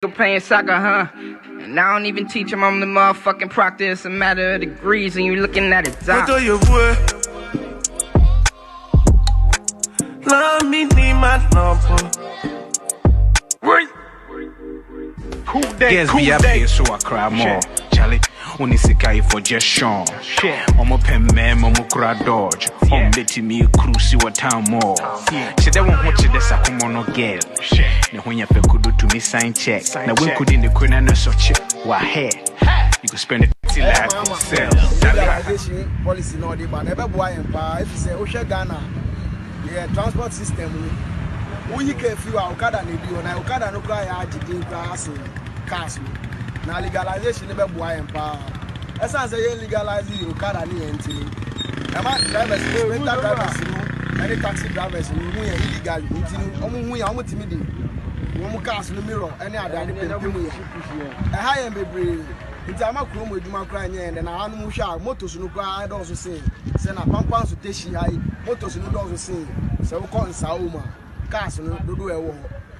Playing soccer, huh? And I don't even teach them, I'm the motherfucking proctor. It's a matter of degrees, and you looking at it. What do you want? Love me, need my number. Cool day, cool day. So I cry more. Charlie, only sick for just Sean. I'm a pen man, I'm a cry dodge. I'm letting me a cruise, see what time more. She don't want you, that's a come on, no girl. Now, when you could do to me, sign check. Now, we could in the corner, no such what hair. You could spend it till I sell. Policy, no, but never boy and pa. If you say, Osha Ghana, yeah, transport system. We can feel our Okada, and Okada no cry, I did grass, castle. Now, legalization never boy and pa. As I say, legalizing Okada, and drivers, rental drivers, any taxi drivers, we are illegal. We are timid. We cast the mirror, any other a high and baby. It's a macro with my crying, and I know shall motors no cry. I'd also say, send a pampas to Teshi high, motors no also say, so call Sauma, castle, do a war.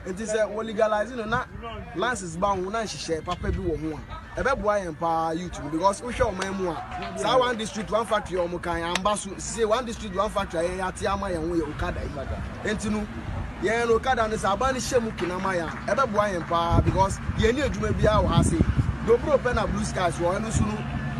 It is a legalizing or not. Lance is bound when she share Papa do one. A bad boy and pa YouTube because we show my more. So one district, one factory, or Mokai, and Basu say one district, one factory, Yatiama and we Okada. And to know, yeah, Okada and the Sabani Shemukinamaya, a bad boy and pa because you need to be our house. No proper blue skies, or no sooner.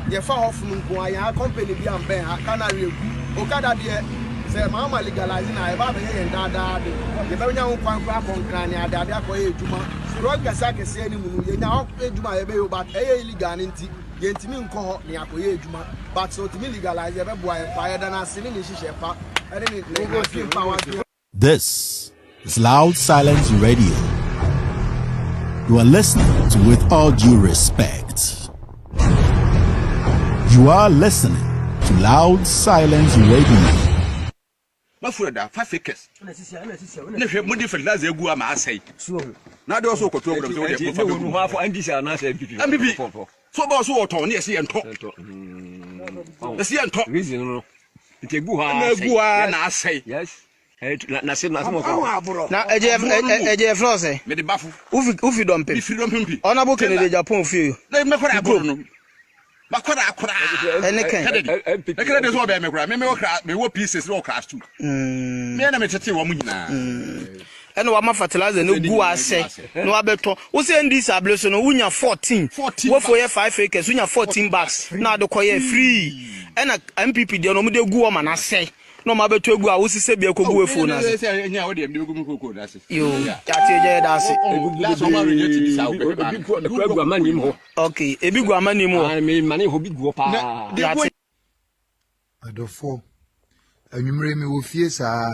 You far off from Kuaya, company be and Ben, I can't real Okada dear. Say, Mamma legalizing, I have a and dada. The very young one crap on Crania, Dadia Juma. Rock Gasaka say, you now pay Juma, but a illegal into Yentimin call Niakoye Juma. But so to me legalize every boy and fire than I seen in the Shepa. I didn't go feel power. This is Loud Silence Radio. You are listening to With All Due Respect. You are listening to Loud Silence Radio. Mafurada 5 acres. Ne hwe mo different na za egu ama asai. Na de so koto program so dey for no ha for andi sha na sha MPP. So ba so oton ne ese ento. Ese ento. Reason no. It egu ha. Na egu ha na asai. Yes. Na se mo ko. Na eje flow say. Me de bafu. Ufi dompe. Bi free dompe. Onabo Kennedy Japan feel. Na me kwara abro no. Bakora akora eneken ekere de so be me kura me okra me wo pieces no class 2 me na me tete wo mu nyina ene wa ma fertilizer no gu ase no abeto wo se ndi sable so no wunya 14 wo for ye 5 acres wunya 14 bags na de koye free ena MPP de no mu de gu o ma na se no ma beto egu a wo sise bia kogu efo na se nya wo de egu mu koko na se yo ya teje da se egu ma reject di sa egu amanim ho okay ebi gu amanim ho me mane ho bi gu pa adofo anwumre me wo fie sa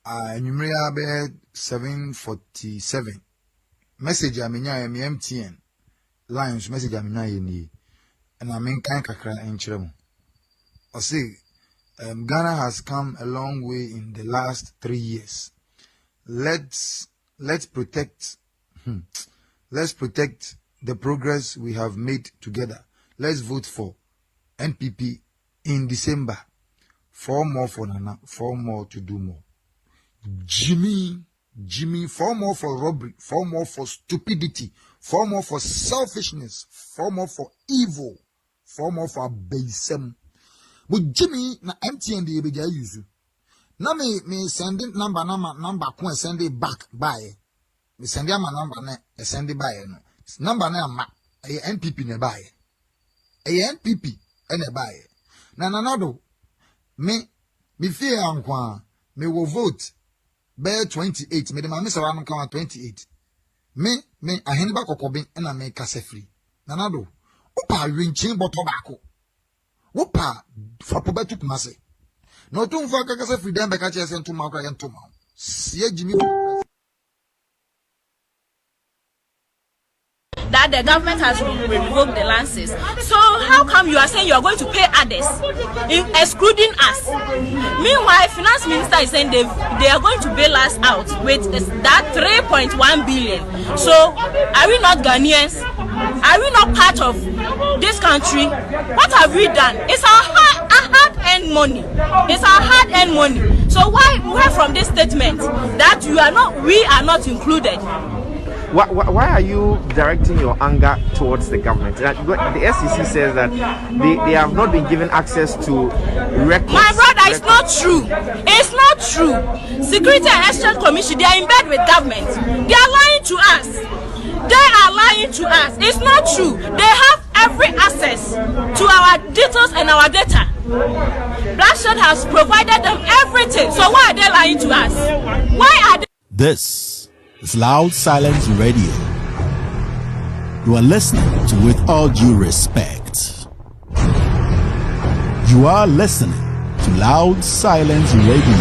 anwumre abe 7:47 message amenya me MTN lines message amenya ye ni na men kan kakra enkyere mo o say Ghana has come a long way in the last 3 years. Let's protect the progress we have made together. Let's vote for NPP in December. 4 more for Nana, 4 more to do more. Jimmy, 4 more for robbery, 4 more for stupidity, 4 more for selfishness, 4 more for evil, 4 more for abasem. But Jimmy na MTN de beja use. Na me send number ko send it back by. Me send my number na send it by no. Number na ma e NPP na buy. E NPP na buy. Na do. Me fear ankwa me will vote by 28. Me de ma me se wa no kan 28. Me ahene ba kokobin na me kase free. Na do. Opa winchin boto baako. Wopa fapo betu kumase no to mfa kakasa freedom be ka che se ntoma akra ye ntoma sie jimi that the government has revoked the lances. So how come you are saying you are going to pay others, excluding us? Meanwhile, finance minister is saying they are going to bail us out with that 3.1 billion. So are we not Ghanaians? Are we not part of this country? What have we done? It's our hard-earned money. It's our hard-earned money. So why from this statement that we are not included? Why are you directing your anger towards the government? The SEC says that they have not been given access to records. My brother, it's not true. It's not true. Security and Exchange Commission, they are in bed with government. They are lying to us. They are lying to us. It's not true. They have every access to our details and our data. Blackshot has provided them everything. So why are they lying to us? Why are they? This is Loud Silence Radio. You are listening to With All Due Respect. You are listening to Loud Silence Radio.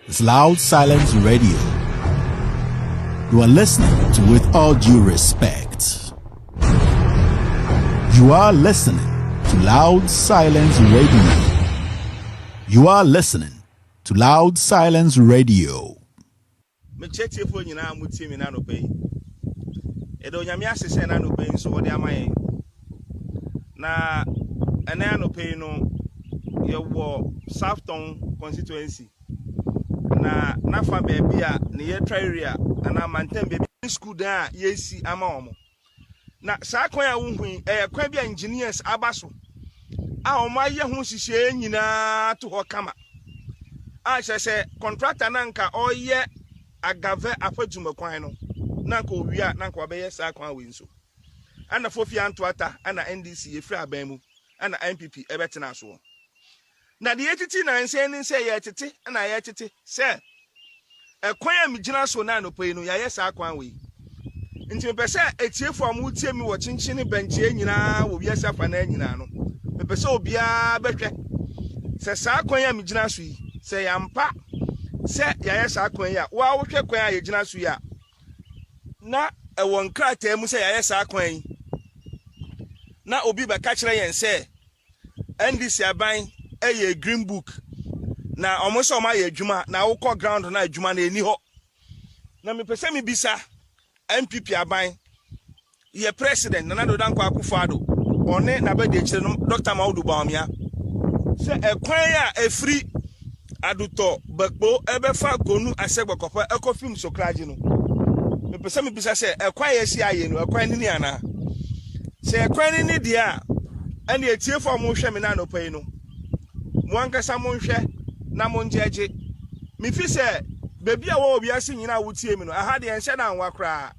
It's Loud Silence Radio. You are listening to With All Due Respect. You are listening to Loud Silence Radio. You are listening to Loud Silence Radio. Me chetie fo nyina amuti mi na no pay. Edo nyame asese na no pay so wode amaye. Na ena no pay no ye wo Southton constituency. Na fa baby a ne ye try area ana mantam baby school da yesi ama omo. Na sa kwan a wohun kwan bi engineers abaso. A omo aye ho hihye nyina to ho kama. A hye contractor na nka oye agave afaduma kwan no na nka owia na nka obeye sa kwan we nso. Ana fofi antoata ana NDC efri aban mu ana NPP ebetena so. Na de yetiti na nse ni nse ye tete na ye tete se kwan a migina so na no pay no ya sa kwan we. Nti me pese etiefo amu tie mi wo chinchini benchie nyina wo bia safa na nyina no. Me pese obia behwe. Se sa kwan a migina so yi se yampa se ya sa kwan ya wa wo hwe kwan a ye gina so ya na won krata mu se ya sa kwan na obi be ka kire yen se NDC aban eye green book na omo so ma ye adwuma na wo kọ ground na adwuma na eni ho na me pese me bisa MPP aban ye president na do dan kwa akufado one na be de kire no Dr. Maudu Bawumia se ekwan ya efri aduto bakpo ebefa gonu asegbekopa ekofim sokraji no me pese me bisa se ekwan ya si aye no ekwan ni ana se ekwan ni dia ene etiefo mo hwe me na no pai no mo ankasa mo hwe na mo njeje me fi se bebi a wo obi ase nyina wotie mi no aha de enhye na anwa kra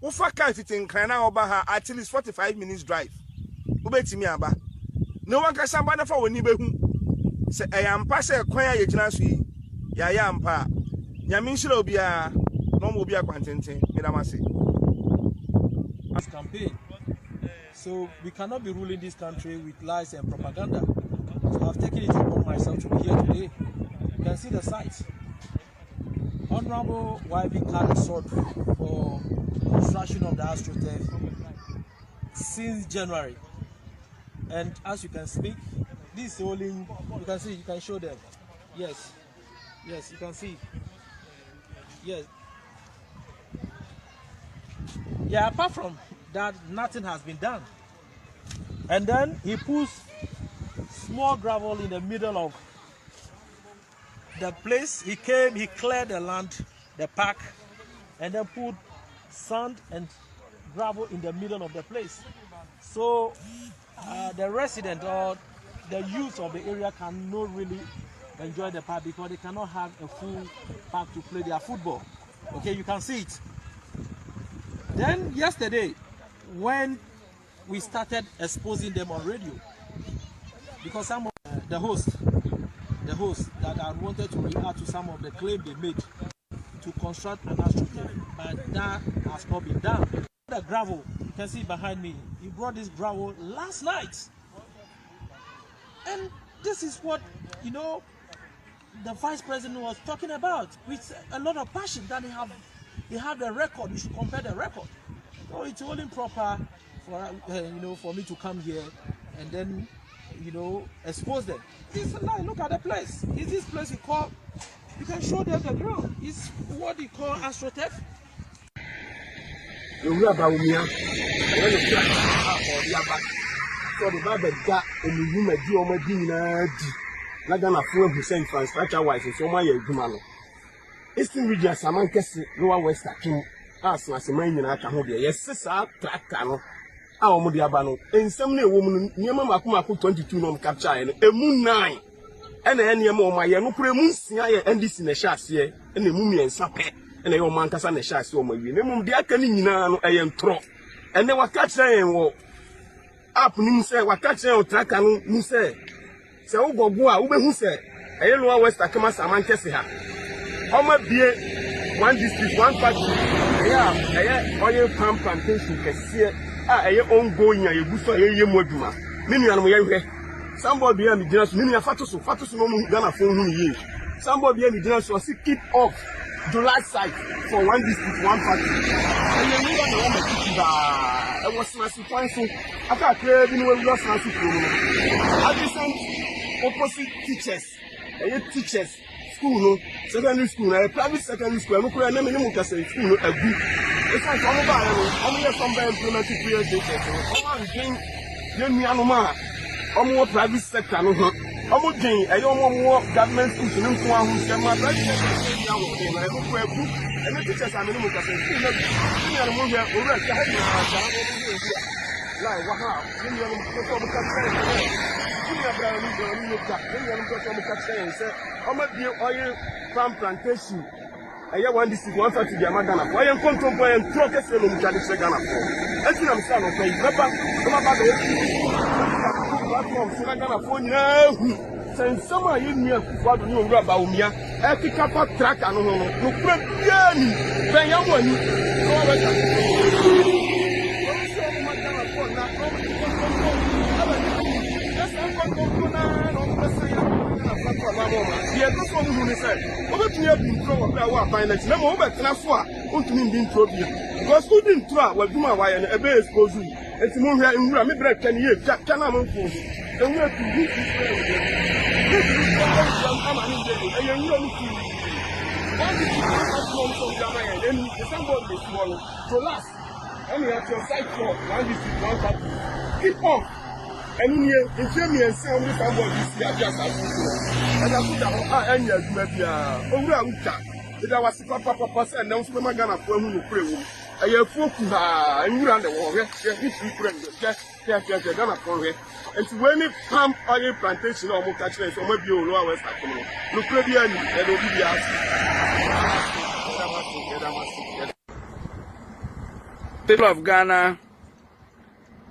wo fa ka fitin kran na oba ha at least 45 minutes drive wo betimi aba no wankasa ba na fa woni behu se eyampa se kwan ya yegina so yi ya yampa nyame nhira obia no mo obia kwantenten me da mase campaign. So we cannot be ruling this country with lies and propaganda. So I've taken it upon myself to be here today. You can see the sights. Honorable YB carried sword for construction of the AstroTurf since January. And as you can speak, this is only, you can see, you can show them. Yes, yes, you can see. Yes. Yeah, apart from that, nothing has been done. And then he puts small gravel in the middle of the place. He came, he cleared the land, the park, and then put sand and gravel in the middle of the place. So the resident or the youth of the area cannot really enjoy the park because they cannot have a full park to play their football. Okay, you can see it. Then yesterday, when we started exposing them on radio, because some of the hosts that I wanted to react to some of the claims they made to construct an AstroTurf, but that has not been done. The gravel, you can see behind me, he brought this gravel last night. And this is what, you know, the vice president was talking about with a lot of passion that they have the record. We should compare the record. So it's only proper for you know, for me to come here and then, you know, expose them. It's like, look at the place. Is this place you call? You can show them the ground. It's what you call AstroTurf. So the Bible got in the room at Diomedina. Not gonna fool who sent infrastructure wise, so my Gumano. Eastern region, Samankes, Lower West Akim, as na se man nyina ka ho de yes sa tractor no a omo de aba no ensem na ewo mu no niam mako 22 no capture no emu 9 ena ya niam o ma ye no kure mu nsia ye ndc na hya ase ena emu miensa pe ena ye o man kasa na hya ase o ma wi na mum de aka ni nyina no eye ntro ene waka kire yen wo app ni mu se waka kire o tractor no mu se wo gogo a wo behu se eye Lower West Akama Samankese ha o ma bie one district, one party. Yeah, oil palm plantation. Kesiye, ongoing. You go for ye moduma. Many animal ye. Somebody be a midnight. Many a fatusu no Ghana phone ye. Somebody be a midnight. So keep off July side for one district, one party. And you know the one that I was smashing points. So I can't clear the way we lost my school. I just opposite teachers. Teachers. School no secondary school na private secondary school no kura na me mu kase school no agu e say so mo ba ya no omo ye some implement period dey so omo ndin ye nua no ma omo private sector no ho omo din e yo omo government school no nko ahu se ma private sector ya wo dey na ko agu e me teachers am no mu kase school no ni na mo ye owura ka ha ni na ja mo ni ya lai wa ha ni ya mo ko mo kase oil palm plantation. I want this one to the Amagana. I am control boy and progress in the Ghana. And I'm son of a platform. Send someone in here for the new rubber. I pick up a track and no problem. Then you keep on. And here, if you and some of this, just and I put out any maybe there was papa and now Super Magana for whom you pray. I have folk and you run the war, just Ghana for her. And to when it palm oil plantation or more catchment, or maybe you Lower West Akama. Look, maybe and will be asked. People of Ghana,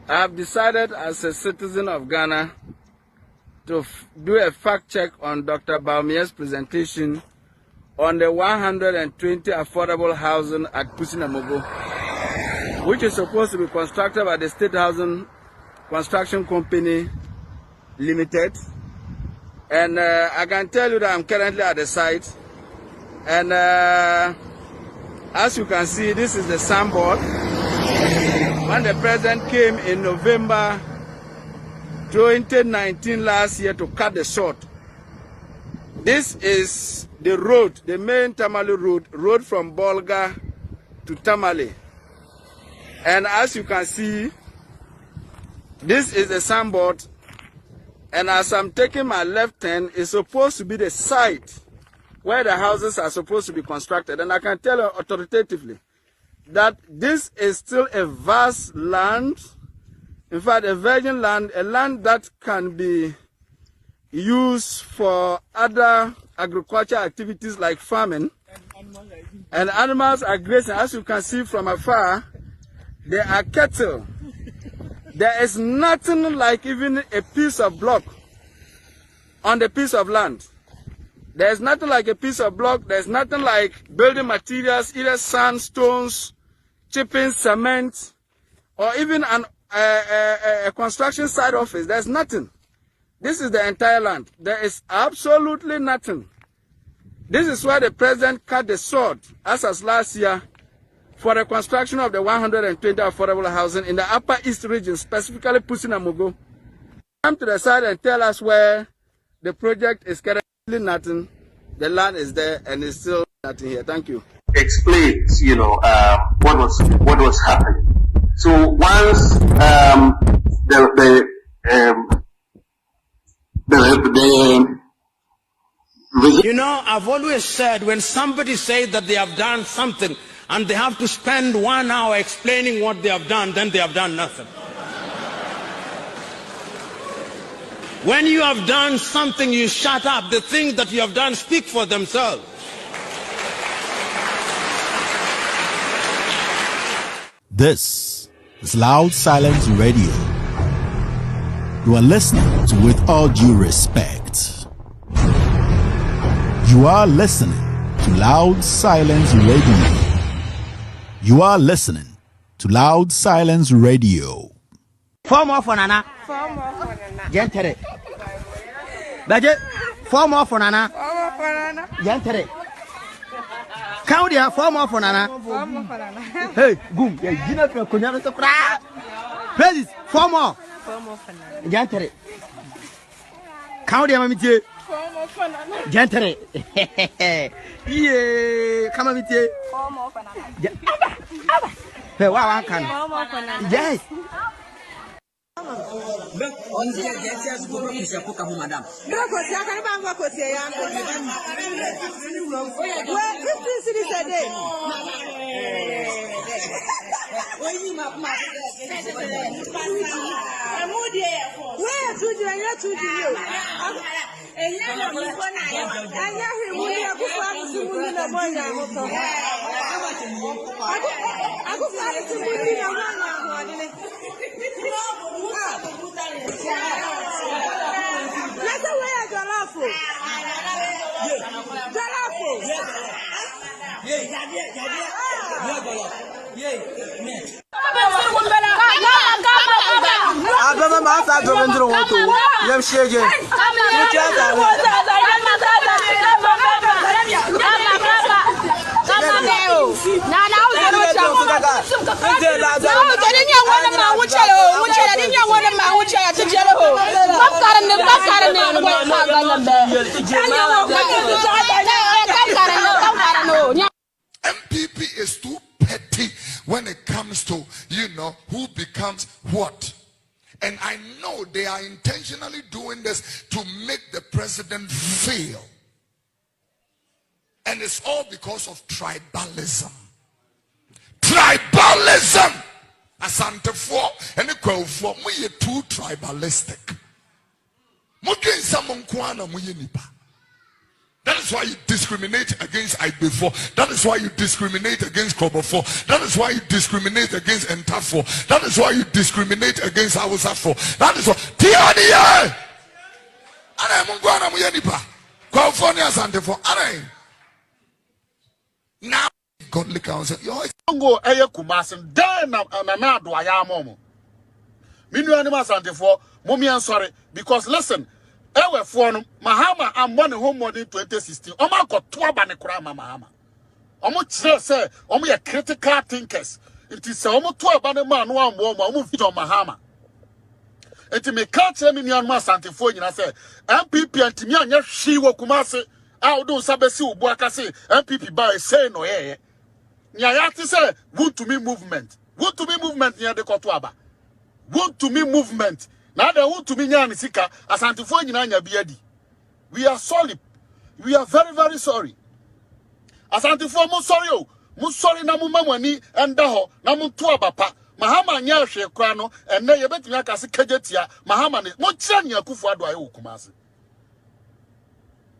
I have decided as a citizen of Ghana to do a fact check on Dr. Bawumia's presentation on the 120 affordable housing at Pusinamogo, which is supposed to be constructed by the State Housing Construction Company Limited. And I can tell you that I'm currently at the site. And as you can see, this is the signboard. When the president came in November 2019 last year to cut the short. This is the road, the main Tamale road from Bolga to Tamale. And as you can see, this is the signboard. And as I'm taking my left hand, it's supposed to be the site where the houses are supposed to be constructed. And I can tell you authoritatively that this is still a vast land, in fact a virgin land, a land that can be used for other agricultural activities like farming, and animals are grazing. As you can see from afar, there are cattle. There is nothing like even a piece of block on the piece of land. There is nothing like a piece of block. There is nothing like building materials, either sand, stones, chipping, cement, or even a construction site office. There's nothing. This is the entire land. There is absolutely nothing. This is where the president cut the sword, as of last year, for the construction of the 120 affordable housing in the Upper East region, specifically Pusinamogo. Come to the side and tell us where the project is currently nothing. The land is there and it's still nothing here. Thank you. Explains, what was happening. So once I've always said when somebody says that they have done something and they have to spend 1 hour explaining what they have done, then they have done nothing. When you have done something, you shut up. The things that you have done speak for themselves. This is Loud Silence Radio. You are listening to With All Due Respect. You are listening to Loud Silence Radio. You are listening to Loud Silence Radio. 4 more for Nana. 4 more for Nana. Gentle. Budget. 4 more for Nana. 4 more for Nana. Gentle. Count here. 4 more for Nana. 4 more for Nana. Hey, boom. Yeah, you know you're going to cry. Please, 4 more. 4 more for Nana. Gentle. Count here, Mammy. 4 more for Nana. Gentle. Yeah, come on, me. 4 more for Nana. Hey, wow, can. 4 more for Nana. Yes. MPP is too petty when it comes to, who becomes what. And I know they are intentionally doing this to make the president fail. And it's all because of tribalism. Tribalism! Asante for and for we too tribalistic. That is why you discriminate against IB4. That is why you discriminate against Kobo4. That is why you discriminate against Enta4. That is why you discriminate against Hausa4. That is why Tiania! Now godly counsel. Go eye kumasim dan na do ayamomo. Minu anima Asante4, mommy I'm sorry because listen. Ewe for Mahama and money home money 2016. Oma got 2 banekura Mahama. Omo say omo ya critical thinkers. It is omo 2 banema no one omo video Mahama. Enti me catch me ni anma Asante4 nyina say MPP antimi anya hwi wo Kumase a do sabesi obu aka say MPP by say no ye. Nya ya ti say want to me movement. Want to me movement nya de koto aba. Want to me movement. Now they want to be nyani sika Asante4 nyina nya biadi. We are sorry. We are very very sorry. Asante4 mo sorry o. Mo sorry na mo mamani enda ho na mo to abapa. Mahama nya hwe kwa no enne ye betumi aka se kagetia Mahama ne mo kira nya kufu ado aye Kumase.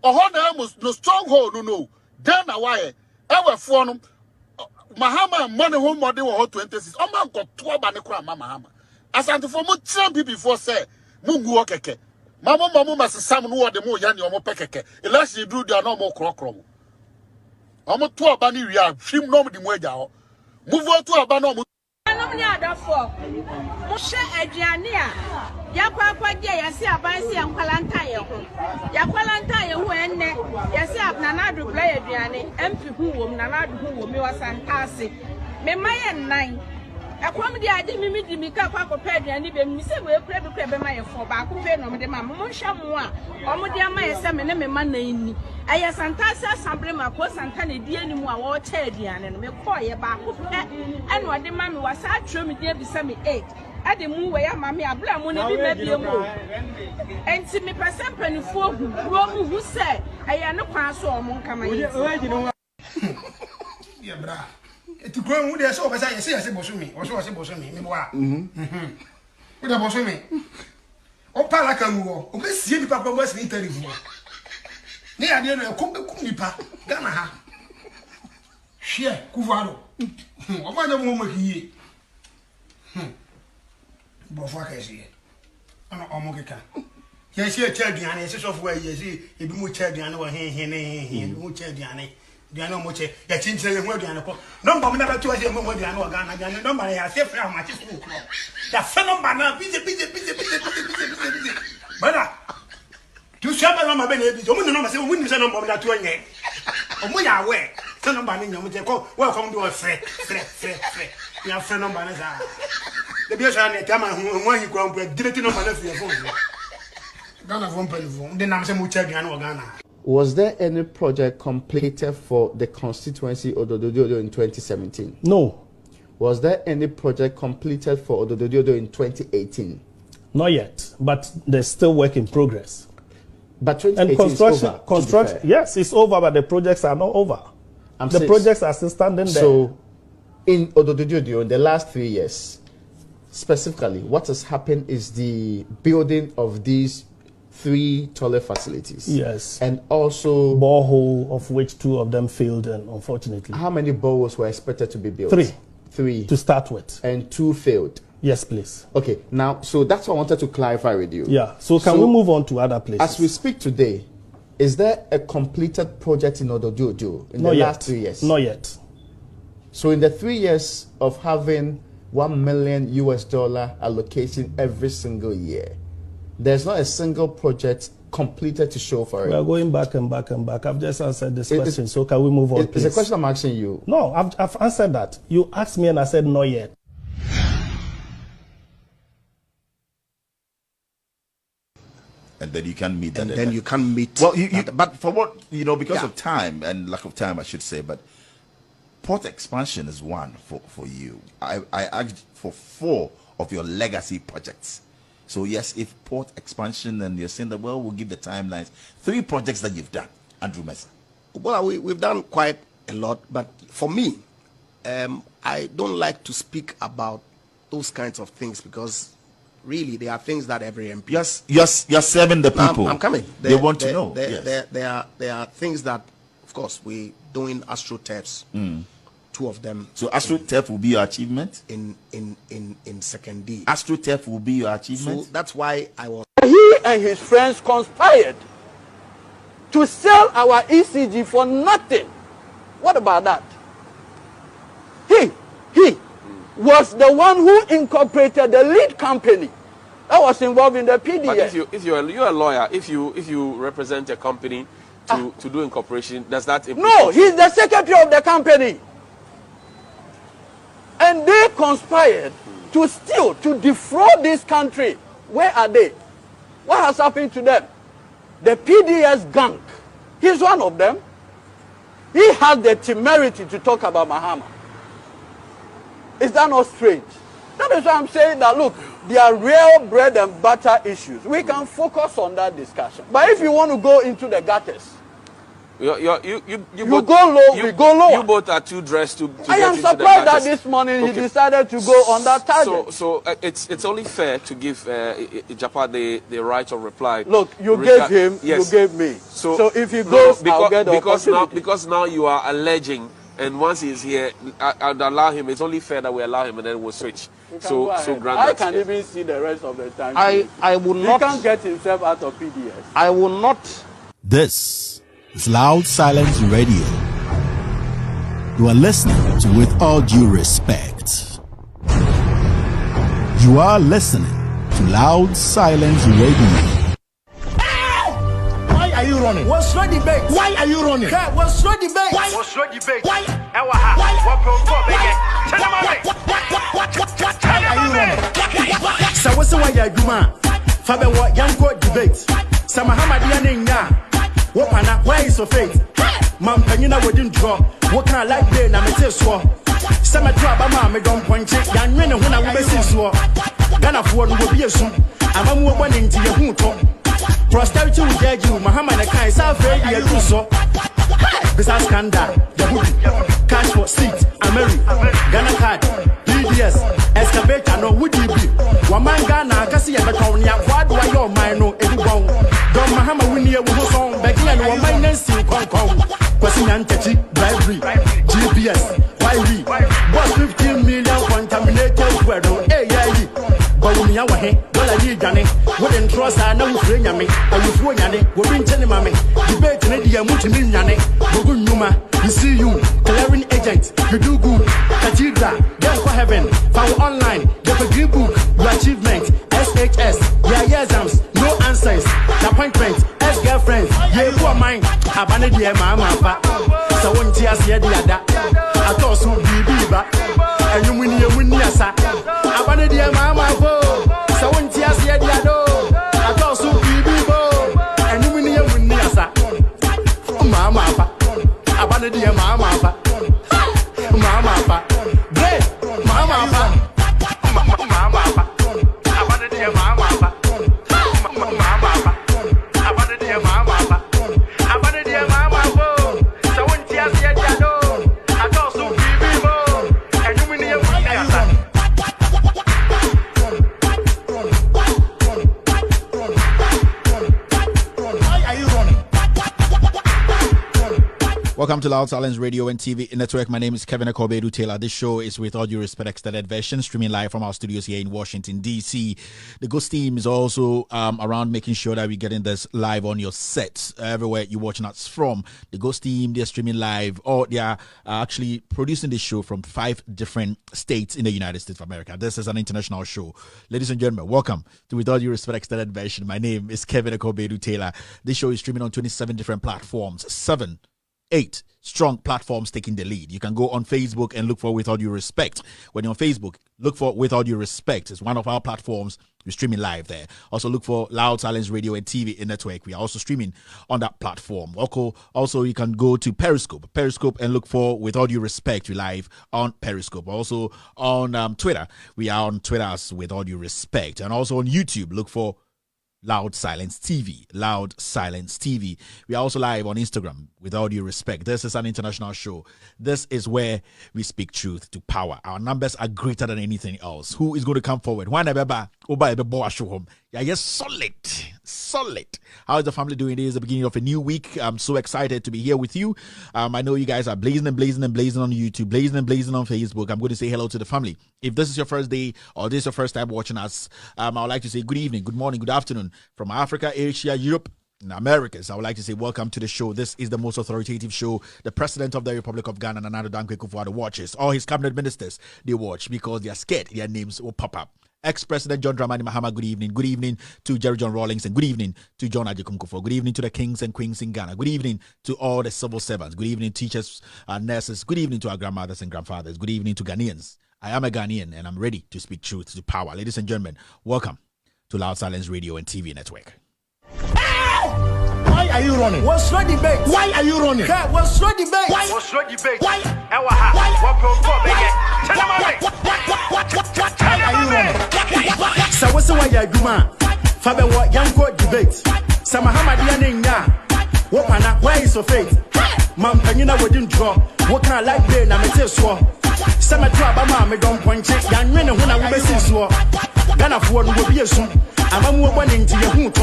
Oho na no stronghold no. Then na why ewe fo no Mahama money home mode wo 26. O man ko to aba ne kura Mahama. Asante4 mo tira bi before say mungu okeke mamo masesam no wo de mo ya ne omo pekeke election do dia no mo krokro mo omo to aba ni wi a hwim no mo di mo agya ho mo vo to aba no mo no me adafo mo hye aduane a ya kwakwa dia ya se aban se yankwalanta ye ho ya kwalanta ye ho enne ya se abnana do bla aduane mp hu wom nana do hu wom me wasantase me maye nan akwam di ade mimi di mika kwa ko pedua ni be mi se we kure be kure be ma ye fo ba ko pe no me de ma mo hwa mo a o mo de ama ye se me ne me ma nan ni aye santase assembly ma ko santa na di ani mu a wo cha aduane no me ko ye ba ko pe ene o de ma me wasa atro me de bi se me 8 ade mu we ya ma me abla mu ne bi ma bi mu enti me person panifo hu ro mu hu se aye ne kwa so o mo nka ma ye ye bra to grow with the so as I say, Bosumi, or so I say Bosumi, with a Bosumi. O Palakamu, o Miss Yelly Papa was in Italy. Near the other, Kumipa, Ganaha. Share, Cuvaro. O Madame Woman here. Bofakasi. Omoka. Yes, here, Chadian, is of where you see, if you Chadian or he, who Chadian. Diano Moche, ya chinche ye mwedi anoko. Nomba mna batu wa jemo mwedi anoko gana jana. Nomba ya sefe ya machi school. Ya fenomba na bize. Bana. Tu shamba nomba bene bize. Omu nomba se omu ni se nomba mna tuwa nye. Omu ya we. Se nomba ni nyomu je ko. Wa kwa mdu wa fre. Ya fre nomba na za. De biyo sa ne tama mwanyi kwa mpwe. Direti nomba na fiye fonzi. Gana vompe ni vom. De namse muche biano Ghana. Was there any project completed for the constituency Ododododo in 2017? No. Was there any project completed for Ododododo in 2018? Not yet, but there's still work in progress. But 2018 is over, construction, yes, it's over, but the projects are not over. The projects are still standing there. So, in Ododododo, in the last 3 years, specifically, what has happened is the building of these 3 toilet facilities. Yes. And also borehole, of which 2 of them failed, and unfortunately. How many boreholes were expected to be built? 3 to start with. And 2 failed. Yes, please. Okay, now, so that's what I wanted to clarify with you. Yeah, so can we move on to other places? As we speak today, is there a completed project in Odododo in the last 3 years? Not yet. So in the 3 years of having $1 million allocation every single year, there's not a single project completed to show for it. We are going back and back and back. I've just answered this question, so can we move on, please? It's a question I'm asking you. No, I've answered that. You asked me and I said not yet. And then you can meet that. And then you can meet. Well, but for what, because of time and lack of time, I should say, but port expansion is one for you. I asked for 4 of your legacy projects. So yes, if port expansion, and you're saying that, well, we'll give the timelines. 3 projects that you've done, Andrew Mesa. Well, we've done quite a lot, but for me, I don't like to speak about those kinds of things because really they are things that every MP. Yes, you're serving the people. I'm coming. They want to know. There are things that, of course, we doing AstroTurfs. 2 of them. So AstroTurf will be your achievement? In second D. AstroTurf will be your achievement? So that's why I was. He and his friends conspired to sell our ECG for nothing. What about that? He was the one who incorporated the lead company that was involved in the PDS. But if you're a lawyer, if you represent a company to do incorporation, does that imply? No, he's the secretary of the company. And they conspired to steal, to defraud this country. Where are they? What has happened to them? The PDS gang. He's one of them. He has the temerity to talk about Mahama. Is that not strange? That is why I'm saying that, look, there are real bread and butter issues. We can focus on that discussion. But if you want to go into the gutters, you both, go low, we go lower. You both are too dressed to I am surprised that this morning he decided to go on that target. So it's only fair to give Japa the right of reply. Look, you gave him, yes. You gave me. So if he goes, I'll get the opportunity. Because now you are alleging, and once he's here, I'd allow him. It's only fair that we allow him, and then we'll switch. So grant I that. can even see the rest of the time. I will not. He can't get himself out of PDS. I will not. This is Loud Silence Radio. You are listening to With All Due Respect. You are listening to Loud Silence Radio. Why are you running? What's no debate? Why are you running? What's no debate? Why? What's no debate? Why? Why are you running? So what's the way you do, man? Fabe what young court debate. Sama Hamadiya Ninya. What pana? Why is so fake? Man, Penina wouldn't draw. What kind of like day? Na me tell so. Sama drop a man, me don't point it. Yan men who na we see so. Ghana for no be a soon. I'm a one into your hooto. Prosperity will judge you. Muhammad Akai is afraid you do so. This is scandal. The hood. Cash for seat. Ameri, Ghana card, PDS, excavator, no would you be? Waman Ghana, Cassia, Betonia, what do I your mind? No, Edibon, Don Mahama Winnie, who song, Becky and Waman Nancy, Kong Kong, Kwasinantachi, bribery, GPS, YV, was 15 million contaminated weather, but when you are here, wouldn't trust I know bring me. I was one yanni, we've been telling mammy. Debate in the Mutin yanni, Bugun Numa, we see you, clearing agent, you do good. Cathedral, then for heaven, found online, get a good book, your achievement, SHS, yeah, exams, no answers, appointment, ex-girlfriends, yeah, poor mind, abandoned the mama, so one tears here the other. I thought so, Biba, and you win your win, yes, abandoned the mama, so one tears here the other. I thought so, Biba, and you win your win, yes, mama, abandoned the mama, mama, great, mama, mama, abandoned the mama, mama, abandoned the mama, abandoned the mama, so one tears here the other. I thought so, Biba, and you win your win, yes. Welcome to Loud Silence Radio and TV Network. My name is Kevin Akobedu Taylor. This show is with all due respect extended version, streaming live from our studios here in Washington, D.C. The Ghost team is also around making sure that we're getting this live on your sets everywhere you're watching us from. The Ghost team, they're streaming live, or they are actually producing this show from 5 different states in the United States of America. This is an international show. Ladies and gentlemen, welcome to With All Due Respect extended version. My name is Kevin Akobedu Taylor. This show is streaming on 27 different platforms, 8 strong platforms taking the lead. You can go on Facebook and look for With All Due Respect. When you're on Facebook, look for With All Due Respect. It's one of our platforms. We're streaming live there. Also look for Loud Silence Radio and TV in Network. We are also streaming on that platform. Also, you can go to Periscope and look for With All Due Respect. We're live on Periscope. Also on Twitter. We are on Twitter as With All Due Respect. And also on YouTube, look for Loud Silence TV. Loud Silence TV. We are also live on Instagram, With All Due Respect. This is an international show. This is where we speak truth to power. Our numbers are greater than anything else. Who is going to come forward? Yes, solid. How is the family doing? It is the beginning of a new week. I'm so excited to be here with you. I know you guys are blazing on YouTube, blazing on Facebook. I'm going to say hello to the family. If this is your first day or this is your first time watching us, I would like to say good evening, good morning, good afternoon from Africa, Asia, Europe, and Americas. I would like to say welcome to the show. This is the most authoritative show. The President of the Republic of Ghana, Nana Addo Dankwa Akufo-Addo, watches. All his cabinet ministers, they watch because they are scared their names will pop up. Ex-President John Dramani Mahama, good evening. Good evening to Jerry John Rawlings, and good evening to John Ajekumkofo. Good evening to the kings and queens in Ghana. Good evening to all the civil servants. Good evening, teachers and nurses. Good evening to our grandmothers and grandfathers. Good evening to Ghanaians. I am a Ghanaian, and I'm ready to speak truth to power. Ladies and gentlemen, welcome to Loud Silence Radio and TV Network. Why are you running? What's your debate? Why are you running? What's your debate? What's your debate? Why are you running? So what's the way you do, man? Fabe what young court debate? Samahama Diana, what pana? Where is your faith? Man, Penina wouldn't draw. What can I like there? I'm a test war. Some drop a mamma don't point it. Young men when I will be so. Ghana for one will be a soon. I'm more one into your hook.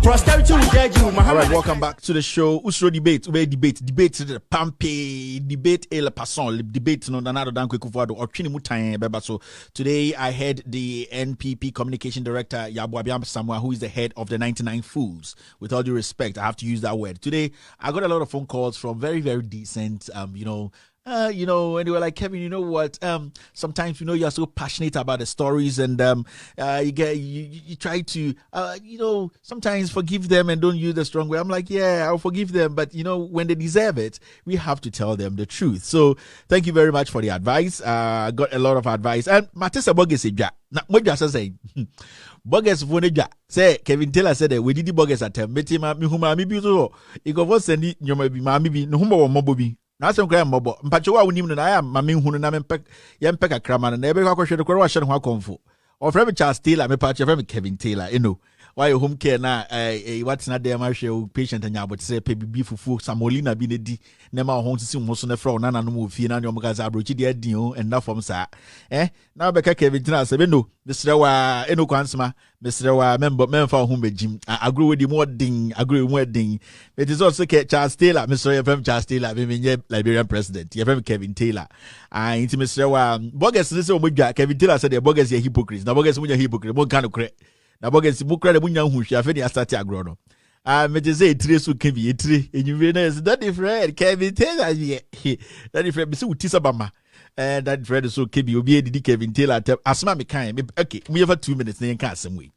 Prosperity will judge you, Muhammad. All right, welcome back to the show. Usro debate, the Pampe, debate El Passon, debate no Nana Addo Dankwa Akufo-Addo or Twini Mutan Beba. So today I had the NPP communication director Yabo Abiam Samoa, who is the head of the 99 Fools. With all due respect, I have to use that word. Today I got a lot of phone calls from very, very decent, and they were like, Kevin, you know what? Sometimes you are so passionate about the stories, and you try to sometimes forgive them and don't use the strong way. I'm like, yeah, I'll forgive them, but when they deserve it, we have to tell them the truth. So thank you very much for the advice. I got a lot of advice, and Matisa Bogus now what you say. Bogus Voneja say Kevin Taylor said that we did the bogus at him. Metima Mihuma Mibuzo. You go for sending your maybe Mamibi, no humor or Mobobi. Now some grand mobile. Mpachoa wonim na I mami hunu na mempek yempeka krama na ebe kwa kwhwe de kwara wa hye ho akomfo. Or friend Charles Taylor me patch friend Kevin Taylor, why home care na what's not there my share patient and but say pe bibi fufu samolina bi ne di na ma ho sisi mo so na fra na no mo fie na nyom gaza abrochi de adin o and na from sa na be ka Kevin Tina se be no Mr. wa eno kwansma Mr. wa member ho begim agro we di mo din agro mo din it is also Charles Taylor Mr. FM Charles Taylor be menye Liberian president FM Kevin Taylor inti Mr. wa bogus se o modwa Kevin Taylor said the bogus are hypocrites na bogus mo nya hypocrite mo kan okre na bogus mo kra de mo nya hu hwa fe de start agro no me just say three so can be three and is that different Kevin Taylor that different be so tisabama that different so can be obi did Kevin Taylor asma me kan okay we have 2 minutes na yen kan asem we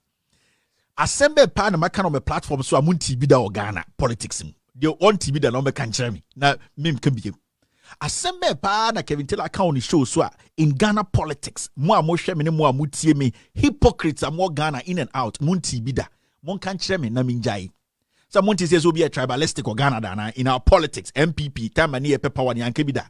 assemble pa na maka no me platform so amun TV da Ghana politics the on TV da no me kan kire me na mem kan bi assemble pa na Kevin Taylor account show so in Ghana politics mo hwe me ne mo amutie me hypocrites am Ghana in and out mun TV da mon kan kire me na minjai. Someone says will be a tribalistic or Ghana in our politics. MPP, time and near power and Kebida.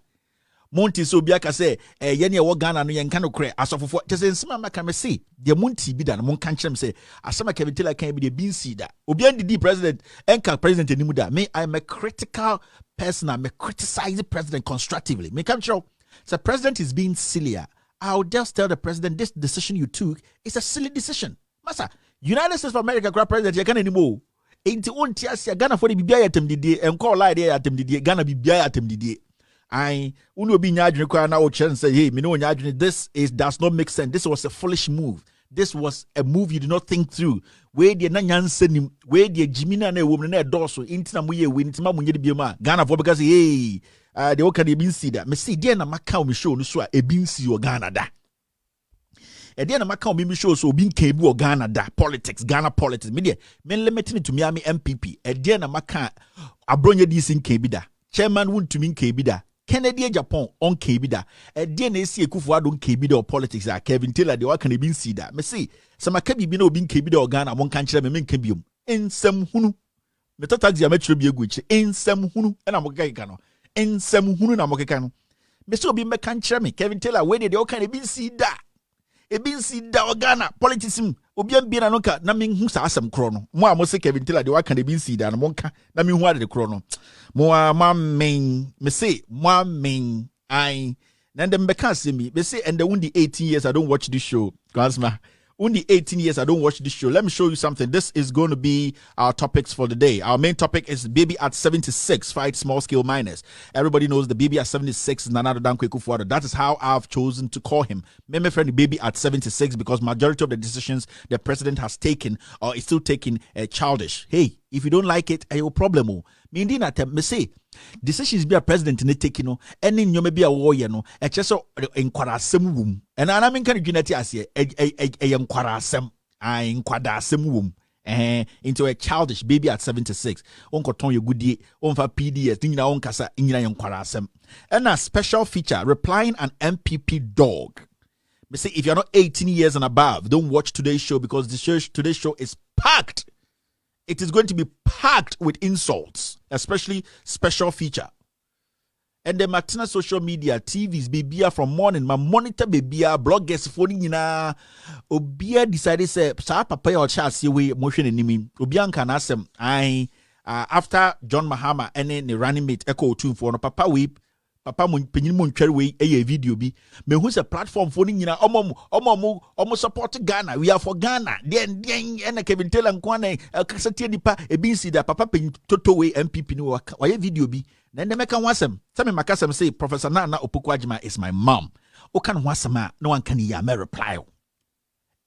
Monty so be aka say, Yenya wa Ghana no yan cano cre as of what just in some can say, the Monty bida and mon country say, as some Kevin Taylor can be the bean seeder. Obian the president, Enka president in Nimuda. Me, I'm a critical person, I'm a criticize the president constructively. Me come show. So president is being sillier. I'll just tell the president this decision you took is a silly decision. Massa, United States of America president, you can't anymore. Ain't on Tiasia Ghana for the BBI atem didi and call lie there atem didi Ghana BBI atem didi. I uno be nyadwene kwa na o chen say hey me no nyadwene this does not make sense. This was a foolish move. This was a move you did not think through. Where the na nyansenim where the jimina na ewom na edoso intina mo ye we intima mo nye de biema Ghana for because hey the oka de bin see that me see there na maka o me show no so a bin see o Ghana da. E dey na maka o me show so obi nka bi o Ghana da Ghana politics me dey men limiting to me MPP e dey na maka abronye di sin nka bi da chairman won to me nka bi da Kennedy Japan on nka bi da e dey na esi ekufu ado nka bi da politics a Kevin Taylor dey waka na bi see da me see se maka bi na obi nka bi da o Ghana mo nka kire me nka biom ensem hunu me tataxi ametro bi egu chi ensem hunu na mo keka no ensem hunu na mo keka no me see obi me kan kire me Kevin Taylor we dey o kan bi see da ebin si da Ghana politics obian bi na no ka na me hu sa asem kro no mo a mo se Kevin Taylor de waka na ebin si da no mo nka na me hu ade kro no mo ma men me say mo men I na dem be kan se me say and the only 18 years I don't watch this show Glasma only 18 years I don't watch this show. Let me show you something. This is going to be our topics for the day. Our main topic is baby at 76 fight small scale miners. Everybody knows the baby at 76 is Nana Dankwe Kufuor. That is how I've chosen to call him. My friend, baby at 76 because majority of the decisions the president has taken or is still taking childish. Hey, if you don't like it, your problem. Me say decisions be a president in the taking no any nyome be a warrior no e cheso enkwara asem wum and ana men kan unity ase enkwara asem enkwada asem wum into a childish baby at 76 onkoton ye gudie onfa PDS nyina onkasa nyina enkwara asem and a special feature replying an MPP dog. Me say if you're not 18 years and above, don't watch today's show because today's show is packed. It is going to be packed with insults, especially special feature. And the Martina social media, TVs, baby from morning, my monitor baby, bloggers, phone, Obia decided say, "Sa papa or child see we motion in me." Obian can ask them, after John Mahama and then the running mate echo 2 for no papa weep. Papa mun penyin mun twere we video bi me hu se platform for ni nyina omo support Ghana we are for Ghana then and Kevin Taylor nkwane kasati nipa e bin si da papa penyin toto we MPP ni wa video bi na ndem ka wasem se me makasem say Professor Nana Opoku-Agyeman is my mom o kan wasem a no one can ya me reply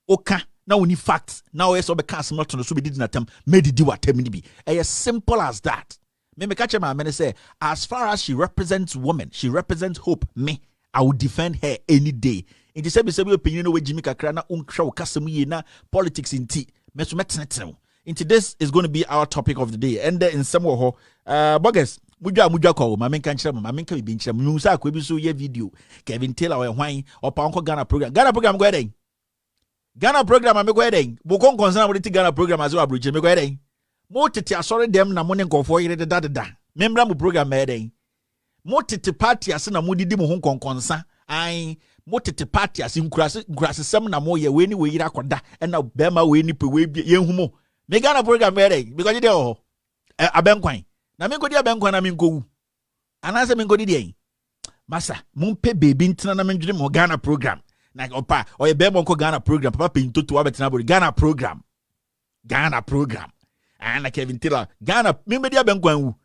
o ka na oni facts na o so be ka asem to so be didi na tem me didi wa tem ni bi as simple as that. Me catch my man say, as far as she represents women, she represents hope. Me, I will defend her any day. In the same opinion, no way Jimmy Kakra na unshow kasemu na politics in tea. Into this is going to be our topic of the day. And in some way, bogus. Muja call my men can share my men can be in share. Musa could be so ye video. Kevin Taylor or wine or Panko Ghana program. Ghana program going. Ghana program I'm going. Bokon concern with the Ghana program as well. Bridge me going. Mo tete asore dem na mo ne nkofo yire da membra mu program eden mo tete party ase na mo didi mo ho konkonsa mo tete party ase nkurase sem na mo ye we ni we yire akoda na bema we ni pe we bi ye hu mo Me Ghana program where because you dey abenkwan. Na me go di abenkwan na me go. Anase me go di Masa, mumpe baby ntina na me mo Ghana program. Na opa, or be mo Ghana program. Papa pinto to abetina bo Ghana program. Ghana program. And Kevin Taylor, Ghana, me di abenkwan wu.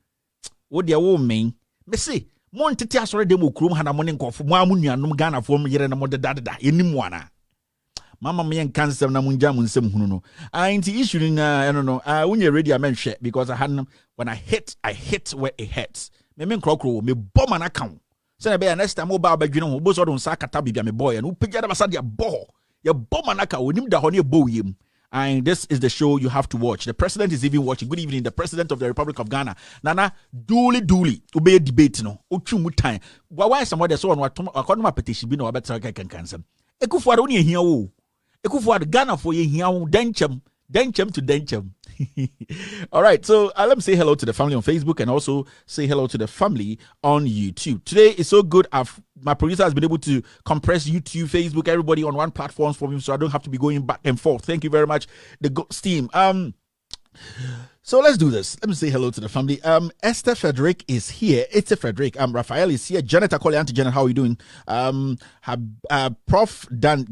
Wo de wo men. Me say, mo ntete asore dem okrum ha na mo ne nkofo mo amunuanom Ghana fo mo yere na mo dedadeda. Enim wana. Mama me and cancer na munja munsem hunu no. Inti issue na I don't know. When you're ready I mention because I had when I hit where it hurts. Me krokro me bomb an account. Say be next time mobile badwino ho bo so don sa kata bibia me boy no pagya da basa dia ball. Your bomb an account onim da ho ne bo yim. And this is the show you have to watch. The president is even watching. Good evening, the president of the Republic of Ghana. Nana, duly. Obey debate no. Ochumu time. Why somebody so on what according to petition be no better can cancel. Ekufu ado ni here wo. Ekufu Ghana for ye here denchem to denchem. All right, so let me say hello to the family on Facebook and also say hello to the family on YouTube. Today is so good. My producer has been able to compress YouTube, Facebook, everybody on one platform for me, so I don't have to be going back and forth. Thank you very much, the team. So let's do this. Let me say hello to the family. Esther Frederick is here. It's Frederick. Raphael is here. Janet Akole, Auntie Janet, how are you doing? Prof Dan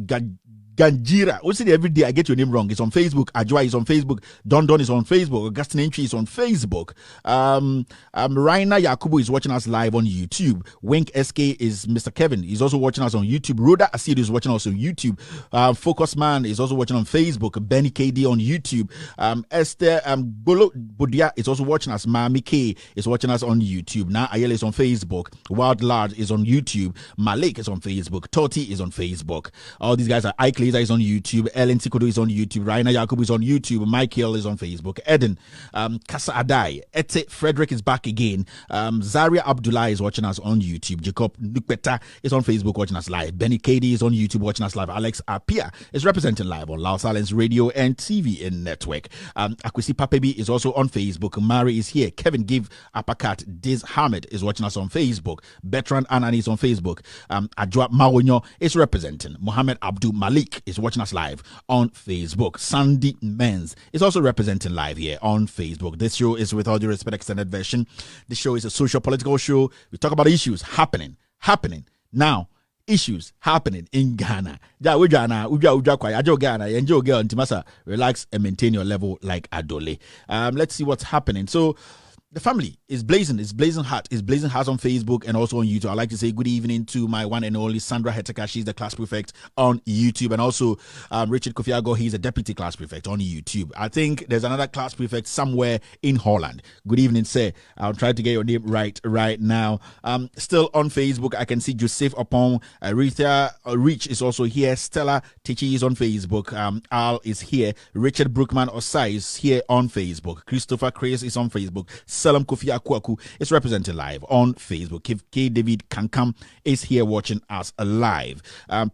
Ganjira. Also, every day I get your name wrong. It's on Facebook. Ajwa is on Facebook. Don is on Facebook. Augustine Entry is on Facebook. Raina Yakubu is watching us live on YouTube. Wink SK is Mr. Kevin. He's also watching us on YouTube. Rhoda Asidu is watching us on YouTube. Focus Man is also watching on Facebook. Benny KD on YouTube. Esther Bolo Budia is also watching us. Mami K is watching us on YouTube. Na Ayele is on Facebook. Wild Lard is on YouTube. Malik is on Facebook. Toti is on Facebook. All these guys are Ike Laser is on YouTube. Ellen Tikodo is on YouTube. Raina Yakubu is on YouTube. Michael is on Facebook. Eden Kasa Adai. Ete Frederick is back again. Zaria Abdullah is watching us on YouTube. Jacob Nukpeta is on Facebook watching us live. Benny Kady is on YouTube watching us live. Alex Apia is representing live on Loud Silence Radio and TV in Network. Akwesi Papebi is also on Facebook. Mari is here. Kevin Give Apakat. Diz Hamid is watching us on Facebook. Bertrand Anani is on Facebook. Ajwa Mawonyo is representing. Mohammed Abdul Malik is watching us live on Facebook. Sandy Menz is also representing live here on Facebook. This show is With All Due Respect extended version. This show is a social political show. We talk about issues happening now. Issues happening in Ghana. Ghana, enjoy girl and relax and maintain your level like Adole. Let's see what's happening. So the family is blazing hot on Facebook and also on YouTube. I'd like to say good evening to my one and only Sandra Heteka. She's the class prefect on YouTube. And also Richard Kofiago, he's a deputy class prefect on YouTube. I think there's another class prefect somewhere in Holland. Good evening, sir. I'll try to get your name right now. Still on Facebook, I can see Joseph Opon. Rita Rich is also here. Stella Tichi is on Facebook. Al is here. Richard Brookman Osai is here on Facebook. Christopher Chris is on Facebook. Salam Kofi Akwaku is represented live on Facebook. K. David Kankam is here watching us live.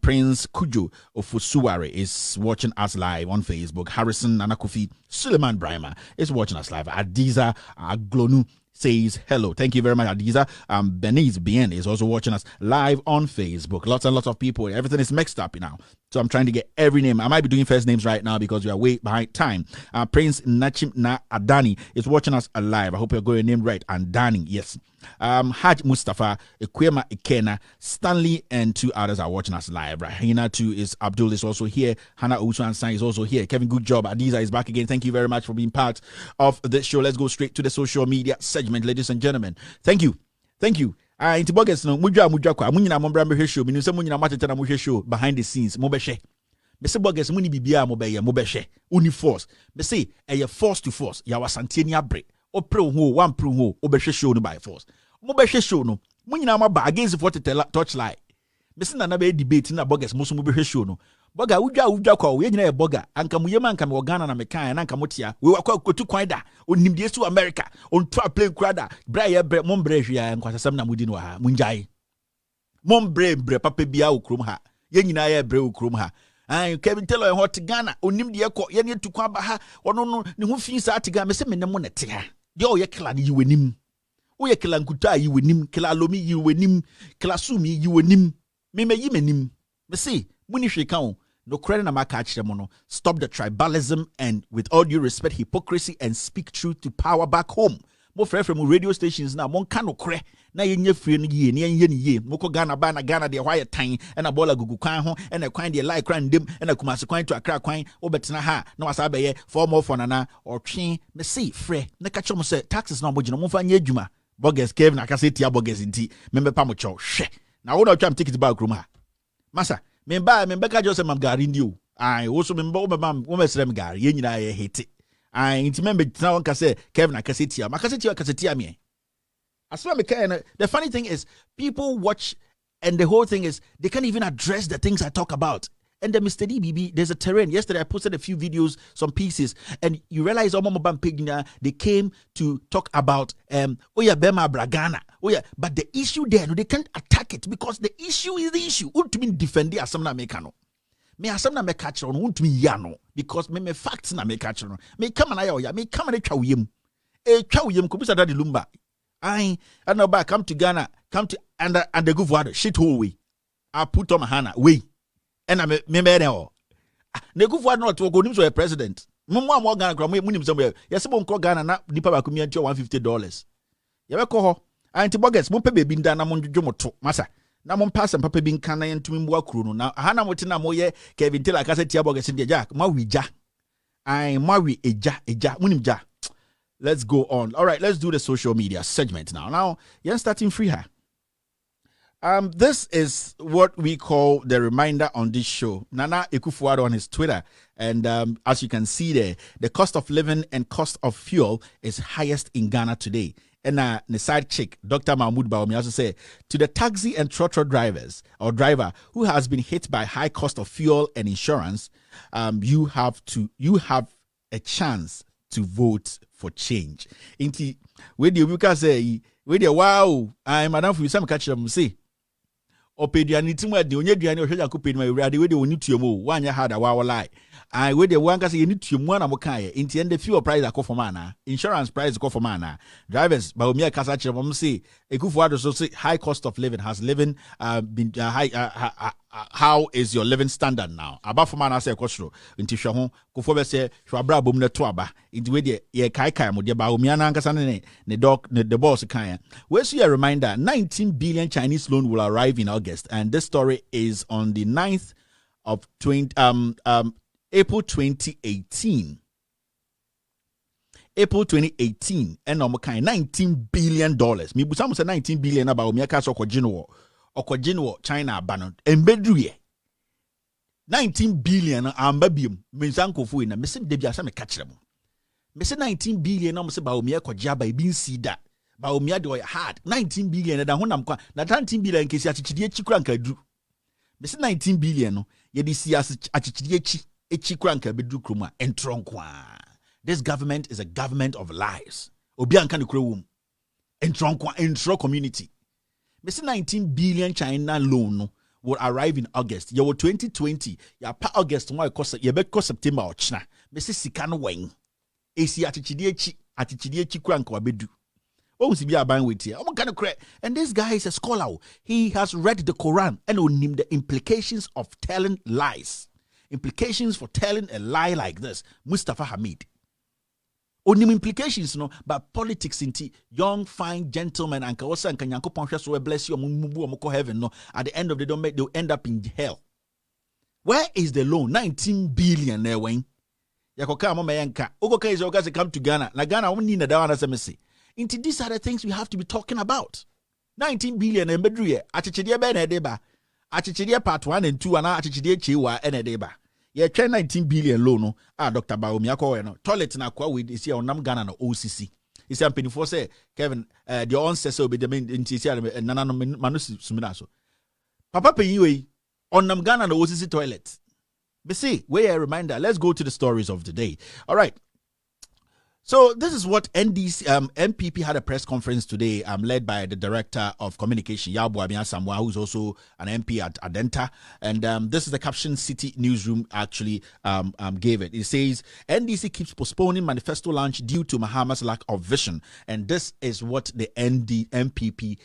Prince Kujo Ofusuware is watching us live on Facebook. Harrison Nanakofi Suleiman Brahma is watching us live. Adiza Aglonu says hello. Thank you very much, Adiza. Beniz Bien is also watching us live on Facebook. Lots and lots of people. Everything is mixed up now. So I'm trying to get every name. I might be doing first names right now because we are way behind time. Prince Nachim Na Adani is watching us live. I hope you're going to name right. Andani, yes. Haj Mustafa, Ekwema Ikena, Stanley, and two others are watching us live. Rahina too is Abdul is also here. Hannah Usu San is also here. Kevin, good job. Adiza is back again. Thank you very much for being part of this show. Let's go straight to the social media segment, ladies and gentlemen. Thank you. Into bogus no mudwa kwa munyina mombra mbe show minu se munyina matete na mo show behind the scenes mo be hwe me se bogus muni bibia mo be hwe uni force me se eye force to force ya wasante ni abre o pre ho one pre ho o be hwe show no by force mo be hwe show no munyina ma ba against 40 touchlight me se na be debate na bogus mo so mo be hwe show no boga udwa kwa we nyina e boga anka muyema anka me Ghana na me kan na anka motia we wakwa kotu kwan da onimdie su America on to plane krada bra ye bre mombre hwia nkwasasam na mudi no ha munjai mombre papa bia okrom ha ye nyina ye bre okrom ha an Kevin Taylor hot Ghana onimdie ko ye ne tukwa ba ha ono no ne ho fi sa atiga me se me ne mo ne te ha de o ye kla ne yi wanim o ye kla nkuta yi wanim kla lomi yi wanim kla sumi yi wanim me yi manim me se muni hwe kan No credit na catch them no. Stop the tribalism and, with all due respect, hypocrisy, and speak truth to power back home. Mo from radio stations now. Mon kano kre na yenye free ni ye ni yenye ni ye. Moko Ghana ba na Ghana de why time and a bola gugu kwan ho and a kwan de like kwan dem and a kumasi kwan to Accra kwan obetina ha na wasa be ye for more for nana or twen me see free na catch mo say taxes na mo gina mo fa nye adwuma bogus Kevin akase tia bogus nti membe pa mo cho hwe na wo na twam ticket back room ha masa membe ka just mam gari ndi o ai wo so membe wo me srem gari ye nyina ye hiti ai nti membe tina won ka say Kevin akase tia me asma me ka. The funny thing is people watch and the whole thing is they can't even address the things I talk about. And the Mr. DBB, there's a terrain. Yesterday I posted a few videos, some pieces, and you realize they came to talk about Bema Bragana. But the issue there, they can't attack it because the issue is the issue. Won't mean defend the asamna mekano. Me asamna me catch on won't mean yano because me facts na me catch on. Me come and I me come and chow yim. Chow yim kubusa da lumba. I know back come to Ghana, come to and the good water shit whole way. I put on my hand way. And I remember now. The good water not to go to a president. Mumma more Ghana from Munim somewhere. Yes, won't call Ghana na nipa ba kumia $150. Yawe ko I antiboggets mumpe be bin dana mon jomoto masa. Na mon pass and papa bin kana yen tumi mwa kru no. Na hana motina moye Kevin Taylor ka say tia boggets in the jack. Ma wi ja. I marry eja munim ja. Let's go on. All right, let's do the social media segment now. Now, you're starting free here. This is what we call the reminder on this show. Nana Ekufuado on his Twitter. And as you can see there, the cost of living and cost of fuel is highest in Ghana today. And the side chick, Dr. Mahmoud Baomi, also say to the taxi and trotro drivers or driver who has been hit by high cost of fuel and insurance, you have a chance to vote for change. Inti we the say we the wow I madam for some catch them say opediani timu de onye duani o hweja ko pedi ma ewrade we de oni tuomo wanya hada wa lie I we the one ka say ni tuomo na mo kan ye inti and the fuel price akofo na insurance price akofo na drivers ba omi akasa kire mom say Ekufuado so say high cost of living has been high how is your living standard now? About for man I say kwotro nti hwe ho kofo be say hwe abra bom na to aba nti we de ye kai mo de ba omiana ankasa ne doc the boss kan we see a reminder 19 billion Chinese loan will arrive in August, and this story is on the 9th of April 2018. April 2018 and $19 billion. Me busa mo say 19 billion about omiaka so Okojinwo China banon embedruye 19 billion ambabium mensankofu ina mesim debia sa me kachire mo me say 19 billion na mo se ba omia koja ba ibi nsida ba omia de hard 19 billion da honam kwa na 19 billion kesi achichidie chikura nka dru me say 19 billion no ye di si achichidie chikura nka bedru kroma entronkwa. This government is a government of lies. Obi anka ne kura wom entronkwa entro community. Mr. 19 billion China loan will arrive in August. You 2020. Ya pa August why cost you bet cost September or China. Mr. Sikano Wang. AC atichidiechi krank wabedu. Oh, si be buying with here. And this guy is a scholar. He has read the Quran and will name the implications of telling lies. Implications for telling a lie like this. Mustafa Hamid. Only implications, no, but politics into young, fine gentlemen and Kaosa and Kanyanko Poncha so bless you moko heaven. No, at the end of the day, they'll end up in hell. Where is the loan? 19 billion there, Wayne. Yakoka mama yanka. Okoka is okaze come to Ghana. Na Ghana won't na dawana semesi. Into these are the things we have to be talking about. 19 billion embedruye. Achichidie be na edeba. Achichidie part 1 and 2 and achichidie chiwa ene edeba. Yeah, 19 billion loan no. Dr. Baomi akọ no. Toilet na kwa with is here on Ghana no OCC. Is here penifo say Kevin the onse so be the main intisi nana no manusi sumina so. Papa peyiwe on Ghana no OCC toilet. But see, where a reminder. Let's go to the stories of the day. All right. So this is what MPP had a press conference today, led by the director of communication, Yabu Abia Samwa, who's also an MP at Adenta. And this is the caption City Newsroom actually gave it. It says, NDC keeps postponing manifesto launch due to Mahama's lack of vision. And this is what the MPP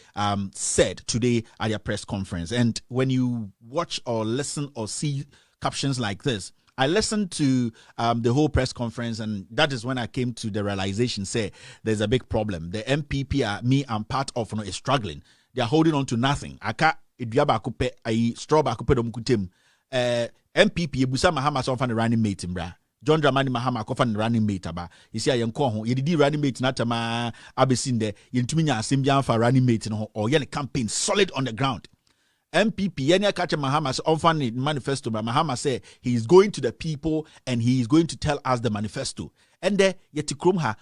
said today at their press conference. And when you watch or listen or see captions like this. I listened to the whole press conference, and that is when I came to the realization, say, there's a big problem. The MPP me I'm part of is struggling. They are holding on to nothing. Aka idiaba kupe ai straw ba kupe dom kutem. MPP ebusa Mahama so fan the running mate mbra. John Dramani Mahama ko fan the running mate aba. You see ayen ko ho. Ye didi running mate na tama abesinde. Ye ntumi nya asem bia fa running mate no or ye campaign solid on the ground. MPP yenya kache Mahama so on the manifesto. Mahama say he is going to the people and he is going to tell us the manifesto. And there yeti krom ha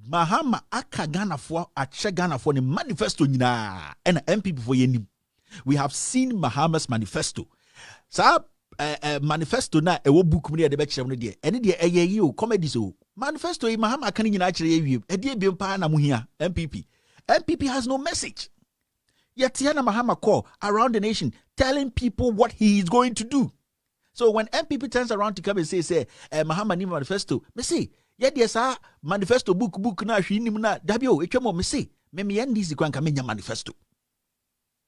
Mahama aka Ghana for ache Ghana for the manifesto nyina and MPP for yeni. We have seen Mahama's manifesto. So manifesto na ewo book mu de be kire mu de ene de eyeyi o comedy so manifesto Mahama kan nyina kire ewie e de bi mpa na mu hia MPP has no message. Yet Tiana Mahama call around the nation telling people what he is going to do. So when MPP turns around to come and say Mahama ni manifesto, me say yet yes manifesto book na hwini mu na dabio etwemo me say me NDC kwan ka menya manifesto.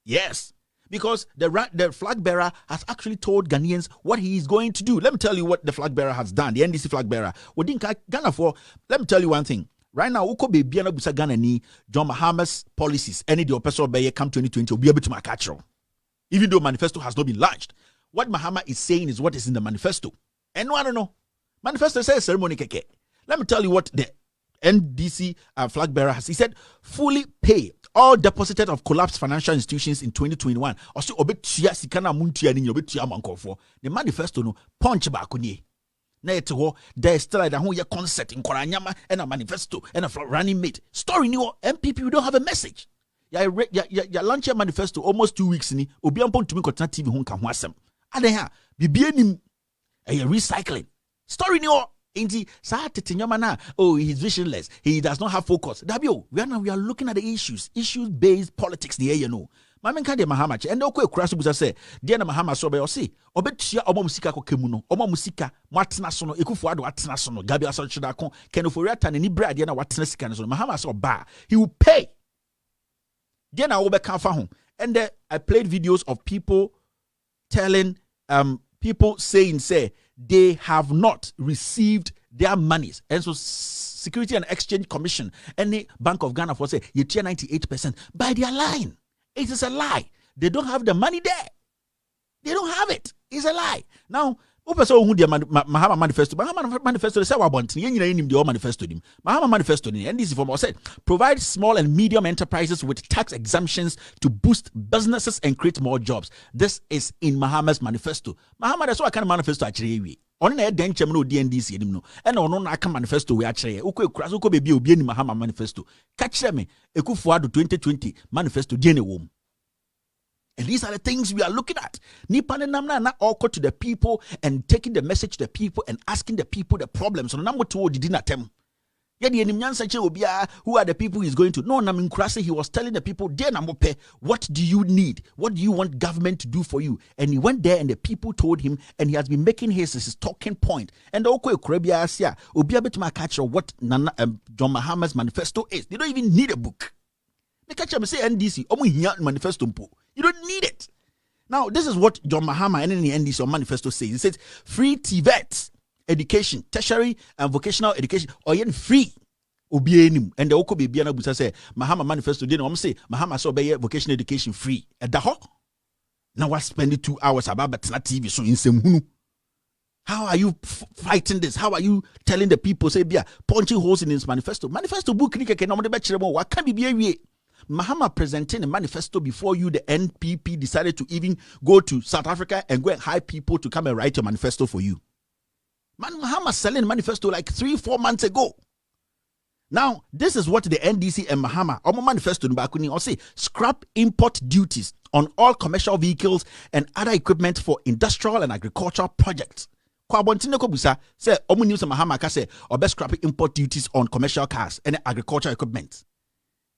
Yes, because the flag bearer has actually told Ghanaians what he is going to do. Let me tell you what the flag bearer has done. The NDC flag bearer. Ghana for. Let me tell you one thing. Right now, uko be biana busa Ghana ni John Mahama's policies. Any the oppressor be come 2020 will be able to make catch. Even though manifesto has not been launched, what Mahama is saying is what is in the manifesto. And no, I don't know. Manifesto says ceremony keke. Let me tell you what the NDC flag bearer has. He said, fully pay all deposited of collapsed financial institutions in 2021. Also, obetia sikana muntia ni obetia mankofo. The manifesto no punch back on ye. Na eto there is still like a concept in Koranyama and a manifesto and a running mate. Story new MPP, we don't have a message. Ya launch a manifesto almost 2 weeks ni. Obi ampon to me kotna TV honka ho asem. Aden ha bibie nim recycling. Story new Inti sa tetenyoma na he's visionless. He does not have focus. Dabio, we are looking at the issues-based politics the you know. Mama kan de Mahama che ende okwe kura so busa say de na Mahama so be o say obetua omo musika ko kemu no omo musika mwatena so no ekufu ado atena so no gabi aso chida kon kenofori ata ni bra de na watena sika no so Mahama so ba he will pay de na wo be kan fa ho. And I played videos of people telling people saying say they have not received their monies. And so Security and Exchange Commission and the Bank of Ghana for say you tier 98% by their line. It is a lie. They don't have the money there. They don't have it. It's a lie. Now, Mahama manifesto. Mahama manifesto. They say the manifesto. Mahama manifesto. And this information said provide small and medium enterprises with tax exemptions to boost businesses and create more jobs. This is in Mahama's manifesto. Mahama, that's what I can manifesto actually. On the denche no DNDC no and on aka manifesto we actually uko baby obi ni Mahama manifesto catch me Ekufuado 2020 manifesto die ne wom. And these are the things we are looking at. Nipa ne namna na all to the people and taking the message to the people and asking the people the problems. So namu to did not them. Who are the people he's going to? No, Naminkrasi, he was telling the people, what do you need? What do you want government to do for you? And he went there and the people told him, and he has been making his talking point. And what John Mahama's manifesto is. They don't even need a book. They catch them say NDC, manifesto. You don't need it. Now, this is what John Mahama and the NDC manifesto says. It says free TVET education, tertiary and vocational education, or even free. And the Oko Bibiana Busa say, Mahama manifesto didn't say, Mahama so be vocational education free. At the hawk. Now I spend 2 hours about but not TV so in some. How are you fighting this? How are you telling the people say be punching holes in his manifesto? Manifesto book can normally bet what can be Mahama presenting a manifesto before you, the NPP decided to even go to South Africa and go and hire people to come and write a manifesto for you. Mahama selling manifesto like 3-4 months ago. Now, this is what the NDC and Mahama manifesto or say scrap import duties on all commercial vehicles and other equipment for industrial and agricultural projects. Kwabontine Kobusa say news Mahama ka say or best scrap import duties on commercial cars and agricultural equipment.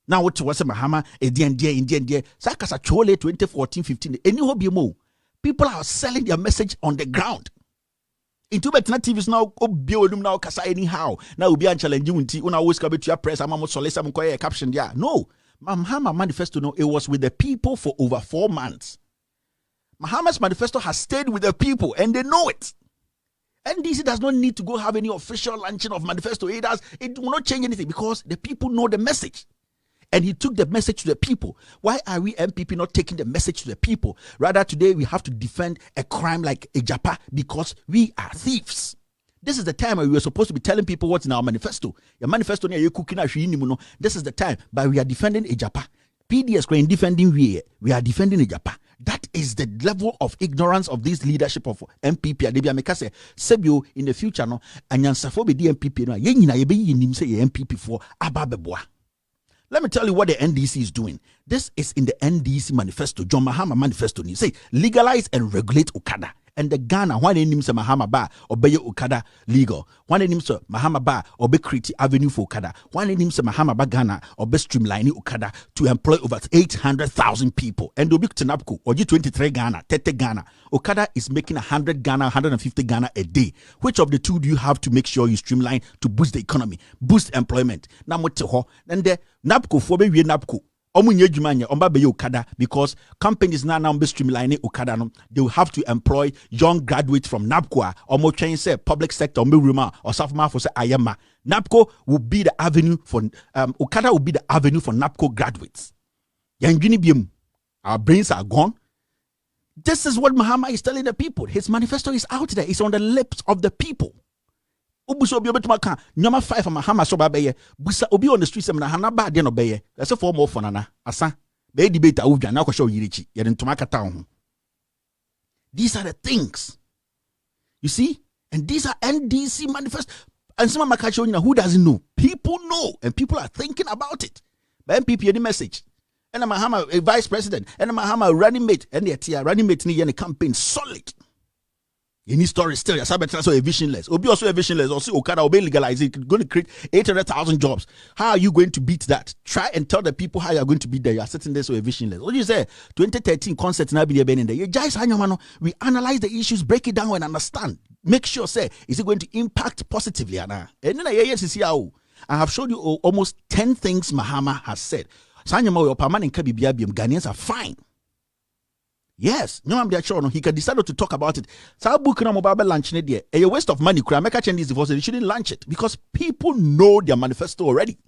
Now what was Mahama Indian Sakasa Chole 2014-15 any hobby people are selling their message on the ground. Into better TVs now, build now, Kasa anyhow. Now we be challenging when I always come to your press. I'm almost soliciting some caption. Yeah, no, Mahama manifesto. No, it was with the people for over 4 months. Mahama's manifesto has stayed with the people, and they know it. NDC does not need to go have any official launching of manifesto. It will not change anything because the people know the message. And he took the message to the people. Why are we MPP not taking the message to the people? Rather, today we have to defend a crime like Ejapa because we are thieves. This is the time where we were supposed to be telling people what's in our manifesto. Your manifesto, this is the time, but we are defending Ejapa. PDS are defending we are defending Ejapa. That is the level of ignorance of this leadership of MPP. Adebia meka say sebio in the future no anyansafo be di MPP no ye nyina ye be yinim say ye MPP for ababeboa. Let me tell you what the NDC is doing. This is in the NDC manifesto, John Mahama manifesto. He say legalize and regulate Okada. And the Ghana, one name say Mahama Ba obey Okada legal. One name say Mahama Ba obey create avenue for Okada. One name say Mahama Ba Ghana obey streamline Okada to employ over 800,000 people. And obi Tenapko or G23 Ghana, 30 Ghana. Okada is making 100 Ghana, 150 Ghana a day. Which of the two do you have to make sure you streamline to boost the economy, boost employment? Now what and the Napco for be Napco. Okada because companies now be streamlining Okada. They will have to employ young graduates from NAPCO or change say public sector or sophomore for say Ayama. NAPCO will be the avenue for Okada will be the avenue for NAPCO graduates. Our brains are gone. This is what Mahama is telling the people. His manifesto is out there. It's on the lips of the people. Ubuso obi obetuma kan nyoma 5 Mahama so ba beye busa obi on the street sem na hana ba de no beye ese for more for nana asa be debate a udwa na kwasho yirichi ye ntoma kata ho. These are the things you see, and these are NDC manifest. And some makacho who doesn't know, people know, and people are thinking about it. But MPP any message and Mahama a vice president and Mahama a running mate and the running mate ni any campaign solid. Any story still, yes, I better so a visionless. Obi also a visionless. Also, Okada obey legalize it. Going to create 800,000 jobs. How are you going to beat that? Try and tell the people how you are going to beat that. You are sitting there so a visionless. What do you say? 2013 concert now be there in there. You guys, we analyze the issues, break it down, and understand. Make sure, say, is it going to impact positively? And then I have showed you almost 10 things Mahama has said. Ghanaians are fine. Yes, no, I'm sure he can decide to talk about it. So book na mobile launch there. A waste of money. Could I make a change this divorce? They shouldn't launch it because people know their manifesto already.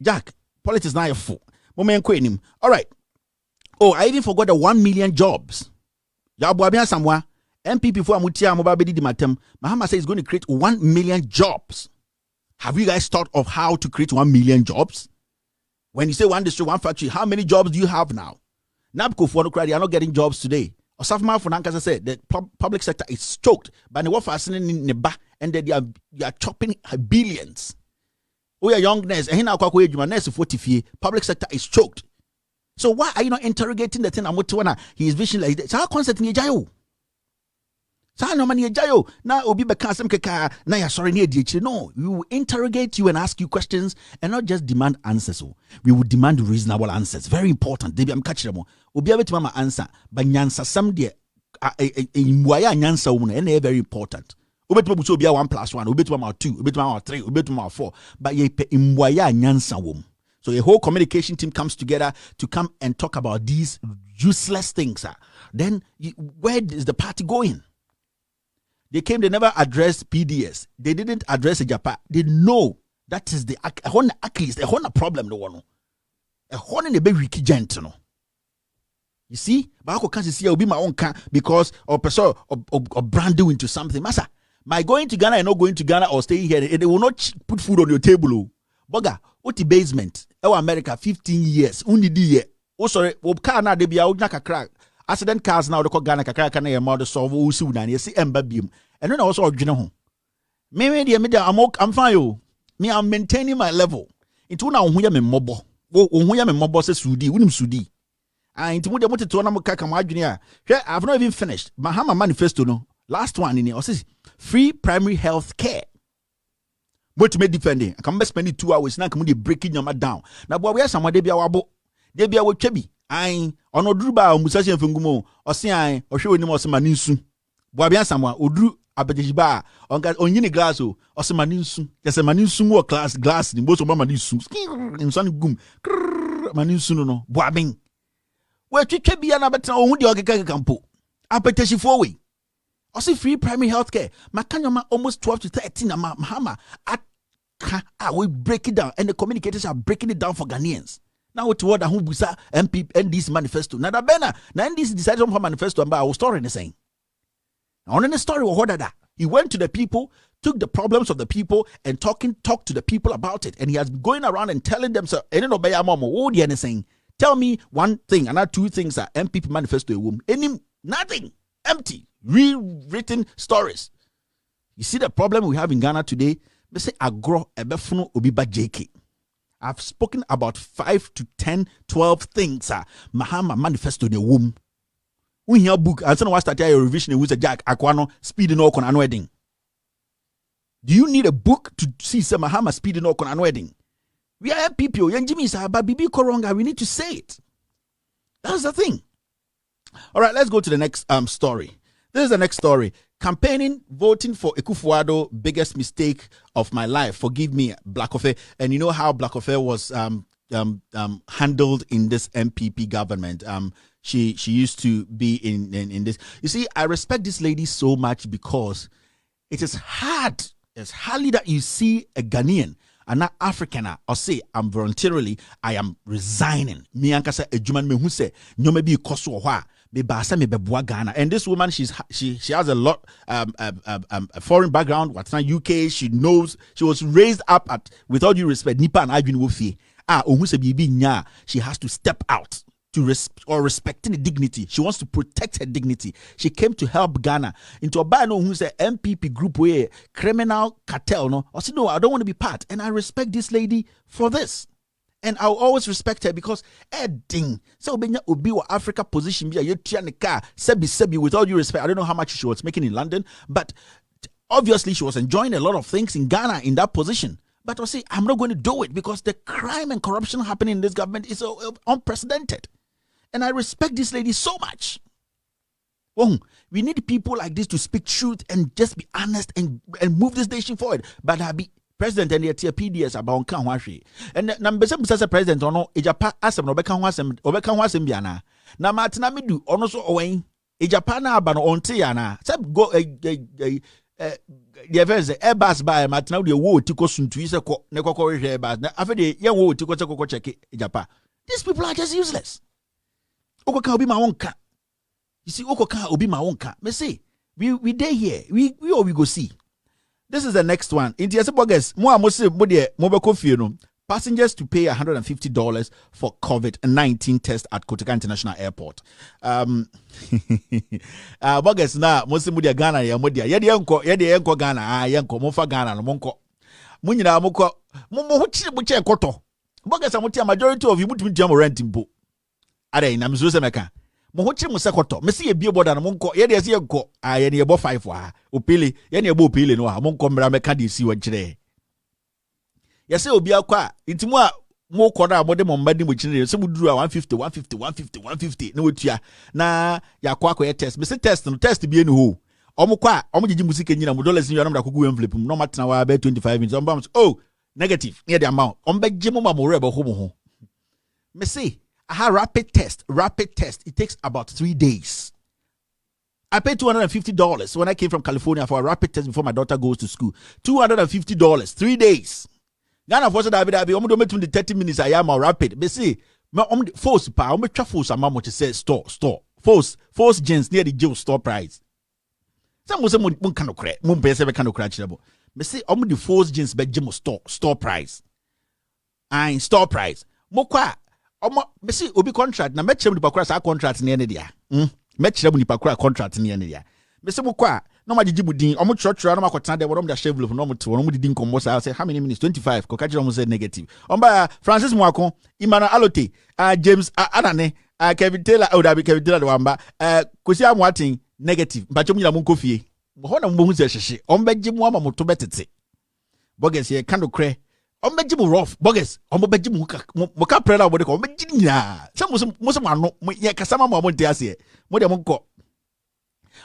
Jack, politics now a fool. All right. Oh, I even forgot the 1 million jobs. Somewhere. MPP for Amutia mobile di matem. Mahama says he's going to create 1 million jobs. Have you guys thought of how to create 1 million jobs? When you say one district, one factory, how many jobs do you have now? NAPCO for they are not getting jobs today. Or Safma for Nankasa said the public sector is choked by the war fastening in the back and they are chopping billions. We are young nurse, and nurse 40 public sector is choked. So why are you not interrogating the thing? He is vision like that. So how concept in Jayo? No, we will interrogate you and ask you questions and not just demand answers. We will demand reasonable answers. Very important. Debi am catch them. Obi abeti mama answer, but nyansa some de imwaya nyansa umu na very important. Obeti mabuso obi 1+1, obeti mama 2, obeti mama 3, obeti mama 4, but ye pe imwaya nyansa umu. So a whole communication team comes together to come and talk about these useless things. Then where is the party going? They came, they never addressed PDS. They didn't address Japan. They know that is the problem. You see, but I can't see I'll be my own because or person or brand new into something. Massa, my going to Ghana and not going to Ghana or staying here, they will not put food on your table. Boga, what the basement? America 15 years. Only the year. Oh sorry, car they be out crack. Accident cars now the Ghana kakaka na yamma solve usu na yesi emba biem. And then also odwene ho. Me I'm fine yo. Me I'm maintaining my level. Into na ohun ya me mobo. Ohun ya me mobo se sudi, unim sudi. Into mo de moteto na mo kaka mo adwene a. I've not even finished. Mahama manifesto no. Last one in here. Says free primary health care. What to me defending? I can spend 2 hours now come dey breaking your down. Na boy we some dey bia wabo. Dey bia wo twebi. Ain ono druba musasi mfungumo osi ain ohwe oni mo sema ninsu bo bia samwa odru abejiba onga onyini glass o osema ninsu yese maninsu wo glass ni bo so mama ninsu insan gum maninsu no bo abin Where twitwe bia na betra ohun de okeka kampo. Apetition for we. Also free primary health care. Makanyoma almost 12 to 13 mahama we break it down and the communicators are breaking it down for Ghanaians. Now to what who busa MP and this manifesto. Now the banner now this decided on manifesto about our story the same. On the story what that he went to the people, took the problems of the people and talked to the people about it, and he has been going around and telling them so anything. Tell me one thing, and not two things are MPP manifesto nothing, empty, rewritten stories. You see the problem we have in Ghana today? Me say agro ebefunu obiba JK. I've spoken about 5 to 10, 12 things. Mahama manifesto in the womb. We hear book and someone start your revision who's a Jack Aquano speeding on an wedding. Do you need a book to see some Mahama speeding on an wedding? We are people, young Jimmy but Bibi Koronga, we need to say it. That's the thing. All right, let's go to the next story. This is the next story. Campaigning, voting for Ekufuado, biggest mistake of my life. Forgive me, Blackofe. And you know how Blackofe was handled in this MPP government. She used to be in this. You see, I respect this lady so much because it is hard. It's hardly that you see a Ghanaian and not Africaner or say I'm voluntarily, I am resigning. Me ankasa ejuman me hu se nyome bi koso ho a me ba sa me beboa Ghana. And this woman she has a lot a foreign background, what's not UK. She knows, she was raised up at, with all due respect, nipa and adwin wo fie. Ohun se bibi nya, she has to step out to respecting the dignity. She wants to protect her dignity. She came to help Ghana into a bano who's a MPP group where criminal cartel. No, I said no, I don't want to be part, and I respect this lady for this, and I'll always respect her because ding. So benya obi wa Africa position be a yotiane car sebi with all due respect. I don't know how much she was making in London, but obviously she was enjoying a lot of things in Ghana in that position. But I say I'm not going to do it because the crime and corruption happening in this government is unprecedented. And I respect this lady so much. Oh, we need people like this to speak truth and just be honest and move this nation forward. But I be president and the PDS about Kanwashi. And number some president or no, Ejapa asem no beka ho asem biana. Na matina mi do ono so owen. Ejapa na aba no onte yana. Sab go the events Airbus by matina de wo tiko suntu ise ko ne kokko hwe Airbus. Na afa de ye wo tiko check Ejapa. These people are just useless. Okoka obi ma wonka. You see, Okoka obi ma wonka. Me say, we there here. We go see. This is the next one. In the bogus, passengers to pay $150 for COVID-19 test at Kotoka International Airport. Bogus na mosi mudia Ghana ya mudia. Yedi yenko Ghana. Yenko mofa Ghana no monko. Munyina moko. Muchi muche koto. Bogus amutia majority of you mutu jam rent impo. Are na mzuze meka mo ho kire mo sekoto me se ye bie boda no mo nko ye de se ye nko ye ne ye bo 5 wa opele ye ne ye bo opele no ha mo nko mra meka de si wo kire ye se obi akwa ntimu a mo kọ na mo de mo mbadi mo kire se mo duru a 150 na wotua na ya kwa ye test me se test no test bie ni ho omo kwa omo gigi musike nyina mo dollars nyina mo akogu envelope no matena wa be 25 minutes omo oh negative near the amount omo be gimo ma mo rebo ho mo ho me se rapid test. It takes about 3 days. I paid $250 when I came from California for a rapid test before my daughter goes to school. $250, 3 days. Ghana force that be almost 30 minutes. I am a rapid. But see, force pa, I'm a force. I'm much say store. Force jeans near the jail store price. Some was mun kind of crack. Mun pay seven kind of crack. But see, the force jeans be gym store price. And store price. Mokwa. Me see obi contract na metchem ni pakura sa contract ne dia metchem ni pakura contract ne dia me se mokwa na ma gigi mudin omo churchura na makotana de wodom da shave loaf no mo te wono didi nkombo sa say how many minutes 25 ko kaji omo say negative omba Francis Mwako Imana Alote James Anane Kevin Taylor odabi Kevin Taylor de wamba kosi amwatin negative mpacho nyina mo nkofie ho na mo hu se hyehye omba gimu ama mo to betete bogus ye kando kre Ombejimu rough bogus ombejimu muka prela obode ko ombejinya se muso ano ye kasama mo monte ase mo de mo nko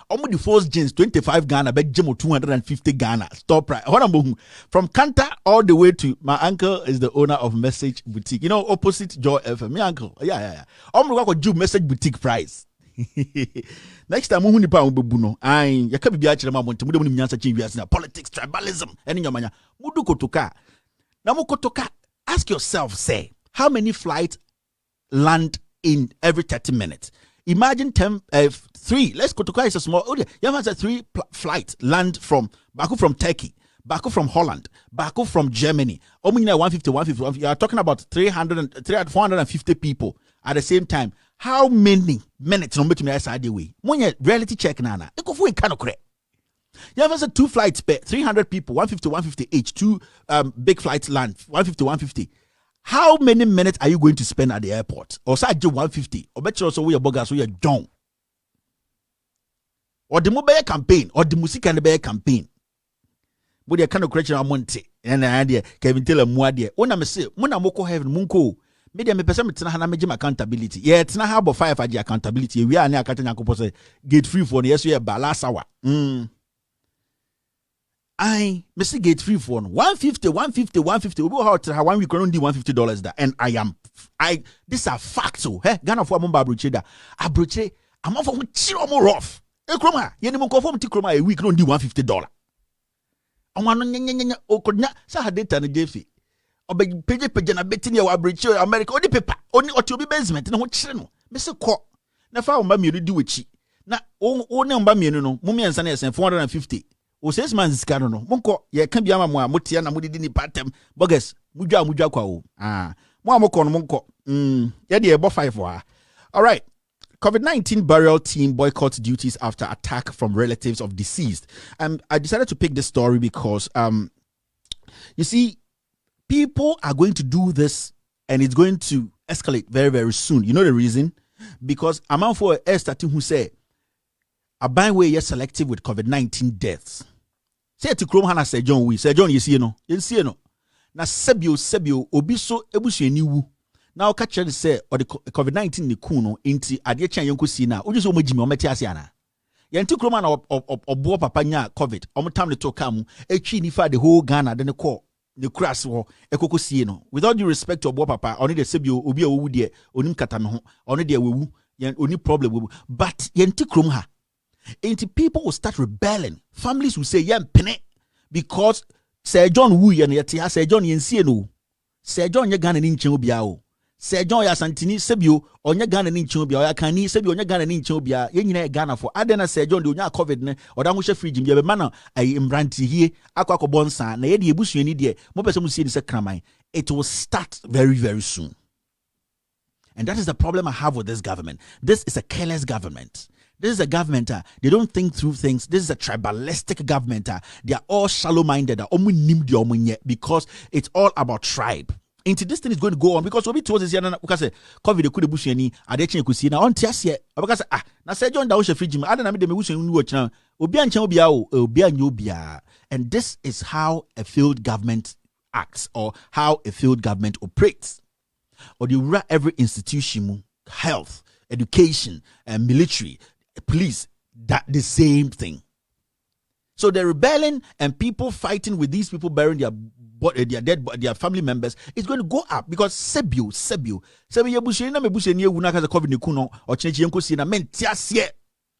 Almost the first jeans 25 Ghana, but Jimo 250 Ghana. Stop price. From Kanta all the way to my uncle is the owner of Message Boutique. You know, opposite Joy FM. My uncle. Yeah. Almost go Message Boutique price. Next time we nipa obebuno ai ya ka bibia kire ma monte mude munim nyansa chin wiase na politics tribalism eni nyomanya mudu kotoka na mukotoka. Ask yourself, say, how many flights land in every 30 minutes? Imagine 3. Let's go to quite a small. Okay, you have 3 flights land from Baku from Turkey, Baku from Holland, Baku from Germany. 150. You are talking about 450 people at the same time. How many minutes no me side way? When you reality check nana, you go for in kind of correct. You have 2 flights per 300 people, 150 each. 2 big flights land, 150. How many minutes are you going to spend at the airport? Or say 150. Or bet you also we are bogus, we are done. Or the mobile campaign, or the music and the bear campaign. But they kind of creation of Monte and the idea Kevin Taylor Muadia. Ona me say, Muna Moko heaven Munko. Media me person tina hana major accountability. Yeah, it's not how about 5 for the accountability. We are near Katana Kopose gate free for yes, we are balasawa. I Mr. Gate free for 150. We go out to 1 week only $150 that, and these are facts. So, Ghana for Mumba Brucheda. Abruche, I'm off from Chiro more off. A chroma, Yenimo conform to chroma a week only $150. I want to Okonya, Sahadeta and Jeffy. Or be Pejana betting your Abricho, America, only paper, only or to be basement, and what channel. Mr. Court. Now, found Mammy to do it. Now, only Mammy, no, Mummy and Sanes and 450. O says man's canono. Monko, ye can be a mamma, Mutiana Mudini Patem, Bogus, Muja kwa. Mwamoko Monko. Yadi about 5 for. All right. COVID-19 burial team boycotts duties after attack from relatives of deceased. I decided to pick this story because, you see, people are going to do this and it's going to escalate very, very soon. You know the reason? Because amount for a starting who say, a by way you're selective with COVID-19 deaths. Say to Chrome Hana say John we say John you see no. Na sebio obiso ebusu eniwu. Now catch say or the COVID-19 ni kuno inti ade chan yenko si na. Oju so omagimi ometi ase ana. Yenti Chrome Hana obo papa nya COVID. Omutam le to kam etwi ni fa the whole Ghana de ne call the crash wo ekoko sie no. Without due respect to obo papa oni de sebio obi awu de onim kata me ho. Oni de wewu yen oni problem wewu. But yenti Chrome ha and people will start rebelling. Families will say, yeah, penny, because Sir John Wu and yet Sir John Yensieno. Sir John Yagan and Inchobiao. Sir John Yasantini Sebio, on Yagan and Inchobia, Yakani, Sebio, Yagan and Inchobia, Yenina Ghana for Adena Sir John Dunya COVID, or Damusha Free Jim Yabemana, I am Branty here, Aquaco Bonsa, Nayedi Bush, any day, Mopesamusi in Sakramai. It will start very, very soon. And that is the problem I have with this government. This is a careless government. This is a government, they don't think through things. This is a tribalistic government. They are all shallow-minded because it's all about tribe. Into this thing is going to go on because we told us because COVID could bush any addition could see now on test yet because now say John Dawsha Frijim, I don't know the mission watch now. And this is how a failed government acts or how a failed government operates. Or you run every institution, health, education, and military. Police, that the same thing. So the rebelling and people fighting with these people burying their family members is going to go up because Sebio bushina me busheni wuna kaza COVID nikuno or chenchi yenko si na men tiasie.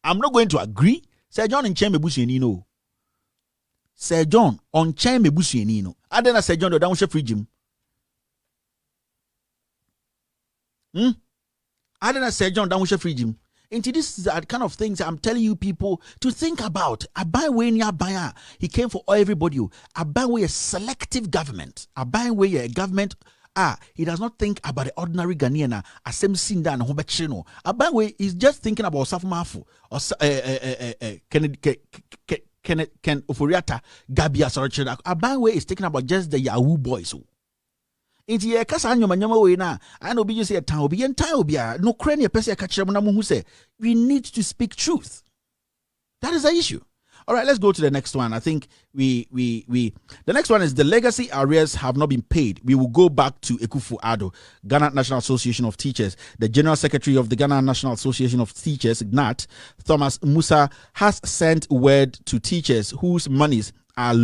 I'm not going to agree. Sir John in cheme busheni no. Sir John on cheme busheni no. Adena Sir John do down she free gym. Adena Sir John down she free gym. Into this is the kind of things I'm telling you people to think about. He came for everybody. A selective government. A government. He does not think about the ordinary Ghanaian. Abawe is just thinking about Safumafu or Ken Oforiata Gabia Sorachina. Abawe is thinking about just the Yahoo boys. Inti ye kasa anyo manyama we na I know be you say a town obi entire obi no crane person catch them who say we need to speak truth. That is the issue. All right, let's go to the next one. I think the next one is the legacy arrears have not been paid. We will go back to Ekufu-Addo, Ghana National Association of Teachers. The General Secretary of the Ghana National Association of Teachers, GNAT, Thomas Musa, has sent word to teachers whose monies are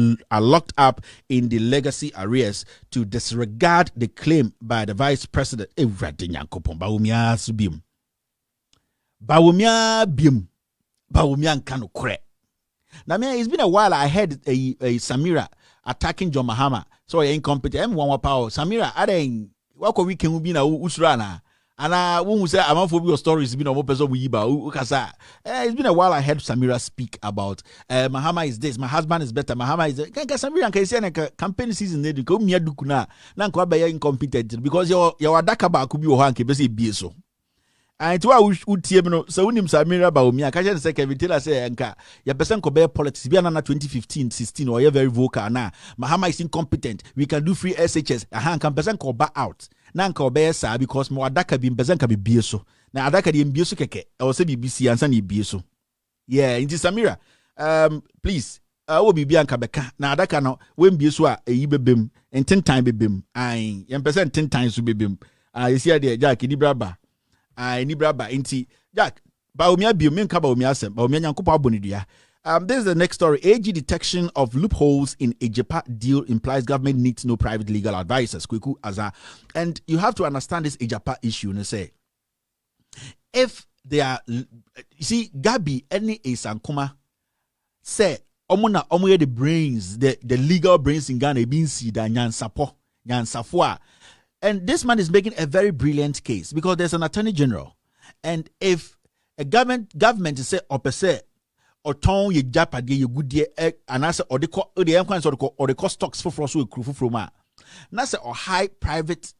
locked up in the legacy arrears to disregard the claim by the Vice President. Now, it's been a while. I heard a Samira attacking John Mahama. So incompetent. M1 power. Samira, I didn't. What we can be now? Usrana. And when we say I'm for your stories, been a person we it's been a while. I heard Samira speak about Mahama is this. My husband is better. Mahama is Samira can say campaign season. They come here dukuna. Nanko be incompetent because your adakaba could be your hanky. Be so. And to our UTM, so unim Samira Baumia, Kajan second Vitela say, Anka, your person could bear politics, be another 2015, 16, or you're very vocal now. Mahama is incompetent. We can do free SHS. A hand can person call back out. Nanka bear, sir, because more Adaka being person can be bieso. Now Adaka the Mbioso keke, or say BBC and Sunny bieso. Yeah, into Samira. Please, I will be Bianca Beka. Now Adaka no, when bieswa a yibim, and 10 times bim. I am person 10 times to be bim. I see idea, Jack, in Braba. Ni braba inti Jack Baumia Biumin Kabaumia Sem Baumia Yankupa Bonidia. This is the next story. AG detection of loopholes in a JPA deal implies government needs no private legal advisors. Kwiku Aza. And you have to understand this JPA issue and say if they are, you see, Gabi any Sankuma say Omona Omoye the brains, the legal brains in Ghana being seen Nyan Safwa. And this man is making a very brilliant case because there's an attorney general. And if a government is say opposite or ton ye japade ye good ye and answer or the cost stocks for so from now say or high private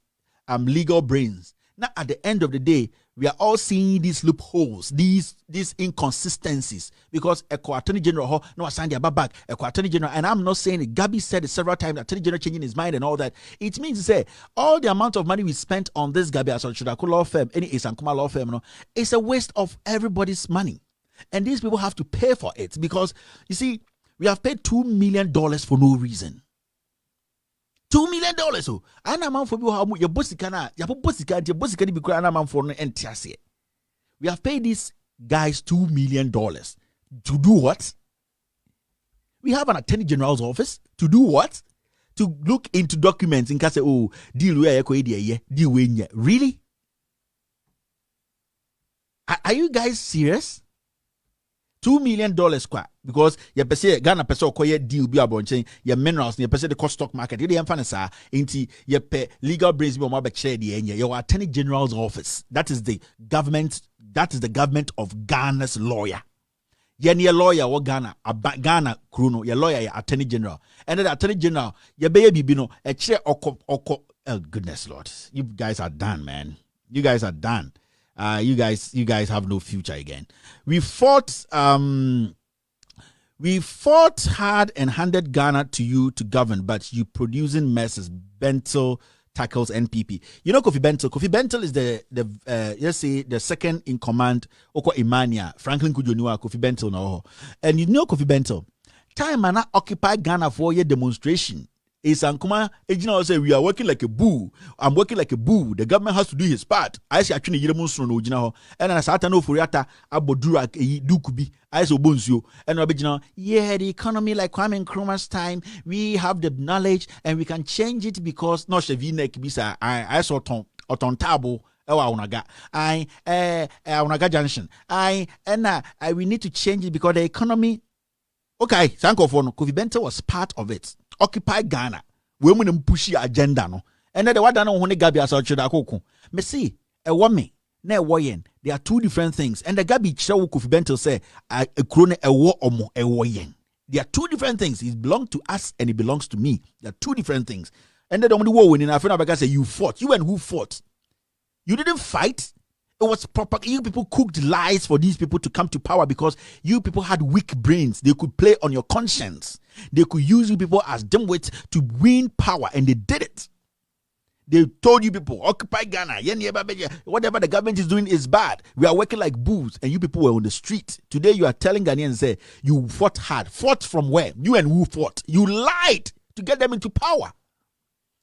legal brains. Now at the end of the day, we are all seeing these loopholes, these inconsistencies, because a attorney general no assigned their back, a attorney general, and I'm not saying it. Gabi said it several times, attorney general changing his mind and all that. It means to say all the amount of money we spent on this Gabi Asol law firm, any Isankuma law firm, no, it's a waste of everybody's money. And these people have to pay for it because you see, we have paid $2 million for no reason. $2 million. So, and I'm for your bossy cana, your bossy can be crying. I'm for NTS. We have paid these guys $2 million to do what? We have an attorney general's office to do what? To look into documents in case oh deal where deal with really? Are you guys serious? $2 million kwa because you pese Ghana pese okoye deal bi abonchen your minerals you pese the cost stock market you dey emfa sa enti you pay legal brains bi o ma be kire de enye your attorney general's office that is the government of Ghana's lawyer. Ye lawyer wo Ghana Ghana kruno your lawyer your attorney general and the attorney general your be bibi no e kire oko oh goodness Lord, you guys are done, man. You guys are done. You guys have no future again. We fought hard and handed Ghana to you to govern, but you producing messes. Bentel tackles NPP. You know Kofi Bentel. Kofi Bentel is the second in command. Oko Imania Franklin Kujoniwa Kofi Bentel no. And you know Kofi Bentel. Time and occupy Ghana for your demonstration. Isankuma, Ejina say we are working like a bull. I'm working like a bull. The government has to do his part. I say actually Yeremonso no Ojina and as Atano Furiata Abodura Dukubi. I say Bonzio and Abijina. Yeah, the economy like Kwame Nkrumah's time. We have the knowledge and we can change it because no Chevine Kibisa. I saw Oton Tabo. Unaga Junction. We need to change it because the economy. Okay, thank you for no. Kofi Bentel was part of it. Occupy Ghana. We mun pushy agenda no. And then the one no hone Gabi asachida akoko. Me see a woman na e woyen. They are two different things. And the Gabi chewo Kofi Bentel say a krone e wo omo e woyen. They are two different things. It belongs to us and it belongs to me. They are two different things. And then the only war winning Africa say you fought. You and who fought? You didn't fight. It was proper. You people cooked lies for these people to come to power because you people had weak brains. They could play on your conscience. They could use you people as dimwits to win power, and they did it. They told you people, occupy Ghana. Whatever the government is doing is bad. We are working like bulls, and you people were on the street. Today you are telling Ghanaians, say, you fought hard. Fought from where? You and who fought? You lied to get them into power.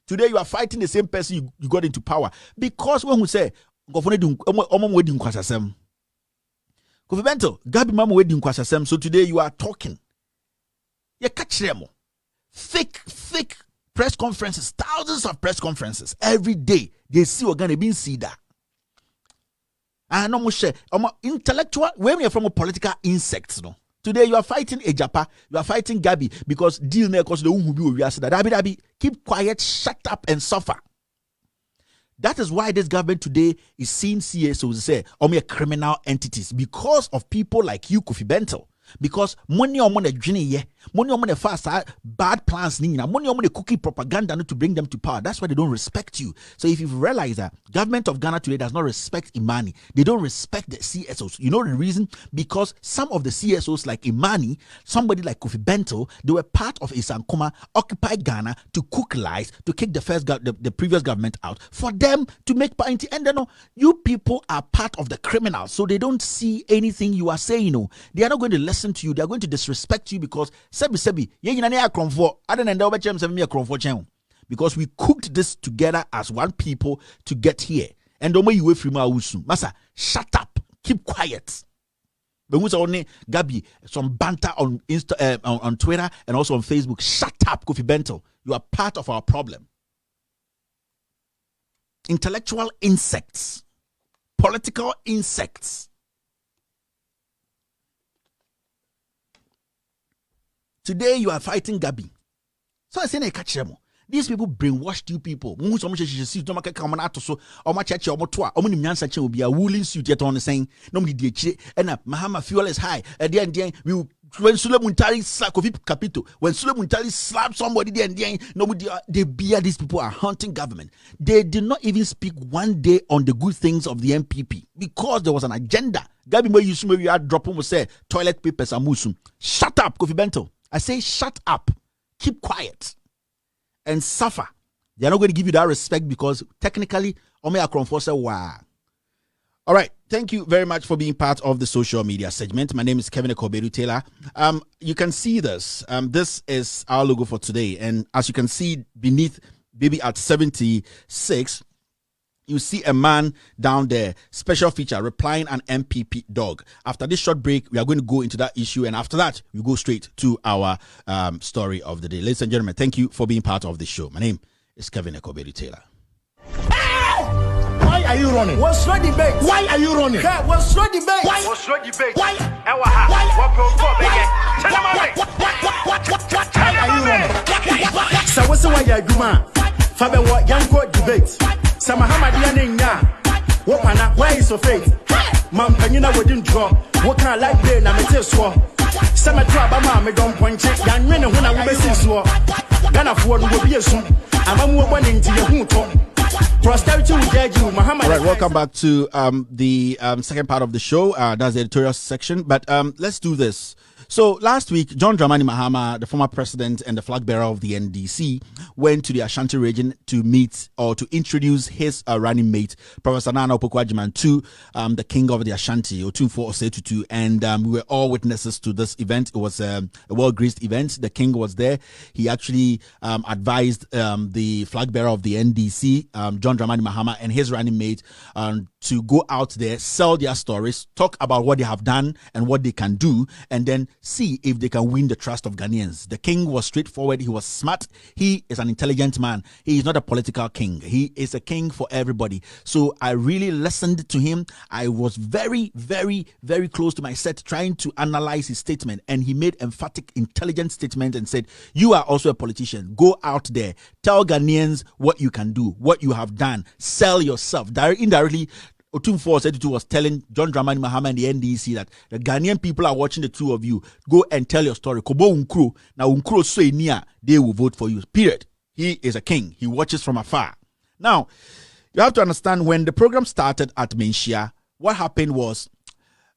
Today you are fighting the same person you got into power. Because when we say, Kofi Bento, Gabi Mama wedding kwasasem. So today you are talking. You catch them. Fake press conferences, thousands of press conferences every day. They see we're gonna be see that. And no more share. Intellectual. When we are from a political insects, no. Today you are fighting Ejapa, you are fighting Gabi because deal ne cause the will be that Dabi keep quiet, shut up and suffer. That is why this government today is seeing CSOs say criminal entities because of people like you, Kofi Bento. Because money on money money on money fast bad plans money on money cookie propaganda to bring them to power. That's why they don't respect you. So if you realize that government of Ghana today does not respect Imani, they don't respect the CSOs. You know the reason? Because some of the CSOs like Imani, somebody like Kofi Bento, they were part of Isankuma, occupy Ghana to cook lies, to kick the previous government out for them to make power. And then you people are part of the criminals, so they don't see anything you are saying. No, they are not going to listen to you. They are going to disrespect you because because we cooked this together as one people to get here. And don't you wait from Masa, shut up, keep quiet. But who's only Gabi, some banter on on Twitter and also on Facebook. Shut up, Kofi Bento. You are part of our problem. Intellectual insects, political insects. Today you are fighting Gabi. So I say I catch them. These people brainwashed you people. Most of them see to make come out so or my church or toa. Or many nyansa will be a wooling suit yet on the saying no me DH and Mahama fuel is high. At the end we when Sule Muntari slap Kofi Capito, when Sule Muntari slap somebody there and then nobody they bear these people are hunting government. They did not even speak one day on the good things of the MPP because there was an agenda. Gabi mo you maybe are dropping will say toilet papers are musum. Shut up, Kofi Bento. I say shut up, keep quiet, and suffer. They are not going to give you that respect because technically, Ome Akronfo wow. All right, thank you very much for being part of the social media segment. My name is Kevin Kobedu Taylor. You can see this. This is our logo for today, and as you can see beneath, baby at 76. You see a man down there, special feature, replying an MPP dog. After this short break, we are going to go into that issue. And after that, we go straight to our story of the day. Ladies and gentlemen, thank you for being part of the show. My name is Kevin Ekobedu Taylor. Why are you running? What's your debate? Why are you running? What's your debate? What's your debate? Why are you running? So what's the way you man? Fabe what young court debate. Samahama Diana, Wapana, why is so fate? Mam Panina wouldn't draw. What kind of like day? I'm a test war. Some Trabama, me don't point it. Young men when I will be war. Ghana Ford will be a soon. I'm a one into your home. Prosperity will judge you, Muhammad. All right, welcome back to the second part of the show. That's the editorial section. But let's do this. So last week, John Dramani Mahama, the former president and the flag bearer of the NDC, went to the Ashanti region to meet or to introduce his running mate, Professor Nana Opoku-Agyeman, to the king of the Ashanti, Otumfuo Osei-Tutu, and we were all witnesses to this event. It was a well-graced event. The king was there. He actually advised the flag bearer of the NDC, John Dramani Mahama, and his running mate to go out there, sell their stories, talk about what they have done and what they can do, and then see if they can win the trust of Ghanaians. The king was straightforward. He was smart. He is an intelligent man. He is not a political king. He is a king for everybody. So I really listened to him. I was very, very, very close to my set trying to analyze his statement, and he made emphatic, intelligent statement and said, you are also a politician. Go out there. Tell Ghanaians what you can do, what you have done. Sell yourself. Indirectly, Otumfuo Osei-Tutu was telling John Dramani Mahama and the NDC that the Ghanaian people are watching the two of you. Go and tell your story. Kobo Unkro. Now Unkro so near, they will vote for you. Period. He is a king. He watches from afar. Now, you have to understand when the program started at Menchia, what happened was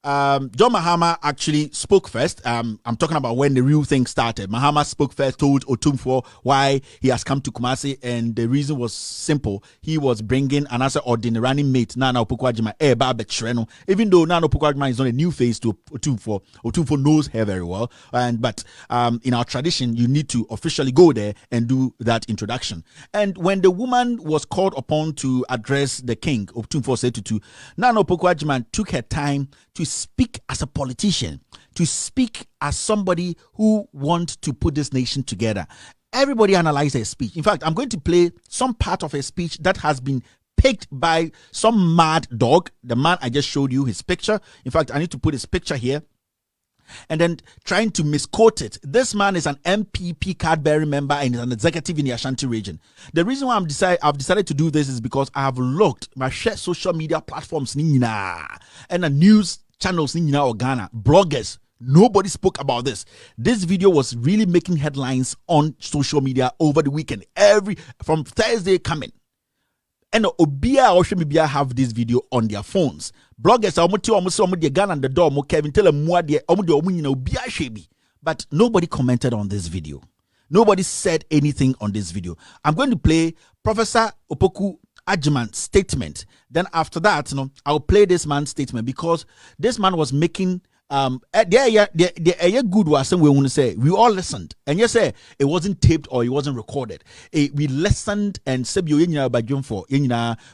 John Mahama actually spoke first. I'm talking about when the real thing started. Mahama spoke first, told Otumfuo why he has come to Kumasi, and the reason was simple. He was bringing another ordinary running mate, Nana Opoku-Agyeman, even though Nana Opoku-Agyeman is not a new face to Otumfuo. Otumfuo knows her very well, but in our tradition, you need to officially go there and do that introduction. And when the woman was called upon to address the king, Otumfuo said to Nana Opoku-Agyeman took her time to speak as a politician, to speak as somebody who wants to put this nation together. Everybody analyzed her speech. In fact, I'm going to play some part of her speech that has been picked by some mad dog. The man I just showed you his picture. In fact, I need to put his picture here and then trying to misquote it. This man is an MPP card-bearing member and is an executive in the Ashanti region. The reason why I've decided to do this is because I have looked my social media platforms and the news channels in Ghana, bloggers. Nobody spoke about this. This video was really making headlines on social media over the weekend. From Thursday coming. And Obia or Shemibia have this video on their phones. Bloggers are almost the gun and the door, Kevin tell them but nobody commented on this video. Nobody said anything on this video. I'm going to play Professor Opoku-Agyeman's statement. Then after that, I'll play this man's statement because this man was making good was we want to say we all listened, and yes, it wasn't taped or it wasn't recorded. We listened and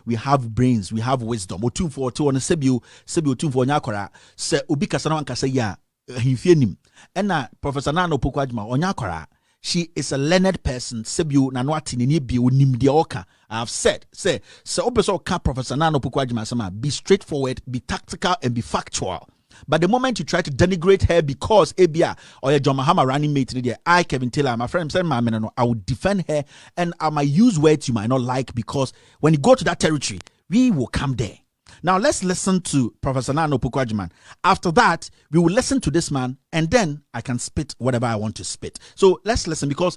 we have brains, we have wisdom. Otumfuo to on Sebu Otumfuo nyakora se obi kasa na wanka say ya himfienim. And Professor Nana Opoku-Agyeman onyakora. She is a learned person. Sebu na nwati ni bi onim de oka. I have said, say opeso ka Professor Nana Opoku-Agyeman sama, be straightforward, be tactical, and be factual. But the moment you try to denigrate her because Abia or your John Mahama running mate, I, Kevin Taylor, my friend, I will defend her and I might use words you might not like because when you go to that territory, we will come there. Now, let's listen to Professor Nana Opoku-Agyeman. After that, we will listen to this man and then I can spit whatever I want to spit. So let's listen because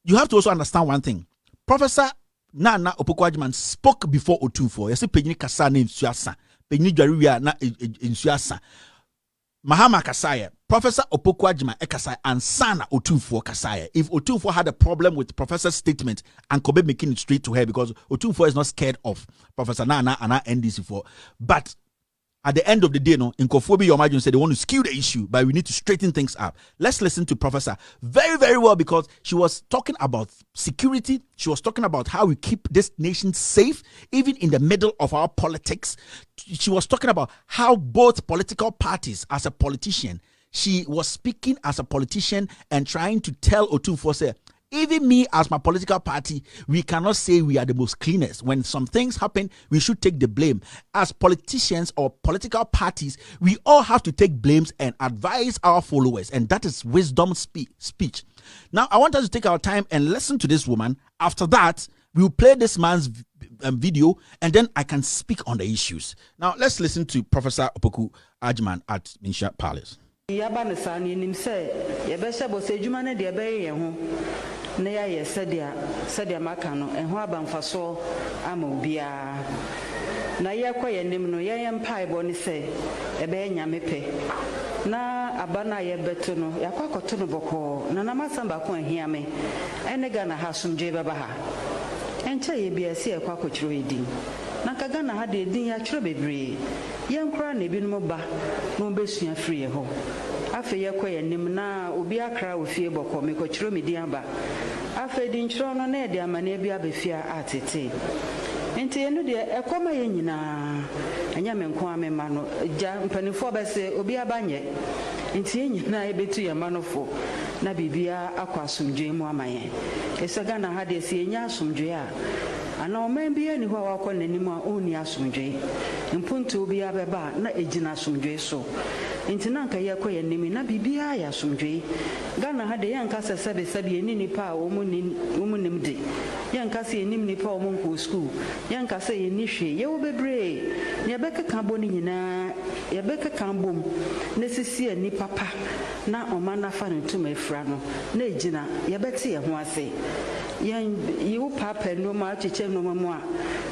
you have to also understand one thing. Professor Nana Opoku-Agyeman spoke before Otumfuo. You see, Pejini Kasa na Insuasa. Pejini Jariwia na Insuasa. Mahama Kasaya, Professor Opoku-Agyeman Ekasaya, and Sana Otumfuo Kasaya. If Otumfuo had a problem with Professor's statement and Kobe making it straight to her because Otumfuo is not scared of Professor Nana and NDC4. But at the end of the day, in Kofobi, your imagine said they want to skew the issue, but we need to straighten things up. Let's listen to Professor very, very well because she was talking about security. She was talking about how we keep this nation safe, even in the middle of our politics. She was talking about how both political parties, as a politician, she was speaking as a politician and trying to tell Otumfuo, say, even me as my political party, we cannot say we are the most cleanest. When some things happen, we should take the blame. As politicians or political parties, we all have to take blames and advise our followers. And that is wisdom speech. Now, I want us to take our time and listen to this woman. After that, we will play this man's video and then I can speak on the issues. Now, let's listen to Professor Opoku-Agyeman at Minsha Palace. Na ya ye sadia makano enho abamfaso ama obia na ye kwaye nim no ye mpa ebo ni se ebe nyame pe na abana ye beto no yakwakoto no boko na namasamba ko ahia me ene ga na hasumje beba ha enche ye bia se yakwakochiro edin na kaga na ha de edin ya chiro bebre ye nkura na ebi no ba no besua free ye ho afe ye kwaye nim na obi akra ofie boko me ko chiro medin aba afe din chiro no na e de amane bia befia atete enti enu de ekoma ye nyina anya me nko amema no ja mpanifo bese obi abanye enti ye nyina e betu ye manofo na bibia akwa asumdwe mu amaye esaga na ha de se nya asumdwe a ana omen bia ni ho akwa nanim a oni asumdwe mpuntu obi abeba na ejina asumdwe so enti na nka ye kwaye nimi na bibia ya asumdwe Gana ha de yanka sebe eni nipa a omunim de yanka se enim nipa a omunko school yanka se eni hwe ye wo bebre ne bekeka bo ni nyina ye bekeka bom na sisi ani papa na omana fa ntuma efra no na ejina ye bete ye ho ase you papa no ma chiche no mu a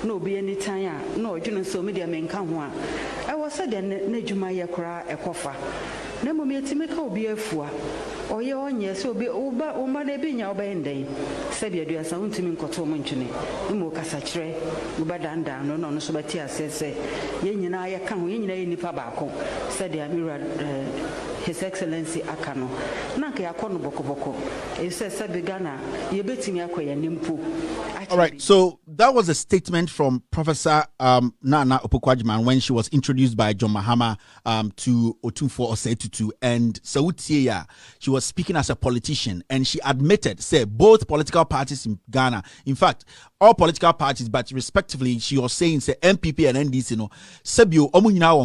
na obi ani tan a na odwene so me de menka ho a said ne juma ye kra ekofa na mo metime ka obi afua oye onye se obi oba na bi nya oba nden se bia duasa untimi nkoto mo ntwene mo kasa kire oba danda no so bati asese ye nyina ye ka ho ye nyina ye nipa baako said the amira His Excellency Akano na ka yakono bokoboko e se Ghana ye betimi akoye nimpo. All right, so that was a statement from Professor Nana Opoku-Agyeman when she was introduced by John Mahama to Otunfo Osei-Tutu, and Sautia, she was speaking as a politician, and she admitted, say, both political parties in Ghana, in fact, all political parties, but respectively, she was saying, say, MPP and NDC, no, Sebio, Omunyina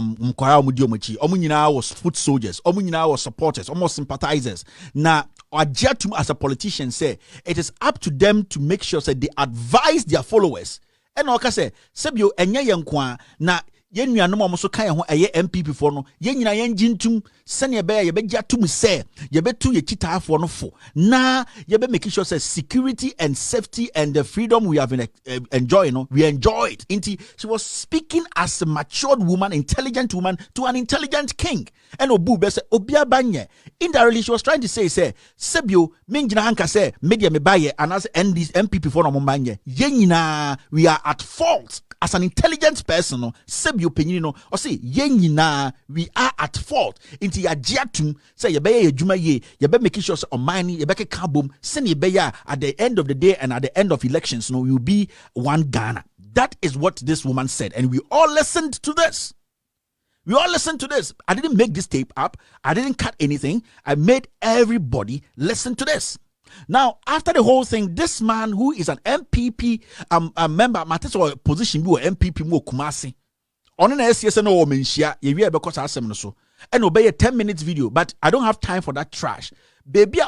was foot soldiers, Omunyina was supporters, almost sympathizers. Now, Ajatum as a politician say it is up to them to make sure that they advise their followers. And okay say sebio enye yenkwa na yenuanom omoso kan ho eye MPP for no yenyina yenjintum sene be ye bejatum say ye betu ye chitaafo no fo na ye be making sure say security and safety and the freedom we have been enjoying, no, we enjoy it. Inti she was speaking as a matured woman, intelligent woman to an intelligent king. And obu be say obia banye indirectly she was trying to say sebio menjina hanka say media me baye and as MPP for no mbanye yenyina we are at fault. As an intelligent person, no, sebio penyino or say yenyina we are at fault. Inti ya jiatum say ye beye juma ye be making sure say omani ye beke kabum send ye beya at the end of the day and at the end of elections, no, you'll be one Ghana. That is what this woman said, and we all listened to this. We all listened to this. I didn't make this tape up. I didn't cut anything. I made everybody listen to this. Now, after the whole thing, this man who is an MPP member, matters or position be MPP mo Kumasi. On an SCS no menshia, you hear because I so and obey a 10 minutes video, but I don't have time for that trash. Baby,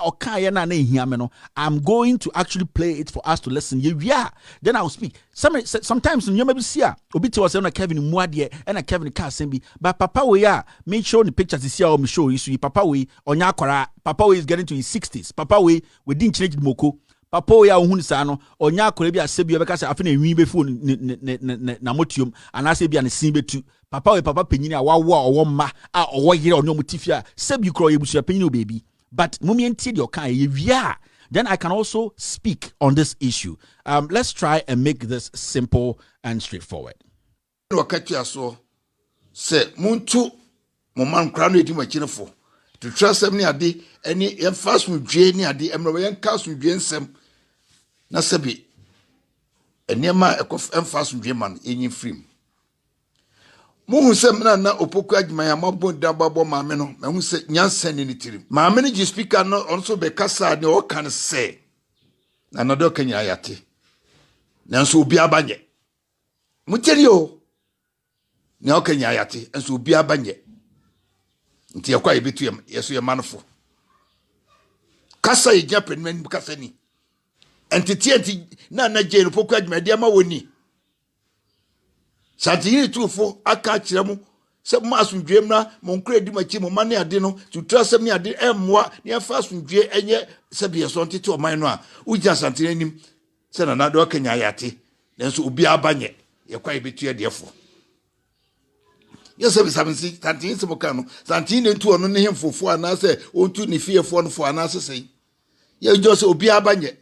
I'm going to actually play it for us to listen. Yeah, then I'll speak. Sometimes you maybe see Obiti was on Kevin Muadie and a Kevin Kasembi, but Papa we are make sure the pictures is here. Show you Papa we on Yakora. Papa we is getting to his 60s. Papa we didn't change the moko. Papa we are Hunsano or Yakora be a Sebia because I think we before Namotium and I say be an Simbe too. Papa we Papa Penina wa ma or what year or no motifia. Sebu croy you penino baby. But then I can also speak on this issue. Let's try and make this simple and straightforward. Say muntu moman krano edi machinefo to trust them ni ade any fast with dwe ni ade emro yen cast with dwe nsem na sebi enema ekof fast with dwe man enyin film Muhu se na Opoku-Agyeman amabo dababo maame no mehu se nyansa ni tirim maame ni speaker no also be kasa ne o kan se na no do kanya yate nanso obi abanye muteri o ne o kanya yate nanso obi abanye nti yakwa yebetu yeso ye manfo kasa ye japan man kasa ni entity na je Opoku-Agyeman de ma woni Santini trufo aka kire mu se mo asundwem na mo nkra di machi mo mane ade no to trasem ni ade emmoa ne afa asundwe enye se bie so ntete oman no a uja santini nim se na do kanya yate nenso obi abanye ye kwa betu ye defo yese bi sabensi santini se mo kan no santini ntu ono ne hemfofo ana se ontu ne fiefo no fo ana se sei ye jo se obi abanye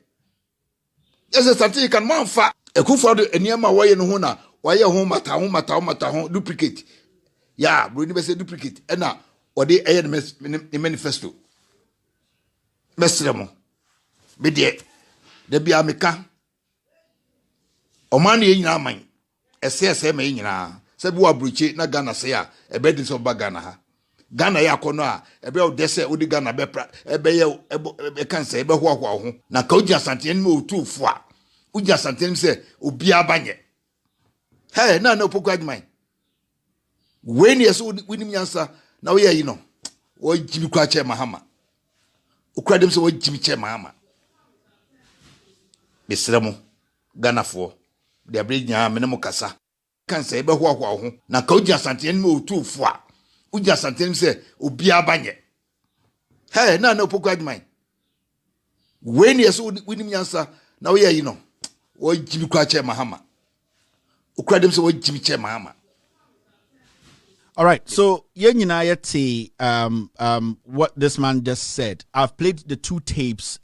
yese santini kan manfa ekufo do eniema woye no ho na why home mata home duplicate. Yeah, bro, you say duplicate. And now, or they air the manifesto. Mesremo. Be there. There be America. O money in our mind. SSM in na. Sebu abruche na Ghana say a bed is of Bagana. Ghana ya kono a be of dese odi Ghana be pra be can say be ho na ka uja santien mo tu fo a uja santien say obi abanye. Hey, no Opoku-Agyeman. When you saw winning answer, now we are, you know, what Jimmy Cratcher Mahama. Who cried him so what Jimmy Che Mahama. Miss Remo, Ghana for the bridge Menamokasa. Can't say, but what now Koja Santin mo too far. Uja Santin say, Ubia Banye. Hey, no Opoku-Agyeman. When you saw winning answer, now we are, you know, what Jimmy Cratcher Mahama. All right, so what this man just said. I've played the 2 tapes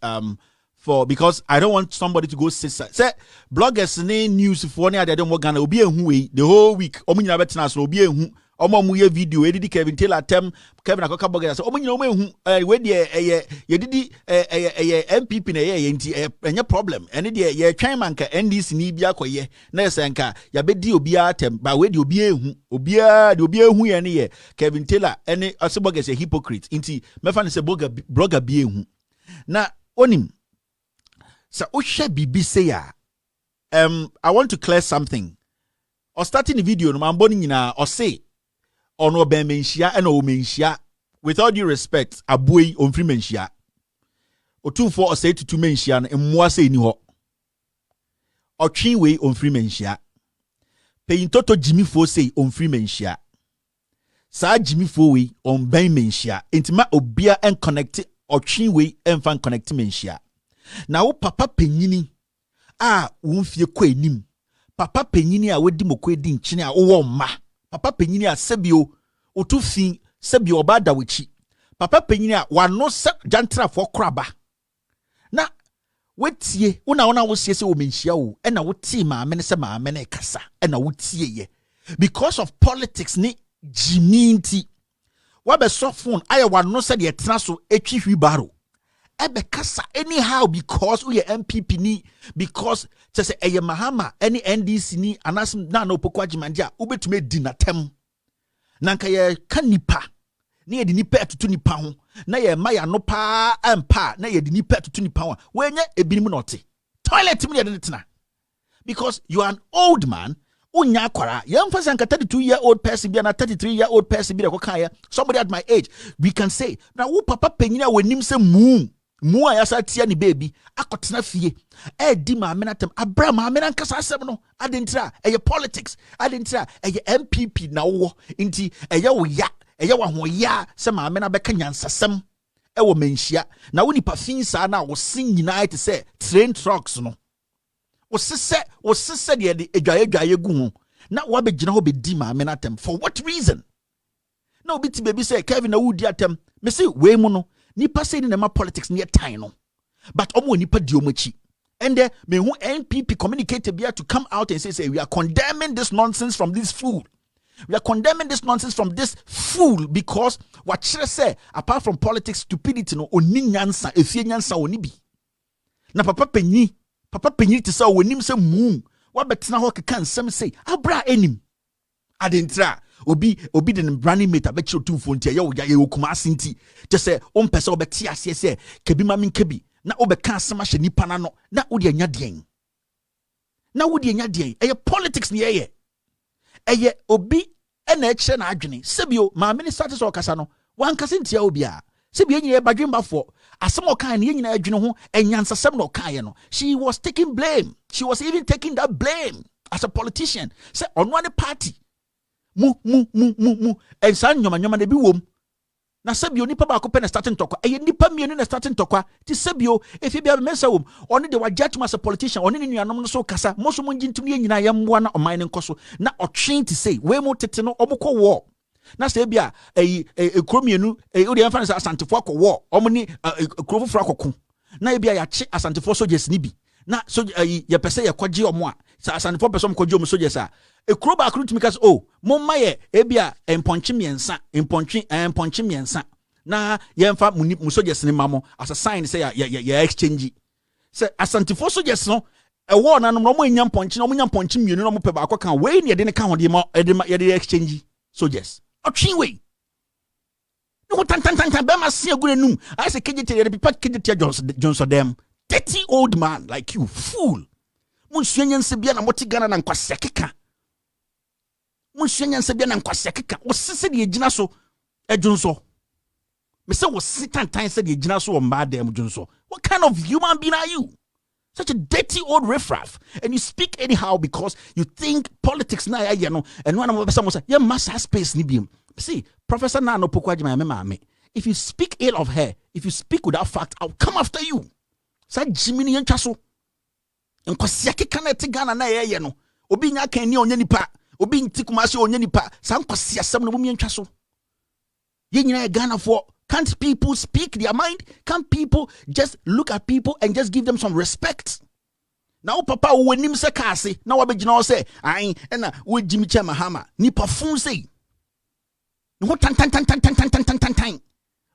because I don't want somebody to go say bloggers news for they don't work on the whole week. Video edit Kevin Taylor Kevin Akoka Boga so we MPP na problem and ye twan manka NDC ni bia koye na senka ya bedi obi atem ba we de obi ehu ye ne ye Kevin Taylor ene Boga say hypocrite inti mefa ne say blogger bi ehu na onim sa ohwe bibi say ya I want to clear something or starting the video no man boni nyina or say ono ben menhia and o menhia with all due respect aboy on free menhia otumfo o say tutu menhia no emmoa say ni ho otwen we on free menhia peyin toto jimifo say on free menhia sa jimifo we on ben menhia intima obia en connect otwen we en fan connect menhia na wo papa penyini a wo fie kwa enim papa penyini a wodi mokwa di nkyene a wo ma papa penyini a sebio otufin sebio obada wichi papa penyini a wano se jantra fo kraba na wetie una wo sie se wo menhia wo e na wo ti maame ne se maame ne kasa e na wo tie ye because of politics ni jiminti wa be so phone aye wano se de etena so etwi hwibaro ebe kasa anyhow because we MPP ni because say eye Mahama any NDC ni anasim na no pokwa jimanja ubetume di natem nanka ye kanipa na ye di nipa atutu nipa ho na ye maya no pa ampa na ye di nipa atutu nipa ho wenye ebinim note toilet mu ye de tena because you are an old man unya kwara ye mfasa nka 32-year-old person bi na 33-year-old person bi de kokan somebody at my age we can say na wo papa penyina wenim se mu a yasa tia ni baby akotena fie di maame natem abra maame nankasa asem no adentira eye politics adentira eye MPP na wo nti eye wo ya eye wo ho ya se maame na beka nyansasem wo menhia na wo nipa finsa na wo sin unite say train trucks no wo sese de edwaye gu ho na wo abegina ho be di maame natem for what reason na obi ti baby say Kevin na wo di atem me say we mu no nipa say ni ma politics near time no but omo nipa di omachi and there me who NPP communicated be to come out and say we are condemning this nonsense from this fool. We are condemning this nonsense from this fool because what should I say apart from politics stupidity no oni nyansa efie nyansa oni bi na papa penyi to say onim say mu wa betena ho keka nsem say abra enim adentra obi de branding mate be chiro tumfo ntia ye okuma asinti te se o mpese obeti ase se kebi ma menkebi na obeka asema hye nipa na no na wodi anya den eye politics ni eye obi ena ekye na adwene sebio ma minister so kasa no wan kasa ntia obi a sebio nyine badwemba fo asem okan ne nyina adwene ho enyansasem na okan ye no she was taking blame, she was even taking that blame as a politician say on one party mu and san nyoma de bi wom na sebio nipa ba ko pe na starting tokwa nipa mienu na starting tokwa ti sebio efi bia mensa wom oni de wajatuma as a politician oni ne nuanom no so kasa moso mo ngintum ne nyina yemboa na oman ne nkoso na otwen ti say we mo tete no omukọ war na se bia ekromienu odi emfa na asantefo akọ war omni ekrofofo akọko na bia ya che asantefo soldiers ni bi na so ye pese ye kwaje omo a asantefo pese omo kwaje omo soldiers a ekro ba akru timikas momma ye ebia emponche miensa na ye mfa mu soldiers ni mamo as a sign say ya exchange say asantifo soldiers no ewo na no mo nya mponche no mo nya mponche mienu no mo pe ba akokan we ne de ne ka ho de ma ye de exchange soldiers otwin we no tan be ma se agure num I say kejete ye pipa kejete Johnson dem 30 old man like you fool mun suenyense bia na motigana na nkwase keka munsuanya bia na nkwase keka wo sese de gina so edwunso me say wo sitantan se de gina so o mba dem dwunso. What kind of human being are you? Such a dirty old riffraff, and you speak anyhow because you think politics na ya no and one of some say yeah massa space ni biem. See Professor Nano Pokwajima mama, if you speak ill of her, if you speak without fact, I'll come after you. Say Jimmy and Chaso nkwase keka na te Ghana na ya no obi nya kan ni onye nipa obi nti kumase onye nipa san kwase asem no mumie ntwa so ye nyina Ghana for. Can't people speak their mind? Can't people just look at people and just give them some respect? Now papa wenim se kase na wabegina o se ai na we Jimmy Mahama nipa fun say no tan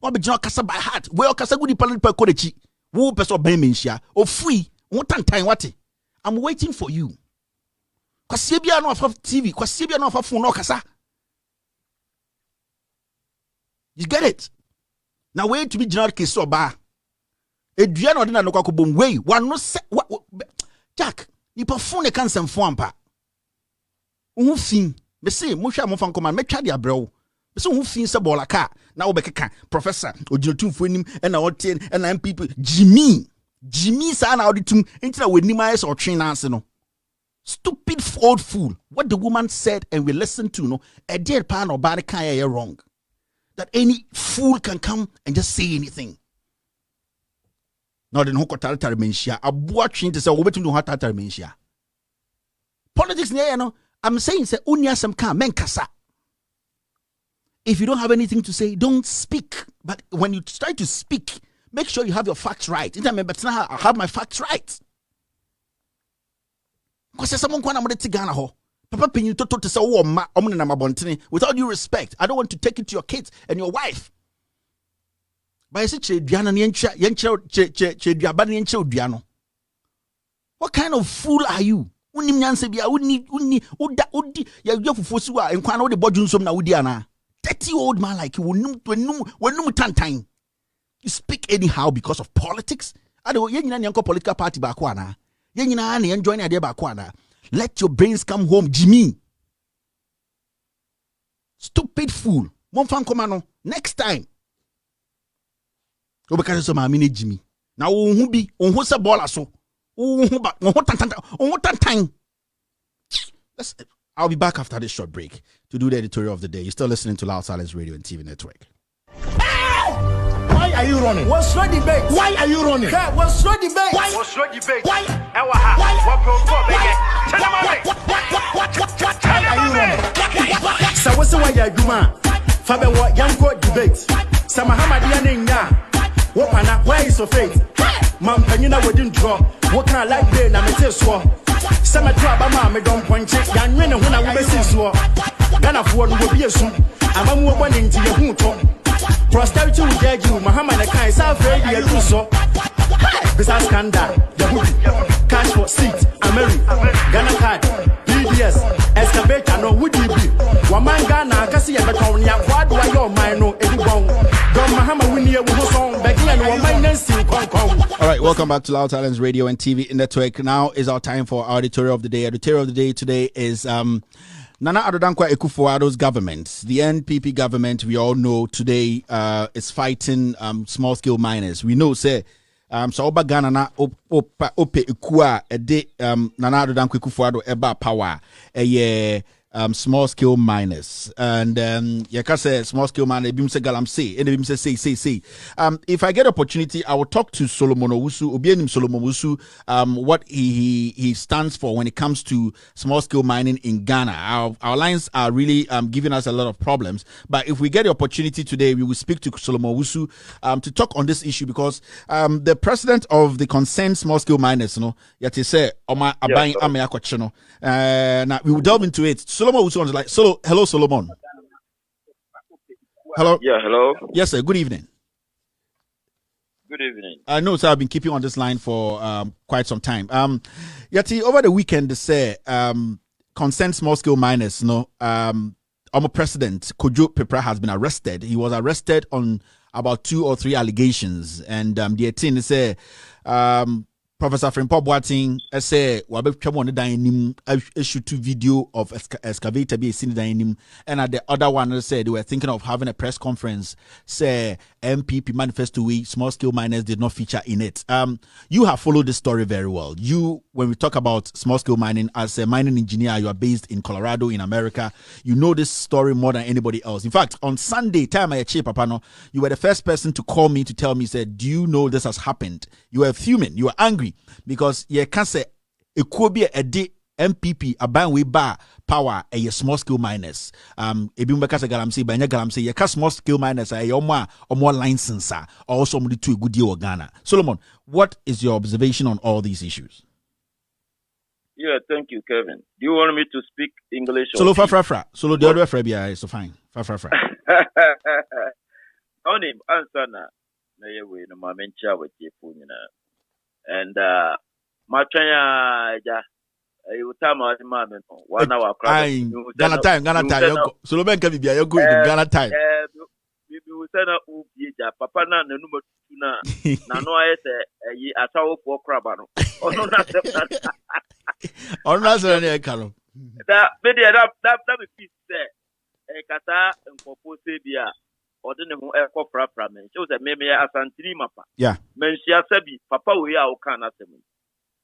wabegina kasa by heart we kasa good nipa kodechi wo person ban menhia o free wo tan wate. I'm waiting for you. Kwase bia no afa TV, kwase bia no afa phone no kasa. You get it? Now wait to be general case oba. Edua na odina no kwakobom wey wano se Jack nipa phone kan semfo ampa. Wo fin me say mo hwa mo fan command me twa de abrew. Me say wo fin se bola ka na wo bekeka professor oginotumfo anim na wote na MPP Jimmy sa na auditum intina wenim ayes or train ase no. Stupid old fool. What the woman said and we listened to no a dear pan or bad kind of wrong. That any fool can come and just say anything. Now, the no total mentia. I'm watching to say, "What to do? What total mentia?" Politics, no. I'm saying, say, "Unya some can men kasa." If you don't have anything to say, don't speak. But when you try to speak, make sure you have your facts right. But now I have my facts right. Because someone can among the Ghana ho. Papa Pin to say, oh, with all due respect, I don't want to take it to your kids and your wife. But I say, what kind of fool are you? Dirty old man like you, you speak anyhow because of politics. I don't political party back one. Let your brains come home, Jimmy. Stupid fool. Next time. Jimmy. Now, I'll be back after this short break to do the editorial of the day. You're still listening to Loud Silence Radio and TV Network. Why are you running? What's your debate? Why are you running? What's your debate? What's your debate? Why are you running? So what's the way you do, man? Fabe what young court debate. Sama Hamadian in ya. What man, where is your faith? Man, Panina wouldn't draw. What can I like there? I'm a test war. Sama Trabama, me don't point check. Young men when I will see so. Ghana for will be a soon. I'm more one into your hoot. Prosperity will judge you, Muhammad Akai, South Radio, do so. This is scandal, cash for seat, America, Ghana card, PDS, excavator, no would you be? Waman Ghana, Cassia, Batonia, what do I your mind? No, anyone. Don Muhammad Winnie, who's on, Becky, and Woman Nancy, all right, welcome back to Loud Talents Radio and TV Network. Now is our time for our editorial of the day. Editorial of the day today is Nana Addo Akufo-Addo's government, the NPP government, we all know today is fighting small-scale miners. We know, say, so Oba Ghana na ope ikua ede Nana Addo Akufo-Addo eba power small-scale miners. And you can say small-scale miners, bimse galamse, and bimse say. If I get opportunity, I will talk to Solomon Owusu, Obienim Solomon Owusu, what he stands for when it comes to small-scale mining in Ghana. Our lines are really giving us a lot of problems. But if we get the opportunity today, we will speak to Solomon Owusu to talk on this issue because the president of the concerned small-scale miners, now we will delve into it. Solomon Owusu was like, hello, Solomon. Hello. Yeah, hello. Yes, sir. Good evening. Good evening. I know, sir. I've been keeping on this line for quite some time. Yati, over the weekend, they say concerned small-scale miners, our president Kojo Pepra has been arrested. He was arrested on about 2 or 3 allegations, and the 18 say Professor Frimpong Boateng say wabetwa on the shoot video of excavator be seen dining, and at the other one said they were thinking of having a press conference. Say MPP manifesto we small scale miners did not feature in it. You have followed this story very well. You, when we talk about small scale mining, as a mining engineer, you are based in Colorado in America. You know this story more than anybody else. In fact, on Sunday, time I checked, Papano, you were the first person to call me to tell me, said, do you know this has happened? You were fuming, you were angry because you can't say it could be a day MPP aban we ba power a small scale miners. Ebi mbeka se galamsey banya galamsey ye ka small scale miners a more license also mo to a good deal Ghana. Solomon, what is your observation on all these issues? Yeah, thank you, Kevin. Do you want me to speak English? Solo fra. Solo the other fra so fine. Fra. Only answer na we no mamencha with you and my China you time out man 1 hour Ghana time Solo ben can be you go in Ghana time. We will send up papa na number 2 na no I say asawo for crab no. Oh no na on na so na kalo that be say kata nkopose bia odene ho ekofra men so say me asantiri mapa yeah mensia sabi papa we a o kan asem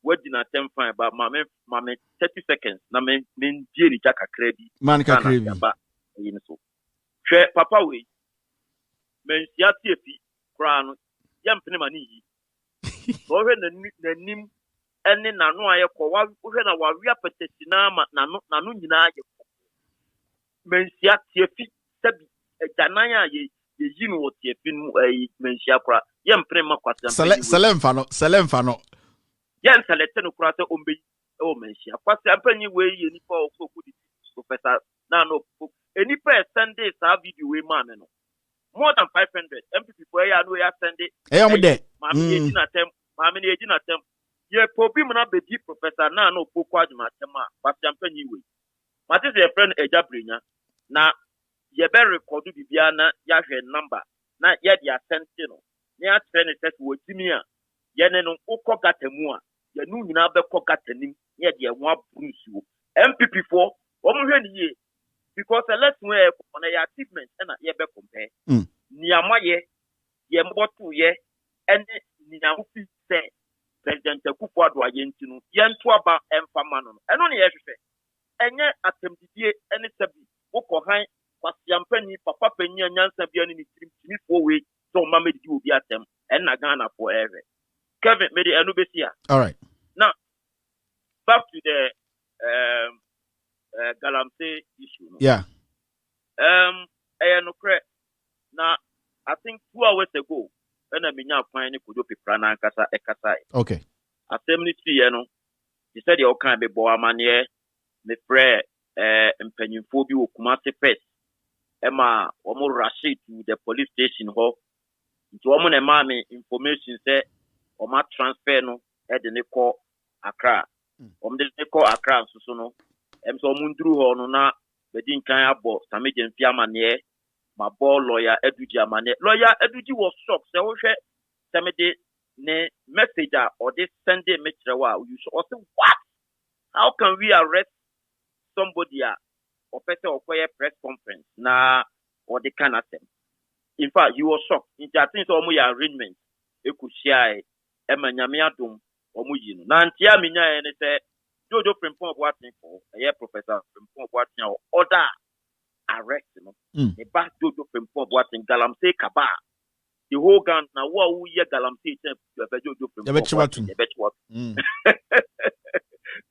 wadi na tem fine ba mame 30 seconds na men die ni kakra bi man kakra bi ba yin so hwe papa we mensia tiefi kra no yampene mani yi so hwe nanim ene nanu ayekọ wa hwe na wa wia petesi na ma nanu nyina ayekọ mensia tiefi sabi janan ya ye yinu wo tiefi mensia kra yempre makwata selem fano yen selete no kra se ombe o mensia kwasa ampanyi we ye nipa okuku di professor na no eni per Sunday sa video we man no more than 500 MPP for ya no ya Sunday mo de ma me ye na tem ye pobi mna bedi professor na no poko adwuma tema kwasiampanyi we mate se friend eja brenya na ye be record bibia na ya hwe number na ye dia sente no na ya trend set wo timi a ye ne no ukọ gatemu a ye nu nyina be kọ gatanim ye dia ho abrusu wo MPP for wo mo hwe ni ye because let's way on your achievement na ye be compare ni amaye ye mbotu ye ene ni na hu fi say President Akufo-Addo ayenti no yento aba emfama no eno ne yehwehwe enye atemdidie ene sabi wokohan kwasiampani papa panyi anyansa bia ne tirim fo we so mama didi obi atem enna Ghana for ever Kevin me de enu besia all right now back to the galamsey issue no yeah na I think 2 hours ago na menya kwan ne kodo pepra na nkasa ekasa okay asem ti ye no he said you can be bo amane me frɛ mpanyimfo bi wo Kumasi first ema omo rush to the police station ho nti omo na ma me information say omo transfer no e de ne kɔ Accra omo de ne kɔ Accra so no so omo nduru ho no na bedi nkan abo sameje mfi amane my ball lawyer Eduji Amane. Lawyer Eduji was shocked. So somebody ne message or this Sunday message you should also what? How can we arrest somebody or person or press conference na or the kind of thing? In fact, you was shocked. In that things almost your arrangement. You could share Emanyamia Dum or Mujino. Nantia Minya and say Jojo Frimpong watching for a professor Frimpong watching or order. Arrest the back Jojo Frimpong watching Galamsey Kaba. The whole gun now what we hear Galamsey Jojo Frimpong watching the bet what.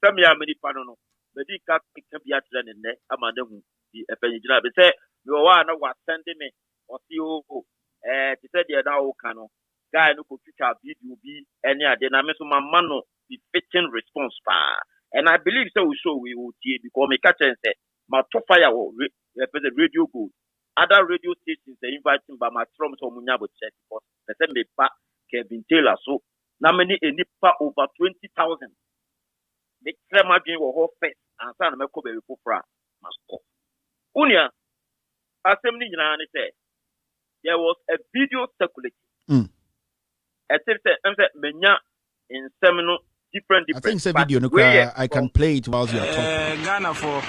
Some ya many panono. The D can be at the net. Amanda the Evangelina. They say you are not what sending me or see who to say the now cano. Guy no could video be any dynamics of my mano the fitting response pa. And I believe so we will because me catch and say my top fire the radio go. Other radio stations they inviting by my from Munyabo check because the same me back Kevin Taylor so now many a nipa over 20,000. The crema game were first and son me ko be for masko. Unia assembly say there was a video circulating. I said menya in seminal different. I think it's a video. I can play it while you are talking. Ghana for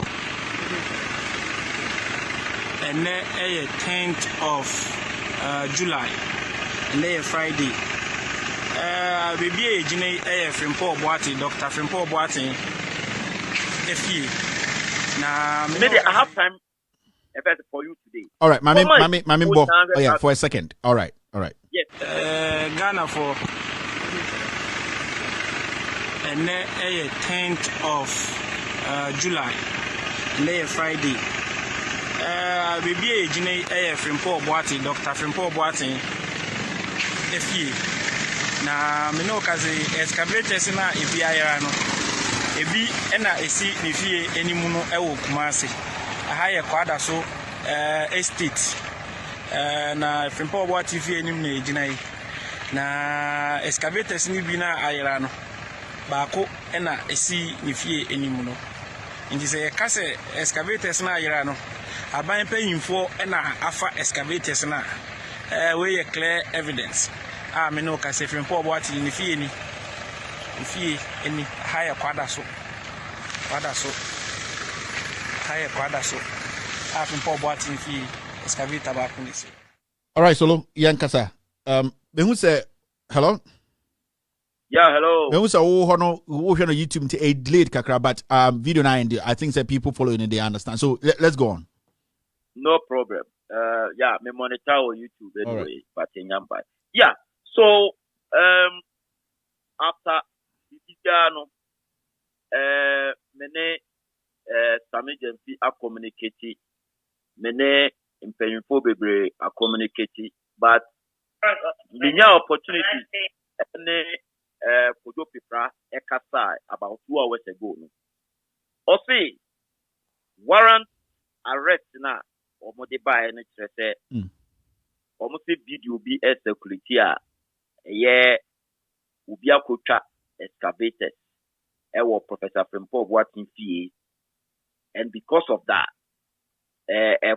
and 10th of July, and Friday. Baby, Jine, Frimpong Boating, Dr. Frimpong Boating, FE. Now, maybe I have time for you today. All right, Mami, Bo. Oh yeah, for a second. All right. Yes. Ghana for and 10th of July lay Friday. Baby Ejine Frimpo Boati, Dr. Frimpo Boati, FE. Na mino kazi excavators na ebi ayara no. Ebi ena esi nefie enimu no ewo Kumasi. Aha ye kwada so estate. Na Frimpo Boati fie enim na ejina yi. Na excavators ni bi na ayara no. Baako ena esi nefie enimu no. Nti se kase excavators na ayara no. Aban payinfo ena afa excavators na we clear evidence. Me no kase Frimpo Boati ni fie ni. Fie eni higher kwada so. Higher kwada so. Frimpo Boati ni fie excavator back ni so. All right, Solo, Yankasa. Who say hello? Yeah, hello. Who say who on YouTube to a delayed kakra, but video 9 I think that people following it they understand. So let's go on. No problem. Yeah, me monitor on YouTube anyway, right. But in Yamba. Yeah. So after Bibigano, mene Sami Jempi a communicate, mene impayinfo bebre a communicate, but the opportunity ne Kojo Pipra ekasai about 2 hours ago. No. Osi warrant arrest na omode buy ne trese. Omosi video bi security a ye obi akotwa excavators ewo Professor Frimpo Boati fie, and because of that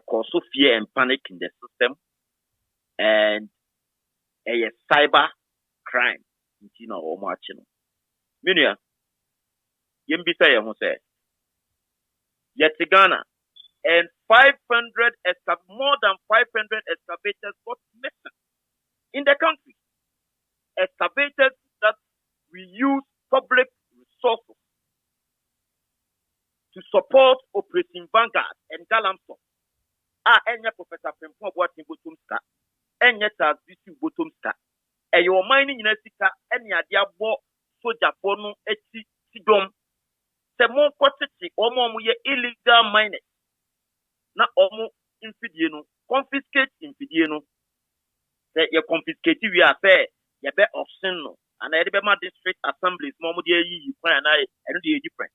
cause fear and panic in the system, and a cyber crime in or watching. Minia Yimbisa Yamose yet Ghana and 500 more than 500 excavators got missing in the country. Excavators that we use public resources to support Operation Vanguard and Galamso. Enya Professor Frimpo Boati Botumska, Enya Tazisi Botumska, and your mining in Esika, Enya Diabo, Soja Bono, Eti Sidom, Semon Kotiti, Omo illegal miners. Na omo infidieno confiscate infidieno say you confiscate we are say you be option no and e be ma district assemblies mo mo dey yi kwan na e no dey different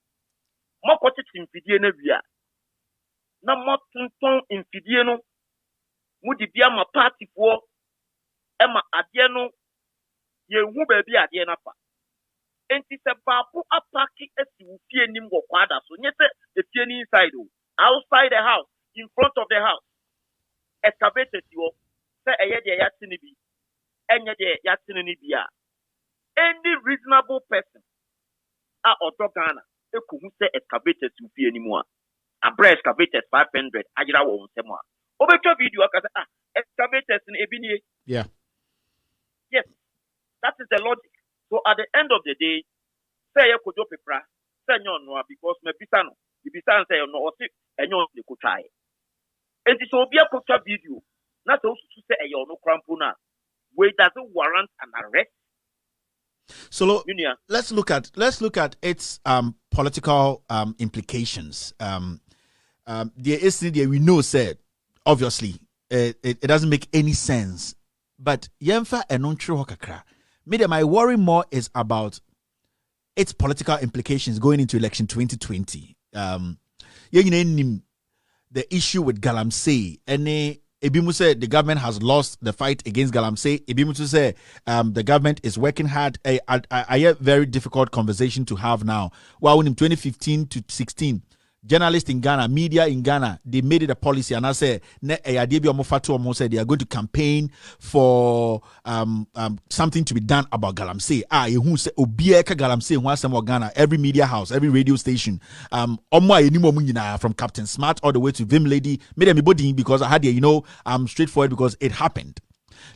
mo kwoti infidieno wi a na mo tonton infidieno mo di bia ma party fo e ma ade no ye hu ba bi ade na fa enti se baapo apaki esi wo fie nim go kwada so nye se e fie ni inside o outside the house, in front of the house, excavators you say a year yatinibi, any day yatinibia. Any reasonable person or Ghana, they could say excavators you fee anymore. A breast excavators 500, Ajira won't say more. Over to video, excavators in Ebini. Yeah. Yes, that is the logic. So at the end of the day, say you could do paper, say no, because me bisano. The bisan say no or and you could try. And this will be a picture video. Not also to say you no crampuna. Where doesn't warrant an arrest. So let's look at its political implications. There is we know said obviously it doesn't make any sense. But yemfa enontre hokakra. Maybe my worry more is about its political implications going into election 2020. The issue with Galamsey, and Ebimu said the government has lost the fight against Galamsey. Ebimu said the government is working hard. A very difficult conversation to have now. Well, in 2015 to 16, journalists in Ghana, media in Ghana, they made it a policy, and I said they are going to campaign for something to be done about Galamsey. Who say Obieka Galamsey once more Ghana, every media house, every radio station, from Captain Smart all the way to Vim Lady, made everybody because I had straightforward because it happened.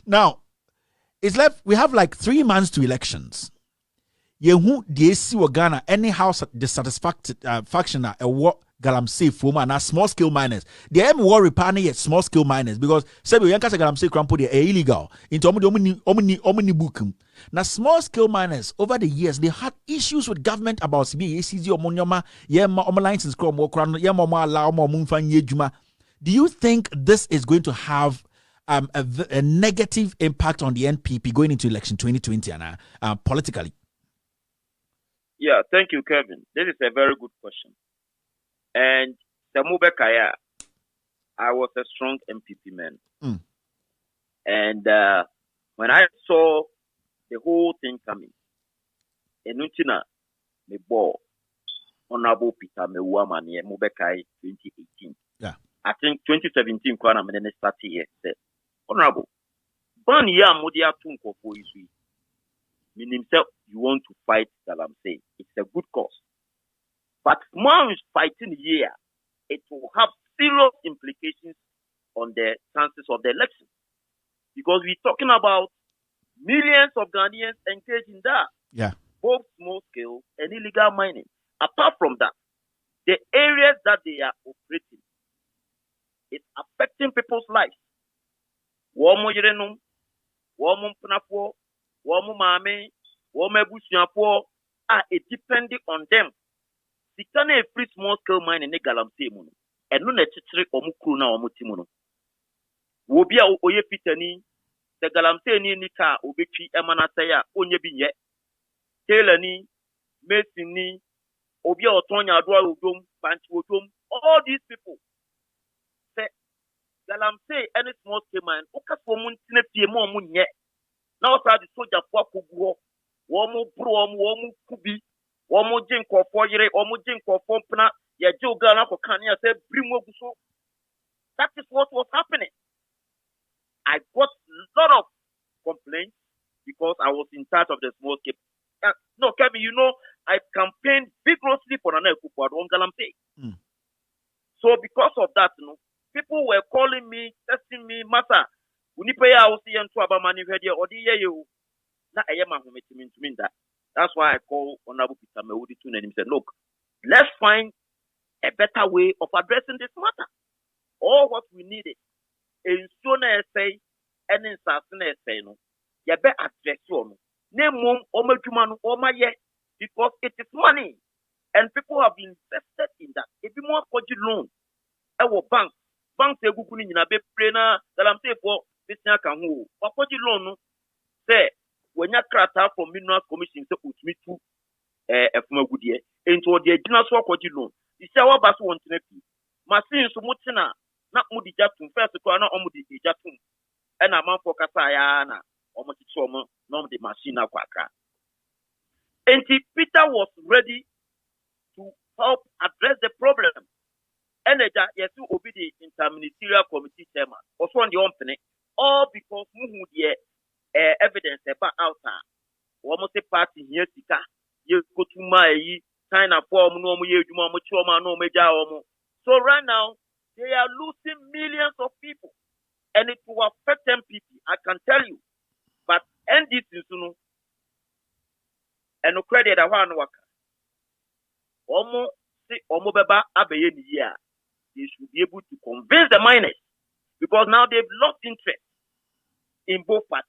Now it's left. We have like 3 months to elections. Yehu DSC wa Ghana any house dissatisfaction what Galamsey form and small scale miners. They am worry partner yet small scale miners because Sebi Yankasa Galamsey crampo they illegal into omni book Now, small scale miners over the years, they had issues with government about CBACZ or Monyama, license. Do you think this is going to have a negative impact on the NPP going into election 2020 and politically? Yeah, thank you, Kevin. This is a very good question. And Samube Kaya, I was a strong MPP man. And when I saw the whole thing coming, Enutina, me ball, Honorable Peter Mewama near Mubekai 2018. Yeah. I think 2017, Kwana Mene started here. Said, Honorable, Ban ya Modia Tunko for Isui. Meaning, you want to fight Galamsey. It's a good cause. But more is fighting here, it will have serious implications on the chances of the election. Because we're talking about millions of Ghanaians engaged in that. Yeah. Both small scale and illegal mining. Apart from that, the areas that they are operating, it's affecting people's lives. Womu Yerenum, Womu Punafo, Womu Mame, Womu Bushiapo are depending on them. The kind of free small scale mining in Galamsey Mono. And no necessary Omukuna Omutimono. Wobia Oye Pitani, the Galamsey Nika, Obichi, Emanasaya, Onyebiye, Taylani, Masini, Obia Otonya, Dua Udum, Panchutum, all these people. Say, Galamsey, any small scale mine, Okafomun, Tinepie, Munye. Now, the soldier for Kubu, Womu Brom, Womu Kubi, Womu Jinko for Yere, Womu Jinko for Pna. Yeah, Joe Gana for Kanye said, bring over so. That is what was happening. I got a lot of complaints because I was in charge of the small scale. No, Kevin, you know, I campaigned vigorously for an Ekupu on Galamsey. So because of that, you know, people were calling me, testing me, Masa, Unipaya, I was seeing Twabamani Vedia or the you. Now I am a mean that. That's why I call Honorable Peter Mewudi and he said, look, let's find a better way of addressing this matter. All what we needed is soon as say and in Sassana say no, you better address you. Name mom Omajumanu Omaye because it is money and people have invested in that. If you want for loan, our bank say Gukuni in a big trainer that I'm saying for this Nakamu. But for loan, say when you crack out from Mineral Commission, so put me to a good year into the general work for loan. The shower bus won't be. Machine so much not Moody Jatum, first to corner on Moody Jatum, and a man for Casayana, or Motichoma, non the machine of Quaka. And Peter was ready to help address the problem. And yes, to obey the interministerial committee chairman, also on the company, all because Muhudia evidence about outside. Almost a party here, Sika, you go to my kind of form, no more. So right now, they are losing millions of people. And it will affect MPP, I can tell you. But end this is and no credit I want to work. Almost beba abeye year. They should be able to convince the miners because now they've lost interest in both parties.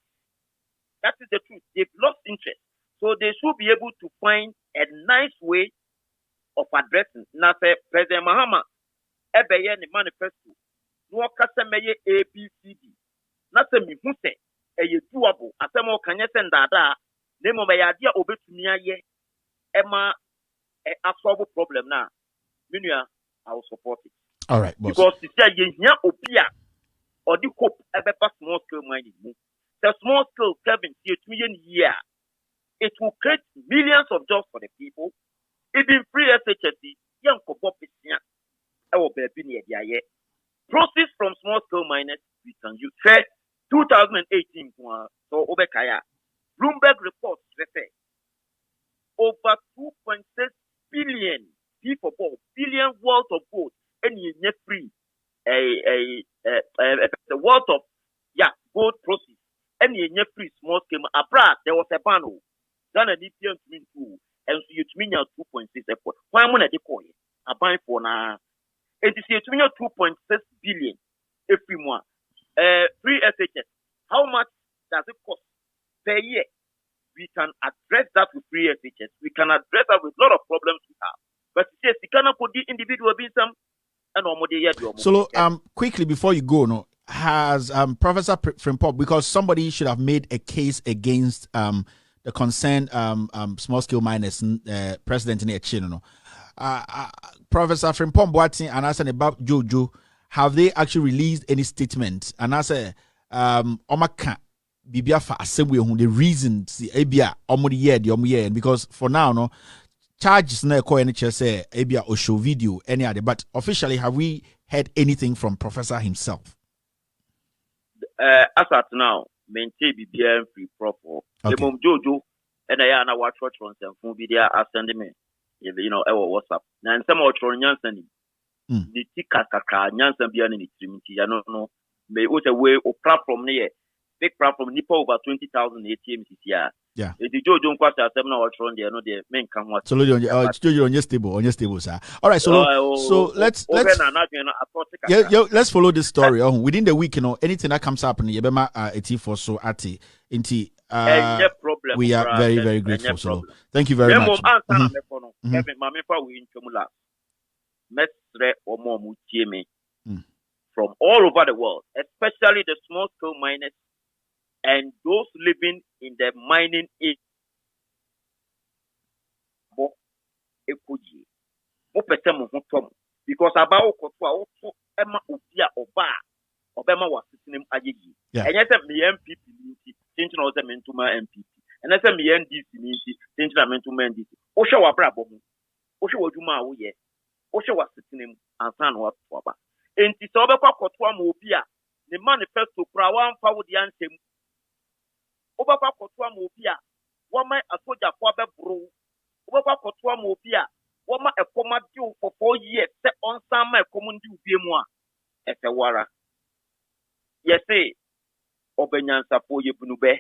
That is the truth. They've lost interest. So they should be able to find a nice way of addressing. Now, say President Mahama, ebeye ni manifesto. No kasemeye ABCD. Na se mi huse eye doable. Asemo kanye sendada. Nemo me yadia obetumi aye. Ema a solve problem na. Minua, I will support it. All right, boss. Because it's a yenya opia or the hope ever small scale mining. The small scale Kevin, year. It will create millions of jobs for the people. Even free SHSC, young Kopopisia, our baby near the aye. Proceeds from small scale miners we can use. 2018, so Obekaya. Bloomberg reports refer over 2.6 billion people, billion worth of gold, and you free the worth of gold proceeds, and you free small scale. Abroad there was a ban. Ghana DPM to mean two, and so you to mean 2.6 airport. Why am I decoy? A buy for now. And you see to mean 2.6 billion every month. Free SHS. How much does it cost per year? we can address that with free SHS. We can address that with a lot of problems we have. But yes, you cannot put the individual being some and so quickly before you go, no, has Professor Frimpong, because somebody should have made a case against the concerned small scale miners president in the Professor Frimpong Boateng and asked about Jojo, have they actually released any statement? And I say Omaka Bibia for assembly the reasons the ABA the because for now no charges na call NHS say ABA or show video any other, but officially have we heard anything from Professor himself? As at now, maintain BBM free proper. The mom Jojo and I na watch on some phone video sending me, WhatsApp. Now some of Nyansen, the Tikaka Nyansen be an extremity. I don't know. May was a way or platform near big platform Nipo over 20,000 ATMs this year. Yeah. The Jojo Quata 7 hours on there, no, the main come what. So Jojo on your stable, sir. All right, so let's follow this story. Within the week, anything that comes up in the Yebema for so ati inti we are very, very grateful. So thank you very much. From all over the world, especially the small scale miners and those living in the mining area. Because about Emma Ubia Oba, Obama was sitting Aji. And yes, me MPP, thinking of them into my MPP. And I said, me NDC, thinking them into my NDC. Osha wa brabo, Osha wa Juma, Osha was sitting and son was Waba. And this other Kotwa Mobia, the manifesto Prawan Power the Anthem. Obapa Kotwa Mobia, Wama a soldier Quabe Bro, Obapa Kotwa Mobia, Wama a former due for 4 years, set on some common due Bimoa, as a wara. Yes, say, Obenyan Sapo Yebunube,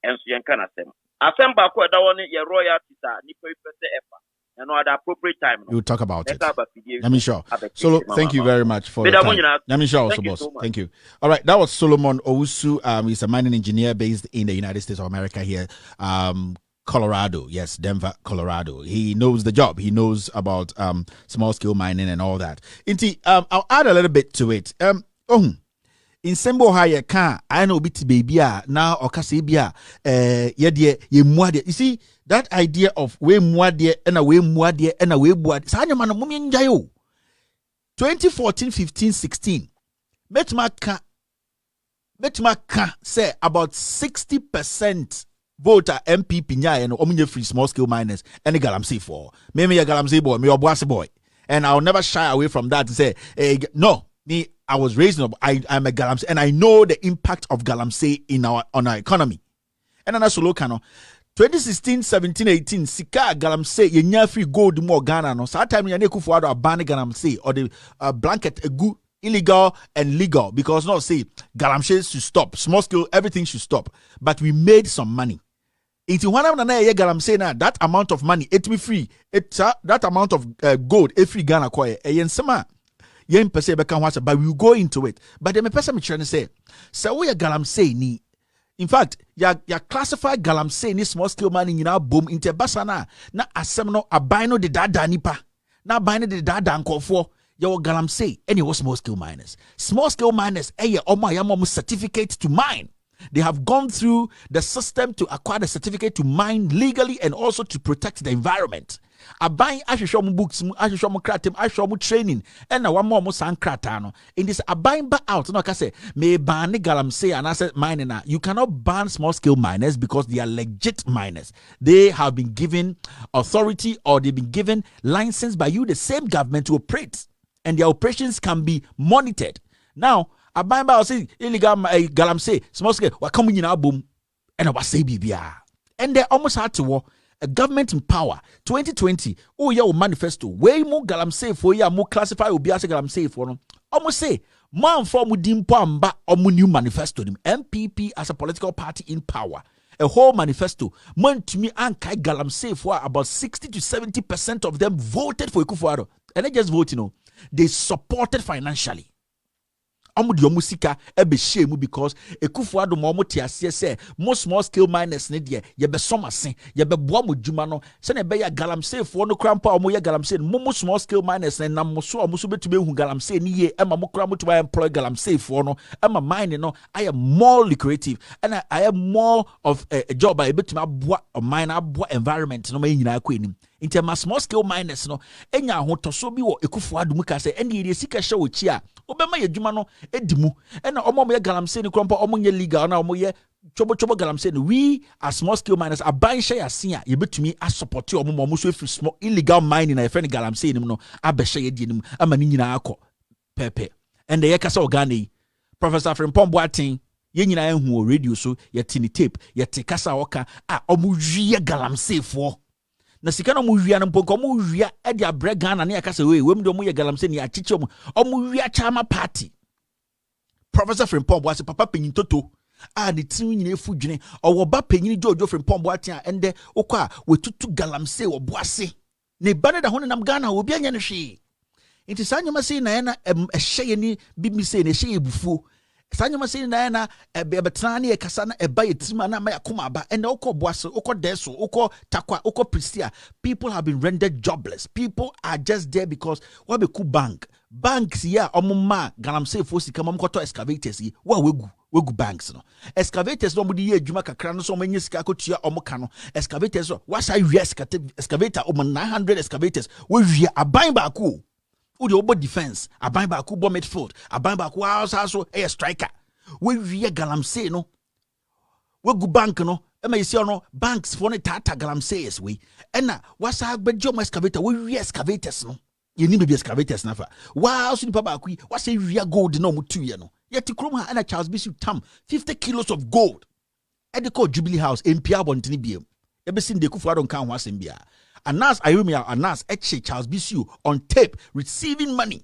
and Suyankanasem. Assemble Quadawan, your royalty, Nipo Efa. And at the appropriate time, we'll talk about it. Let me show. So thank you very much for the time. Let me show also, boss. Thank you. All right, that was Solomon Owusu. He's a mining engineer based in the United States of America here, Colorado. Yes, Denver, Colorado. He knows the job. He knows about small scale mining and all that. Inti, I'll add a little bit to it. In Sembo Haya can I know bit baby now or Casabia you see that idea of way muadie and a way muadie and a way boad Sanya man mumin jayo 2014, 15, 16 Betmaka say about 60% voter MPP nya and omunye free small scale miners and the galamsey for me a galamsey boy me a bossy boy and I'll never shy away from that to say no me I was raised up. I'm a galamsey, and I know the impact of galamsey on our economy. And then also look, 2016, 17, 18, Sika galamsey yenya free gold more Ghana no. So that time you need to for a ban galamsey or the blanket a good illegal and legal because no say galamsey should stop, small scale everything should stop. But we made some money. It's one of the galamsey now that amount of money it be free. It's that amount of gold every Ghana acquire a but we will go into it. But the person trying to say, so we are galamsey ni. In fact, ya classify galamsey ni small scale mining in our boom into basana na asemno abino de dada nipa na abino de dada anko for your galamsey any small scale miners. Small scale miners certificate to mine. They have gone through the system to acquire the certificate to mine legally and also to protect the environment. I buy Ashishom books, Ashishom kratim, Ashishom training, and now one more Sankratano. In this, I buying back out. No, I say, may ban galamsey and asset mining. You cannot ban small scale miners because they are legit miners. They have been given authority or they've been given license by you, the same government, to operate, and their operations can be monitored. Now, I buy back say illegal galamsey, small scale, what coming in our boom, and I was say BBR. And they almost had to war. A government in power 2020 oh yeah manifesto way more galamsey for ya more classify obi as galamsey for no almost say man for mu dimpo amba omu new manifesto nim MPP as a political party in power a whole manifesto man to me ankai galamsey for about 60 to 70% of them voted for Akufo-Addo and they just vote they supported financially Omo di omo sika ebe shame because Ekufuado mo omo te ase say most small scale miners ne de ye be somase ye be boa mo dwuma no se na be ya galamsey fo no krampa omo ye galamsey mo small scale miners ne nam so omo so betube hu galamsey ni ye ema mo kra mo to employ galamsey fo no ema mine no I am more lucrative and I am more of a job I betuma aboa o mine aboa environment no ma nyina akọ enim into my small scale miners no enya ahotoso bi wo Ekufuado mu ka se ene ye sika hye wo chi a obema ye dwuma no edimu ena omo ye galamsey ni krompa omo nye legal na omo ye chobo galamsey no we as small scale miners aban hye yasen a ye betumi a support omo so free small illegal mining na ye friend galamsey nim no abehye ye die nim ama ni nyina akọ pepe and ye kasa organi Professor Frimpong Boateng ye nyina ehu o radio so ye tini tape ye te kasa oka a omo wiye galamsey fo na sika no mo wia no mpoko mo wia e dia brega na ya kasa we wem de mo ye galamsey ni achiche omo wia chama party Professor Frimpong Boateng papa penyin toto a ne tin nyina efu dwene owo ba penyin Jojo Frimpong Boateng a ende okwa wetutu galamsey wo boase ne bane da ho nam Ghana obi anya ne hwe inti sanyoma sei na na ehye ni bibi sei na ehye ebufuo sanyoma sei na na ebetana ne kasa na eba yetima na ma yakoma aba ende okọ boase okọ deso okọ takwa okọ pristia people have been rendered jobless. People are just there because what be ku banks here omuma galamsey fo sika mom koto excavators yi wa wegu banks no excavators no mudi ye adwuma kakra no so manye sika kotua omoka no excavators wa sha wi excavator o 900 excavators we wi aban ba ku Udi obo defense, aban ba ku bo midfield, aban ba ku also a striker. We wi galamsey no. We gu bank no, e ma yesi ono banks for ne tata galamsey we. Ena wasa agbejo mo excavator, we wi excavators no. Ye ni be excavators na fa. Wa also ni pa ba ku, wasa wi gold no mo tuye no. Yet krom ha na Charles Bishop tam 50 kilos of gold. E de call Jubilee House MPA bontini biem. E be sin de Ekufuado nkan ho asem bia. Anas Ayumia Anas Eche Charles Bisu on tape receiving money.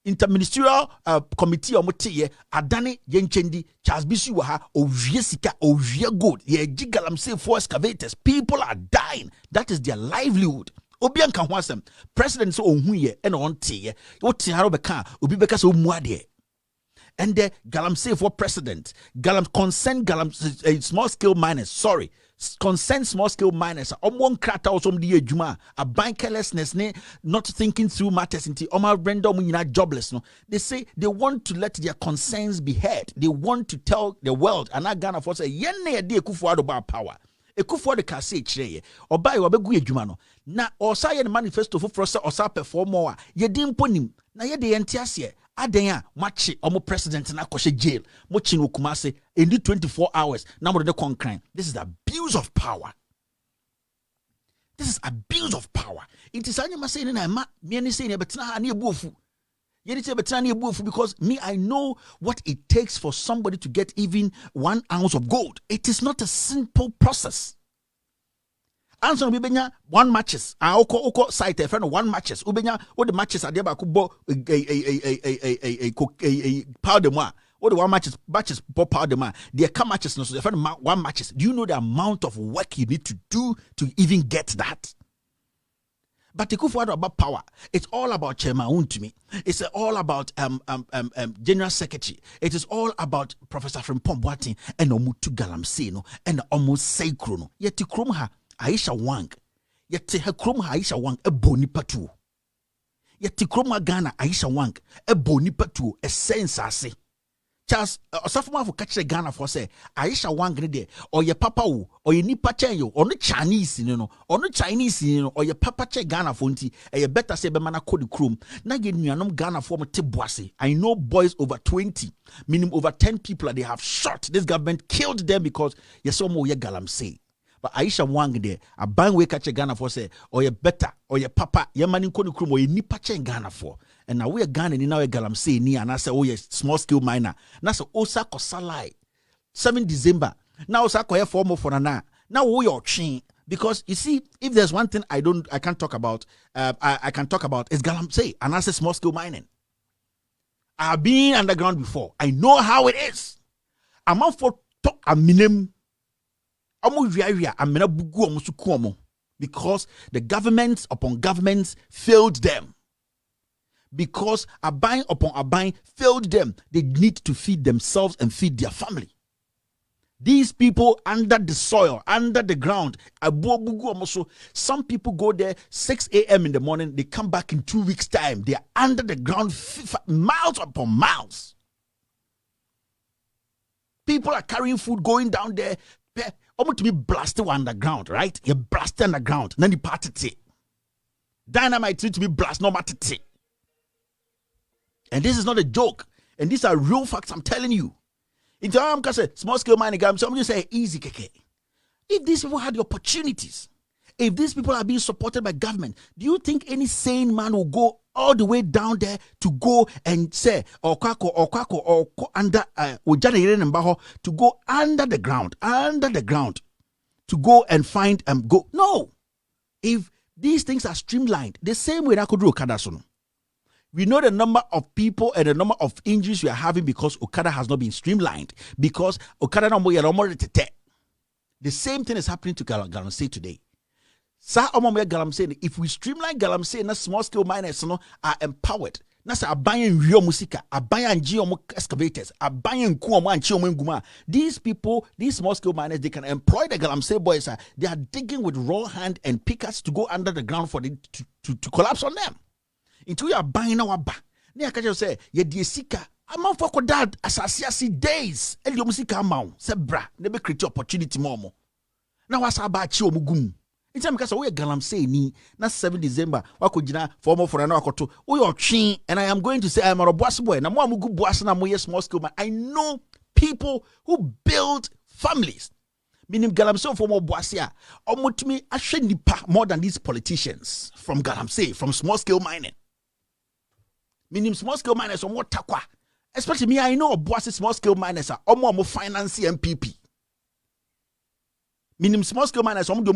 Interministerial committee omotiye adane yenchendi Charles Bisu waha ovie sika ovie gold ye galamsey for excavators. People are dying. That is their livelihood. Obian kan ho asem president so ohun ye e na on teye wote haro beka obi beka so muade and the galamsey for president consent small scale miners consent small scale miners one krata or some the juma a bankerlessness not thinking through matters into render jobless no they say they want to let their concerns be heard. They want to tell the world and I Ghana for say yenne de Ekufuado about power Ekufuado ka say chire oba ye obegu adwuma no na osa ye manifesto for osa perform more ye di mponim na ye de entiase aden a machi omo president na koshe jail mochi no Kumase in 24 hours na mo de concran. This is abuse of power. This is abuse of power. It is anyama say na ma me ni say na betena na ebuofu ye ni say betena na ebuofu because me I know what it takes for somebody to get even 1 ounce of gold. It is not a simple process. Anson ubenya 1 matches oko site e friend 1 matches ubenya what the matches ade ba ko bo powder mo what the 1 matches bo powder mo the come matches no so friend 1 matches. Do you know the amount of work you need to do to even get that? But Ekufuado about power, it's all about chairman to me. It's all about general secretary. It is all about Professor Frimpong Boateng and omutu galamsey no and almost sacro no yet krom ha Aisha Wang, yet her chrome Aisha Wang a boni patu. Yet chroma Ghana Aisha Wang a boni patu a sense I say. Charles Osafuma for catch the Ghana for say Aisha Wang de or your papa or your nipa chenyo or no Chinese or no Chinese or your papa che Ghana fonti a you better say bemana kodi chrome. Na get me anum Ghana for me teboase. I know boys over 20, minimum over 10 people they have shot. This government killed them because you saw more ye galamsey. But Aisha Wang de a bang we catch a Ghana for say or you better or your papa your man in kodi chrome or your nipa che Ghana for. And now we are Ghana in our galamsey ni and I say oh yes small scale miner. Now so osa kosalai 7 December. Now osa koye form for na. Now we are chin because you see if there's one thing I can't talk about I can talk about is galamsey and I say small scale mining. I've been underground before. I know how it is. I'm on for talk a minimum. Because the governments upon governments failed them. because aban upon aban failed them. They need to feed themselves and feed their family. These people under the soil, under the ground, some people go there 6 a.m. in the morning, they come back in 2 weeks' time. They are under the ground miles upon miles. People are carrying food, going down there, almost to be blasted underground, right? You blast underground, then you part it. Dynamite to be blast, no matter. And this is not a joke. And these are real facts, I'm telling you. In time, small scale mining, somebody say easy keke. If these people had the opportunities, if these people are being supported by government, do you think any sane man will go all the way down there to go and say or under to go under the ground to go and find go? No. If these things are streamlined, the same way I could do Okada sono. We know the number of people and the number of injuries we are having because Okada has not been streamlined. Because Okada no more. The same thing is happening to Galamsey today. If we streamline Galamsey, na small scale miners are empowered. Nasa abayan rio musika, abayan geo excavators, abayan kuomo and chiomenguma. These people, these small scale miners, they can employ the Galamsey boys. They are digging with raw hand and pickers to go under the ground for them to collapse on them. Into your buying our ba. Ne akaje say ye die sika. Amount for dad asasiasi days. Eli omusika amount. Se bra. Ne be create opportunity more. Na wasa ba chi omugum. Inti amika we Galamsey ni na 7 December wako jina former for na wakoto. We are chin and I am going to say I am a boss boy. Na mo amugu boss na mo small scale man. I know people who build families. Meaning Galamsey for more boasia. Omutumi ahwe nipa more than these politicians from Galamsey, from small scale mining. Meaning small scale miners are more takwa. Especially me, I know bossy small scale miners are more finance MPP. Meaning small scale miners are more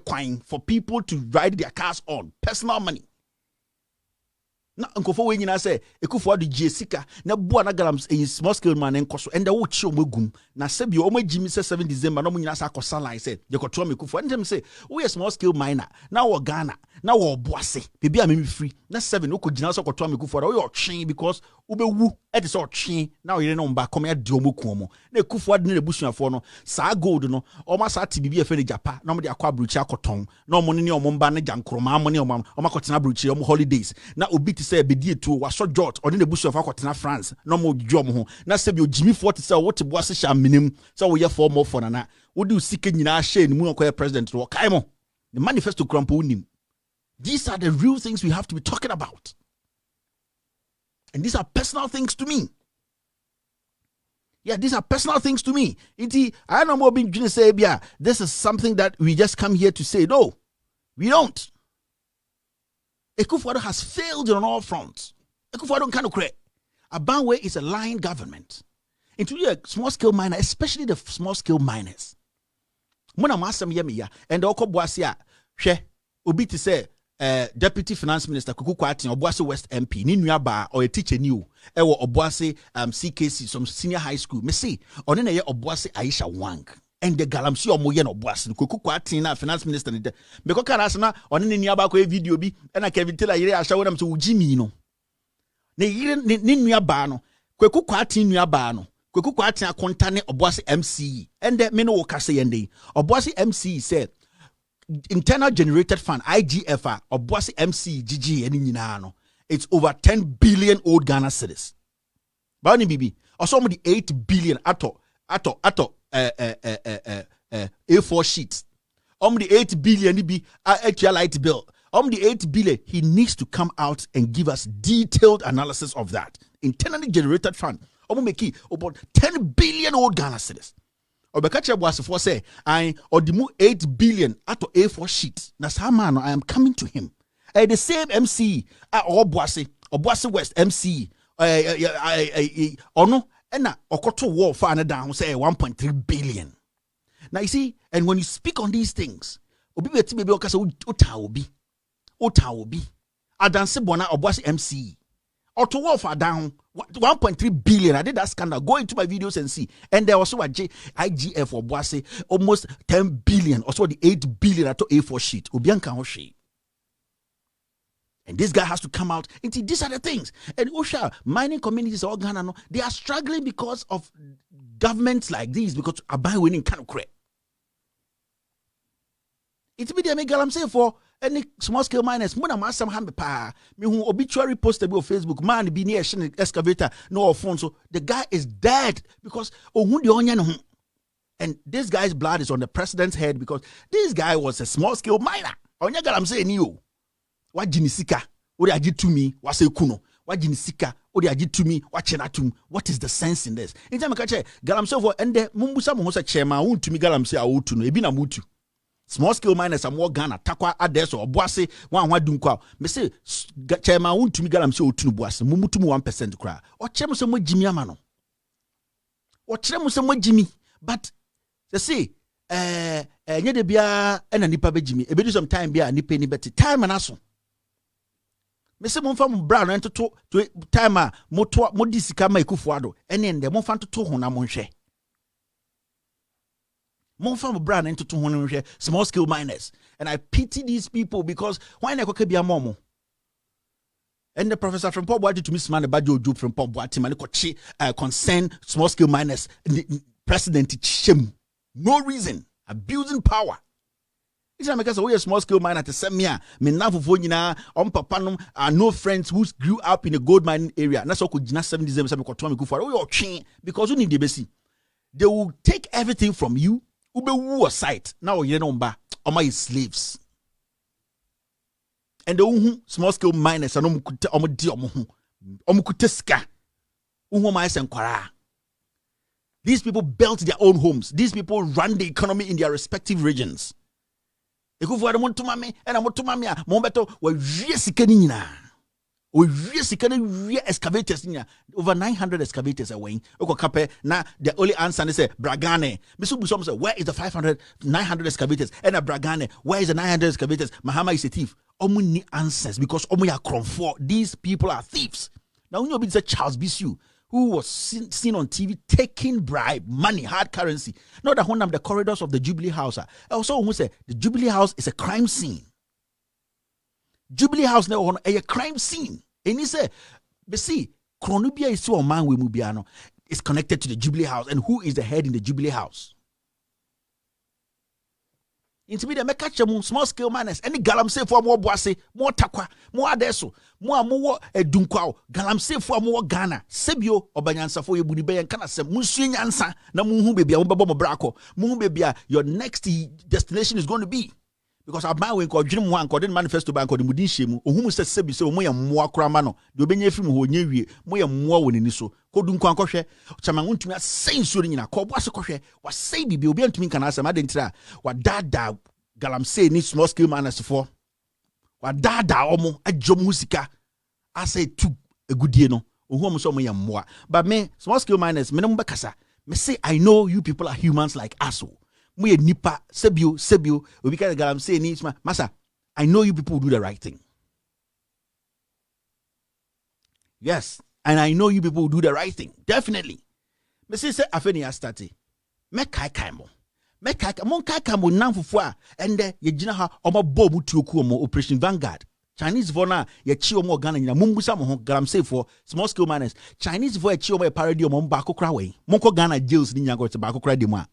coin for people to ride their cars on personal money. Na nkofo we nyina say ekufo adu jesika na bua na Galamsey small scale man enkoso and the wo chi omagum na se bi omagimi se 7 December no nyina sa kosa line say je koto amekufo and them say we a small scale miner na wo Ghana na wo boase bebi amemi free na 7 okogina so koto amekufo we otwen because ubewu e de so otwen na wo yire no mba kom ya de omoku omo na ekufo adu na busuafo no sa gold no o ma sa ti bibi efe ne japa na mo de akwa bruchi akoton na omo ne omo mba ne jankroma amo ne omo akotena bruchi omo holidays na obi say bedie to waso jot or the bush of akotena France no mo dwom ho na se bi Jimmy 40 say what boase sha minim say we ye for more for na wo di usike nyina share ni mu akoya president wo kai mo the manifesto crampo unim. These are the real things we have to be talking about, and these are personal things to me. Yeah, these are personal things to me. I don't know being to say, yeah, this is something that we just come here to say. No, we don't. Ekufuado has failed on all fronts. Ekufuado can't create. Abanwe is a lying government. Into the small scale miner, especially the small scale miners. Muna masam yemiya and the okobwasia she obi to say Deputy Finance Minister Kuku Kwati Obuasi West MP ni nuaba or a teacher new ewo Obuasi CKC some senior high school me see one na ye Obuasi Aisha Wang. And the Galamsey or Moyen or Boas, Kuku Kwatina, finance minister. Because Karasana on any nearby video be, and I can tell I show them to Jimmy. No, Ninia Bano, Kuku Kwatin Yabano, Kuku Kwatina Contane or Bossy MC, and that Mino Cassayende, or Bossy MC said internal generated fund IGFR or Bossy MC GG and Ninano. It's over 10 billion old Ghana cedis. Bani Bibi, or somebody 8 billion ato. A4 sheets. The 8 billion be actual light bill. The 8 billion, he needs to come out and give us detailed analysis of that. Internally generated fund. Make about 10 billion old Ghana cedis. Obekacha was for say, I or the 8 billion at A4 sheets. That's how man I am coming to him. The same MC or Boise West MC or no. And now, Okoto war for another down say 1.3 billion. Now you see, and when you speak on these things, Obi beti bebe okasa Otaobi. Adanse bona Obuasi MC. Oto war for down 1.3 billion. I did that scandal. Go into my videos and see. And there was also a IGF Obuasi almost 10 billion. Also the 8 billion at A4 sheet. Obianka Hoshi. And this guy has to come out. And these are the things. And Osha, mining communities all Ghana, no, they are struggling because of governments like these, because Abai winning kind of crap. It's media make galam say for any small scale miners. Muna masam hambe pa. Me who obituary posted on Facebook. Man be near excavator no phone. So the guy is dead because and this guy's blood is on the president's head because this guy was a small scale miner. Onya galam say you. What jinisika? What aji to me? What say kuno? What jinisika? What aji to me? What chenatum? What is the sense in this? In time kache galam say for ende mumbusa mo sa chema won to me galam say awotu no ebi na mutu. Small scale miners are more Ghana, Takwa Ades or Boise, one dunkwa. Me say, Chairman won't to me galam say to Boise, Mumutumu 1% cry. Or Chemo some Jimmy Amano. Or Chemo some Jimmy. But they say, Yede Bia and a nipa be Jimmy, a bit of some time Bia, ni penny betty, time and aso. Me say, Monfam Brown and to timer, Modisika my kufuado, and then the Monfan to Tohona Monche. More from brand into 200 small scale miners. And I pity these people because why not be a momo? And the professor from Pop wanted to miss man about Joe from Pop Boatim and concern small scale miners. President Chim. No reason. Abusing power. It's not because we a small scale miner to send me a Minafu Papanum are no friends who grew up in a gold mining area. And that's what could not 77 go for because you need the best. They will take everything from you. Ube wu site now you know oma is slaves and the small scale miners and these people built their own homes. These people run the economy in their respective regions. Over 900 excavators away. Now the only answer is Bragane. Misubu say, where is the 900 excavators? And a Bragane, where is the 900 excavators? Mahama is a thief. Omu need answers because Omu ya kronfor. These people are thieves. Now you know it's Charles Bisu who was seen on TV taking bribe, money, hard currency. Not the one of the corridors of the Jubilee House. Also, who say the Jubilee House is a crime scene. Jubilee House now on a crime scene. And he said, but see, Kronubia is so a man with Mubiano is connected to the Jubilee House. And who is the head in the Jubilee House? Into me, they catch them small scale miners. Any galam say for more boise, more takwa, more adeso, more edunkwa, galam say for more Ghana, Sebio, or Banyansa for your booty bay and canasa, Musin Yansa, na Muhu baby, Brako, Muhu baby, your next destination is going to be. Because our man when called Jim one called manifesto bank or the Mudishim, whom said Sebi so more cramano, the Benye from who knew ye, more winning so, Kodun Kwankoshe, Chaman to me, same shooting in a call, was a koshe, was say be obedient to me can answer, Madintra, what dada galam say needs small scale manners for. What dada omo, a jomusika, I say to a good year no, whom so more. But me, small scale miners, Menum Bakasa, me say, I know you people are humans like us. We nipa sebio we can galam say ni masa I know you people will do the right thing. Yes, and I know you people will do the right thing. Definitely. Me say afeni ya start. Me kai mo mon kai mo nan fufua and ye gina ha omo bobu tuoku omo Operation Vanguard. Chinese for na ye chi omo Ghana nyina mumbusa mo ho galam say for small scale miners. Chinese for ye chi omo parody omo ba kokra we. Monko Ghana jails ni nyago te ba kokra de mu a.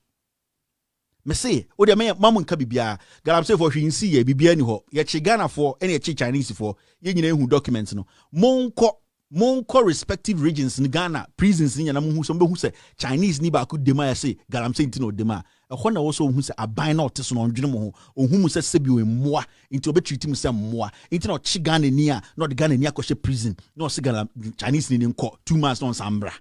Me say, o de me mamun ka bibia galam say for hwin si ye bibia ni ho ye chi Ghana for any chi Chinese for ye nyina ehu documents no monko respective regions in Ghana prisons ni na mu hu so be hu say Chinese ni ba ku de ma ya say galam say ntino de ma e ho na wo so hu say aban na ote so no ndwene mo ho ohu mu say sebi we moa nti obe treat mu say moa nti na chi Ghana ni a no de Ghana ni akoshe prison no say Ghana Chinese ni nko 2 months on sambra.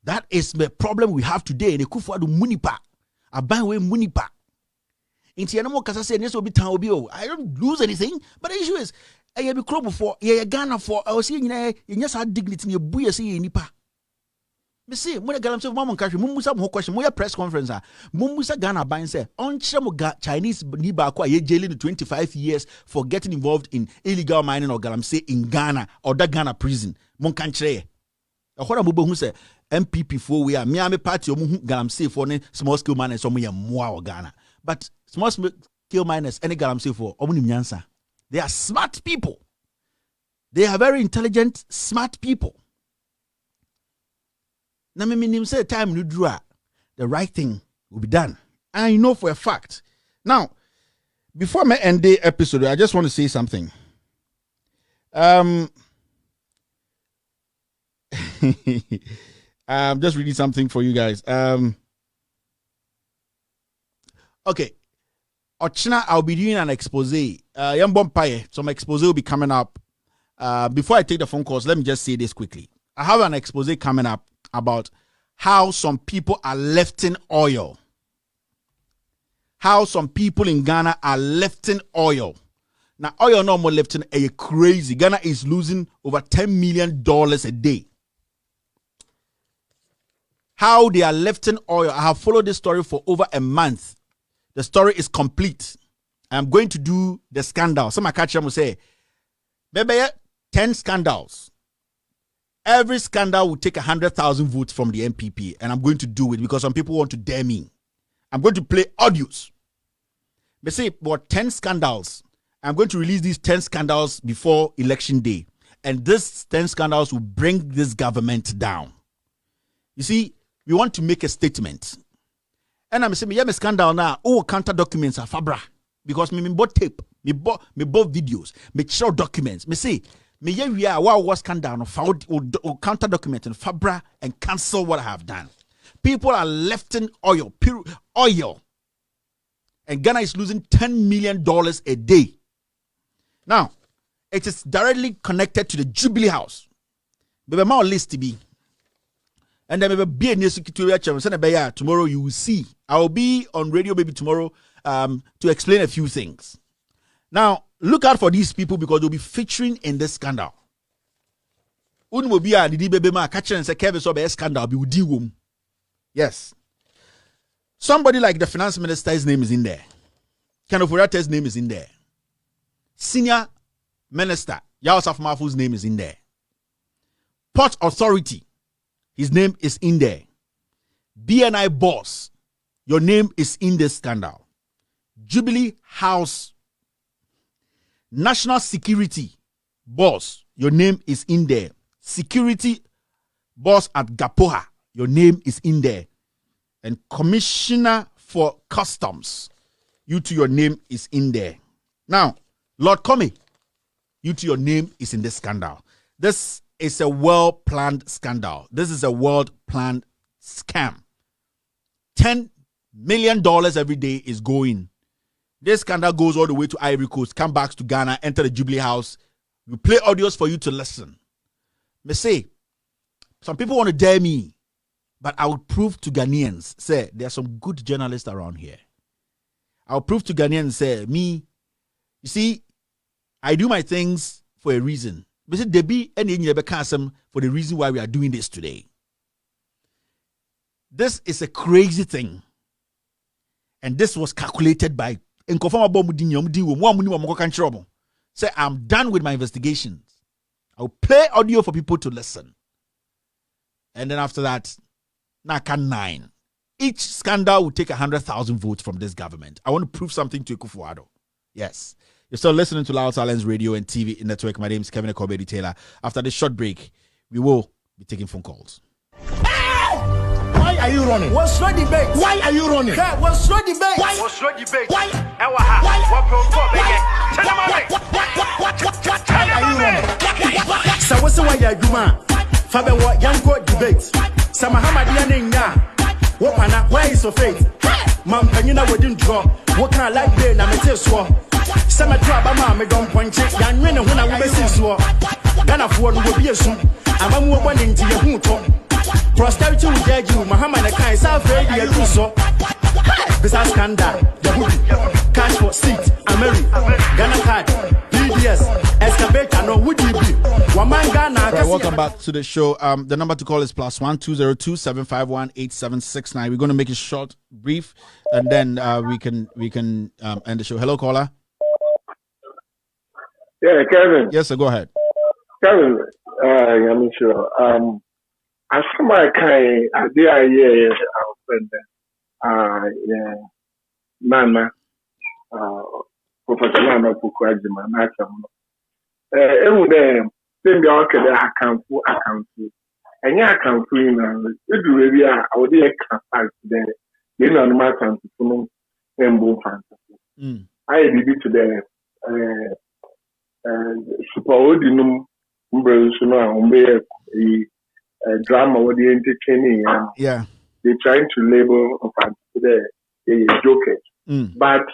That is the problem we have today. The Kufuadu Munipa. Abanwe Munipa. Inti anamo kasa say neso bi tan obi o. I don't lose anything, but the issue is I be crop for ye Ghana for I was saying you nyasa dignity ni bu ye say nipa. Me say mo galam say mama nkahwe mummusa mo question mo press conference a mummusa Ghana ban say on chire Chinese ni ba ko ye jailing 25 years for getting involved in illegal mining or galam say in Ghana or that Ghana prison. Mon kan chire. Ahora mo be hu say MPP for we are Miami party omu galam say for small scale miners omu ye moa o Ghana. But small scale miners any galam say for omu ni nyansa They are smart people. They are very intelligent, smart people. Now, me say time you draw, the right thing will be done. I know for a fact. Now, before I end the episode, I just want to say something. I'm just reading something for you guys. Okay. Ochina, I'll be doing an expose. Some expose will be coming up. Before I take the phone calls, let me just say this quickly. I have an expose coming up about how some people are lifting oil. How some people in Ghana are lifting oil. Now, oil no more lifting a crazy. Ghana is losing over $10 million a day. How they are lifting oil. I have followed this story for over a month. The story is complete. I'm going to do the scandal. Some catch them will say, baby, 10 scandals. Every scandal will take 100,000 votes from the MPP, and I'm going to do it because some people want to dare me. I'm going to play audios. They say, about 10 scandals. I'm going to release these 10 scandals before election day. And these 10 scandals will bring this government down. You see, we want to make a statement. And I'm saying, me scandal now. Oh, counter documents are fabra. Because me bought tape, me bought videos, me show documents. Me say, me we are what was scandal no found or counter document and fabra and cancel what I have done. People are lifting oil, oil. And Ghana is losing $10 million a day. Now, it is directly connected to the Jubilee House. Maybe more list to be. And then maybe be a new secretary tomorrow you will see. I will be on radio maybe tomorrow to explain a few things. Now, look out for these people because they'll be featuring in this scandal. Yes. Somebody like the finance minister's name is in there. Ken Oforiate's name is in there. Senior Minister Yaosaf Mafu's name is in there. Port Authority, his name is in there. BNI boss, your name is in this scandal. Jubilee House, National Security boss, your name is in there. Security boss at Gapoha, your name is in there. And Commissioner for Customs, your name is in there. Now, Lord Comey, your name is in this scandal. This is a well-planned scandal. This is a well-planned scam. $10 million every day is going. This scandal goes all the way to Ivory Coast, come back to Ghana, enter the Jubilee House. We play audios for you to listen. Me say, some people want to dare me, but I will prove to Ghanaians, say, there are some good journalists around here. I'll prove to Ghanaians, say, me, you see, I do my things for a reason. But see, there be any for the reason why we are doing this today. This is a crazy thing. And this was calculated by say, I'm done with my investigations. I'll play audio for people to listen. And then after that, Naka 9. Each scandal will take 100,000 votes from this government. I want to prove something to Ekufuado. Yes. You're still listening to Loud Silence Radio and TV Network. My name is Kevin Gordey Taylor. After this short break, we will be taking phone calls. Why are you running? What's your debate? Why are you running? What's your debate? What's your debate? Why are you running? So what's the way you do, man? Fabe what young court debate. Sama Hamadiya Nenya. What pana? Where is your faith? Man, Penina wouldn't draw. What can I like there? Na me tell so. Sama traba ma me don't point it. Yan win when I will be so. Ghana for will be a soon. I'm more one into your hooto. Prosperity will judge you. Muhammad Akai is afraid you do so. This is scandal. Cash for seat. America. Ghana card. PDS. Excavator. No, would you be? Right, welcome back to the show. The number to call is +1 202 751 8769. We're going to make it short, brief, and then we can end the show. Hello, caller. Yeah, Kevin. Yes, sir. Go ahead. Kevin, I'm sure. As somebody kind, I did a year. Mama, Professor Nana Pukwajima, Nachamu. Every day, then the orchid account for account. And ya account for you, if you really are, I would be a class there. You know, the matter to and boom fantasy. I did it to the super ordinum umbrellas, drama or the entertaining. Yeah. They're trying to label of the jokers. But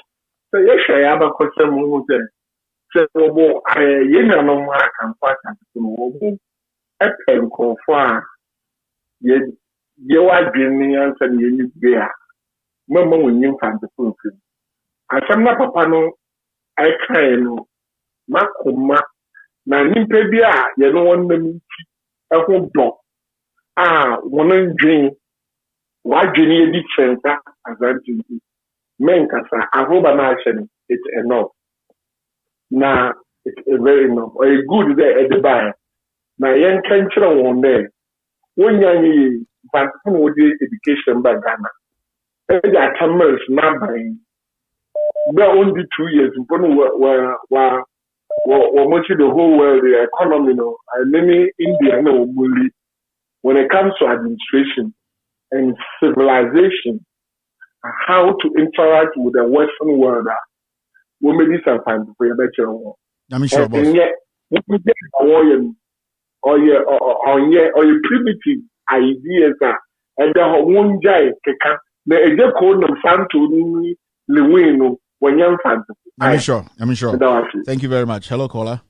so yes, I have a question who said, so you know, I can pass and a pen call for you are dreaming and you there. Mamma, when you find the food. I am not papa no, I can't Makuma. Now, Nimpebia, you know, one minute a whole dog. One dream. Why dream a difference as I do? Men kasa ahoba na action it's enough. Now it's very enough. Or a good there at the bar. Now young country one there. When young but with the education by Ghana. And the tamers numbering. There only 2 years in were much the whole world the economy no and many India no bully when it comes to administration and civilization. How to interact with the Western world. We may be some time to play a better one. I'm sure, boss. And yet, we get or your primitive ideas and the one jay the exact code of Santo Lewino when young fantasy. I'm sure. Thank you very much. Hello, caller.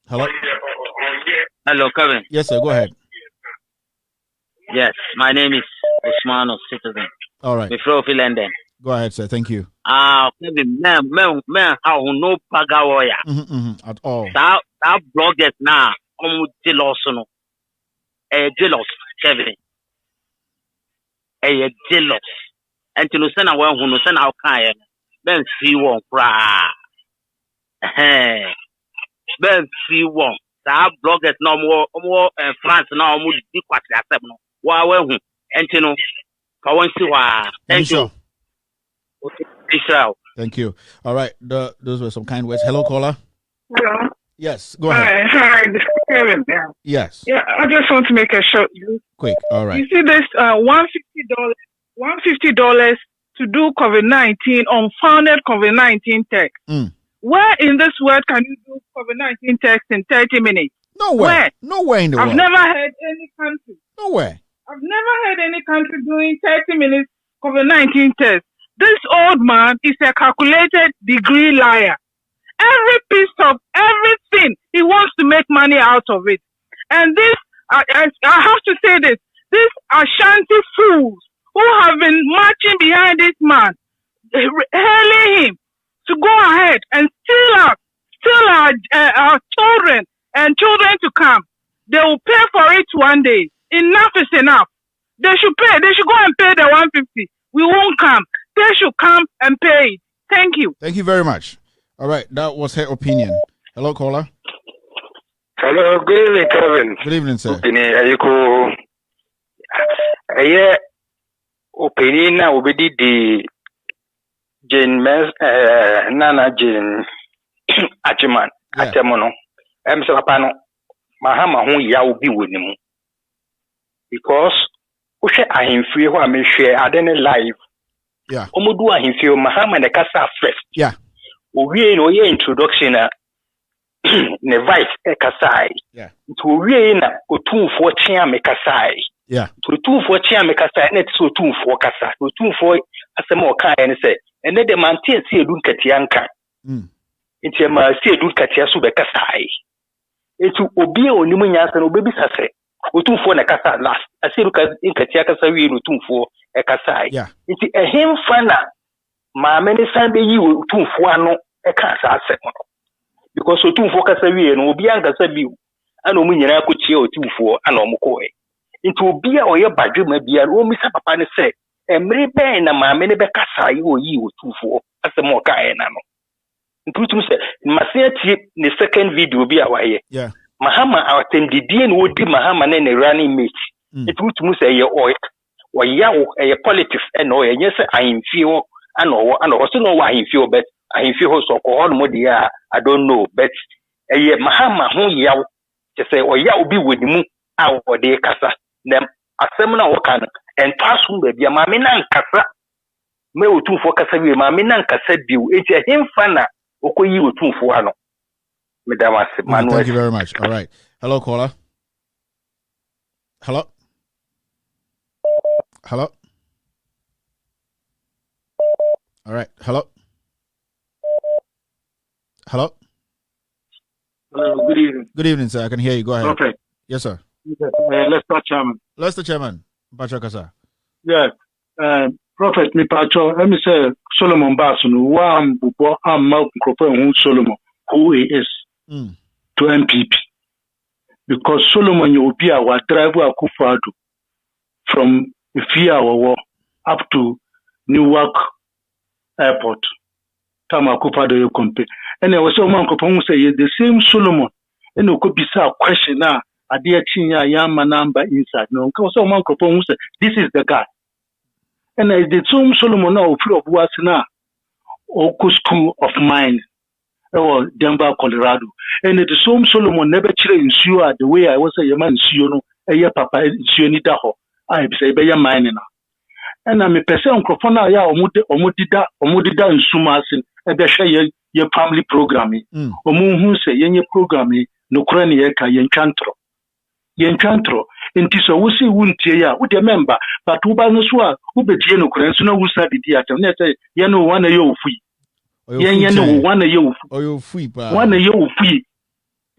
Hello. Hello, Kevin. Yes, sir. Go ahead. Yes, my name is Osman of Citizen. All right. Before London. Go ahead, sir. Thank you. Kevin, man, how no pagawoya. At all. That bloggers now, jealous, no. Jealous, Kevin. Jealous. And to send a one who no send out kind, then see one cry. Then see one. That bloggers no more France now more be quite accept no. Wow, and you know. Thank you. Israel. Thank you. All right. Those were some kind words. Hello, caller. Hello. Yes. Go ahead. Hi. This is Kevin. Yes. Yeah. I just want to make a short. Quick. All right. You see this $150 to do COVID-19 unfounded COVID-19 text. Where in this world can you do COVID-19 text in 30 minutes? Nowhere. Nowhere in the world. I've never heard any country. Nowhere. I've never heard any country doing 30 minutes COVID-19 test. This old man is a calculated degree liar. Every piece of everything, he wants to make money out of it. And this, I have to say this, these Ashanti fools who have been marching behind this man, hailing him to go ahead and steal our children and children to come. They will pay for it one day. Enough is enough. They should pay. They should go and pay the 150. We won't come. They should come and pay it. Thank you. Thank you very much. All right, that was her opinion. Hello, caller. Hello, good evening, Kevin. Good evening, sir. Opinion now will be the Jane Nana Jane Achiman Atemono. Sapano Mahama who ya will be with him. Because I am free who I may share at any life. Yeah. Omudu I feel Mahama the Casa first. Yeah. We know your introduction ne vice ekasai. Yeah. To we na otu for chia me kasai. Yeah. To 2 for chia me kasai net so 2 for kasa. To 2 for asemo kan and say and then the man tie see edun katianka. Nti ma see edun katia so be kasai. Etu obi onimu nyansa no obebi sase. Otu for na kasa last. Asiru ka katia kasa wi no 2 for ekasai. Yeah. Nti ehim fana ma many Sunday you 2 for ano ekasa asemo. Because so 2 for kasa wi no obi ankasa bi ana omu nyina ko chie o 2 for ana omu ko e. Nti obi a oye badwema bia o mi sa papa ne se emre ben na ma me ne be kasa yi o 2 for asemo ka e na no. Ntutu se masia tie ne second video bi a waye. Yeah. Mahama awatendidie no odi Mahama ne running mate. Ntutu se ye oil. Wa yawo politics e no ye se ahemfie wo ana wo so no wa ahemfie bet I feel also on Modia, I don't know, but a year Mahama who yaw to say, or yaw be with mu out or de casa, them a seminar worker and pass whom be a mamina casa. Me o tun fo kasa bi ma me nan kasa bi o eti him fana okoyi o tun fo ano me da was Manuel. Thank you very much. All right, hello caller. Hello. All right, hello. Hello, good evening. Good evening, sir. I can hear you. Go ahead. Okay. Yes, sir. Lester Chairman. Bachakasa. Yes. Prophet Nipacho, let me say Solomon Basun, one Bubo Malcolm Cropper, Solomon, who he is to MPP. Because Solomon Yopia was driver Kufadu from Ifia War up to Newark Airport. Tama Kufadu you compare. And there was someone who say the same Solomon, and it could be a question now. A dear Chinya Yama number inside. No, someone who say this is the guy. And the same Solomon now free of what's now Oku School of Mine or Denver, Colorado. And the same Solomon never children ensure the way I was a man Siono, a year papa Sionidaho. I say by your mining. And I'm a person Crofona ya omudida and Sumasin, and they share your family programming. Omu who say yen programming no craniaca yen cantro. Inti so we see wuntie ya we remember but we ba no so a we betie no kran so na we sa didi atem na say ye no one ye ofui ye no one ye ofui oyo ofui pa one ye ofui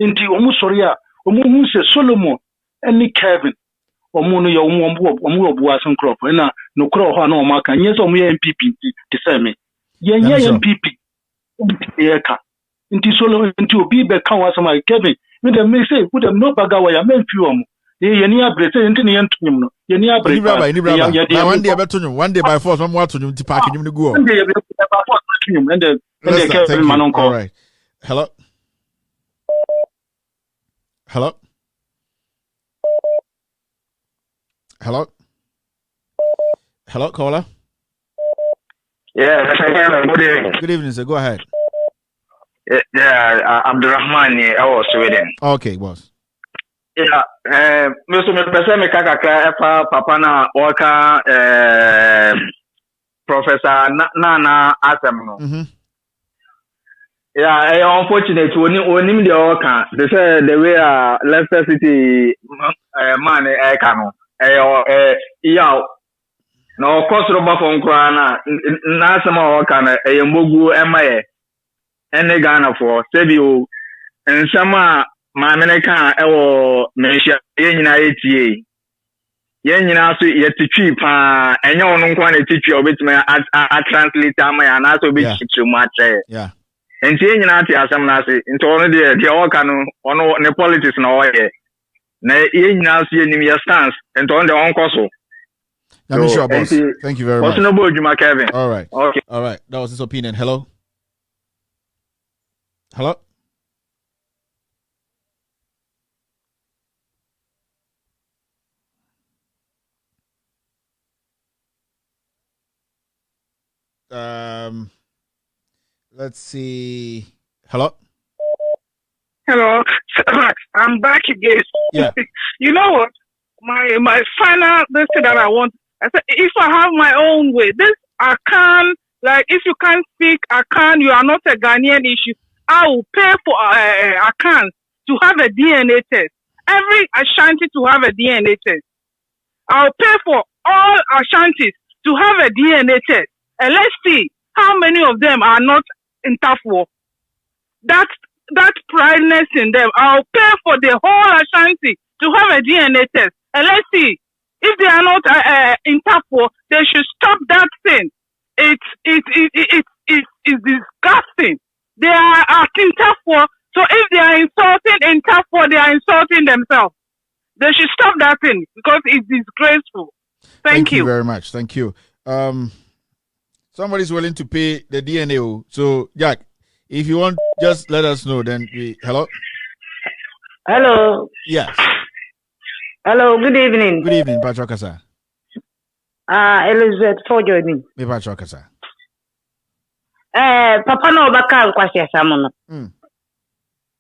inti omu sori a omu hu se Solomon eni Kevin omu no ye omu obu asen crop na no kro ho na omu aka nye so omu ye MPP ti say me ye MPP ye ka inti Solomon inti obi be kan wa sama Kevin me dem me say we dem no baga wa ya men fi omu yeni abrete yenti ni yentunyum no yeni abrete ya one day abetunyum one day by force mo atunyum ti park nyum ni go one day by force atunyum and the manon call. All right, hello caller. Yeah, good evening. Good evening, sir. Go ahead. Yeah, Abdurrahman, I was Sweden. Okay, boss. Yeah, Mr. Peseme Kakaka, Papa na Waka, Professor Nana Asam. Yeah, unfortunately, when him the Waka, they say the way Leicester City man, Kano, yeah, no cost rubber from Krana, Nasama Waka, a Mugu Emae, and the Ghana for Sebio, and Sama. Maameneka ewo menhia yenyina etie yenyina so yetitwi pa enye ono nkwa na etitwi obetime a translate amaya na so obetitwi mu ache yeah enti yenyina ati asem na ase enti ono de oka no ono ne politics na oye na yenyina so yenim your stance enti ono de onko so. Sure, boss. Thank you very much. Kevin. All right. Okay. All right. That was his opinion. Hello. Let's see. Hello. I'm back again. Yeah. You know what? My final this thing that I want. I said if I have my own way, this I can. Like if you can't speak, I can. You are not a Ghanaian issue. I will pay for Akan to have a DNA test. Every Ashanti to have a DNA test. I'll pay for all Ashantis to have a DNA test. And let's see how many of them are not in tough war. That prideness in them. I'll pay for the whole Ashanti to have a DNA test. And let's see if they are not in tough war. They should stop that thing. It's disgusting. They are in tough war. So if they are insulting in tough war, they are insulting themselves. They should stop that thing because it's disgraceful. Thank you very much. Thank you. Somebody's willing to pay the DNA. So, Jack, if you want, just let us know. Then hello? Hello. Yes. Hello, good evening. Good evening, Patrokasa. Elizabeth for joining. Me Patrokasa. Papa no baka nkwasi asam no.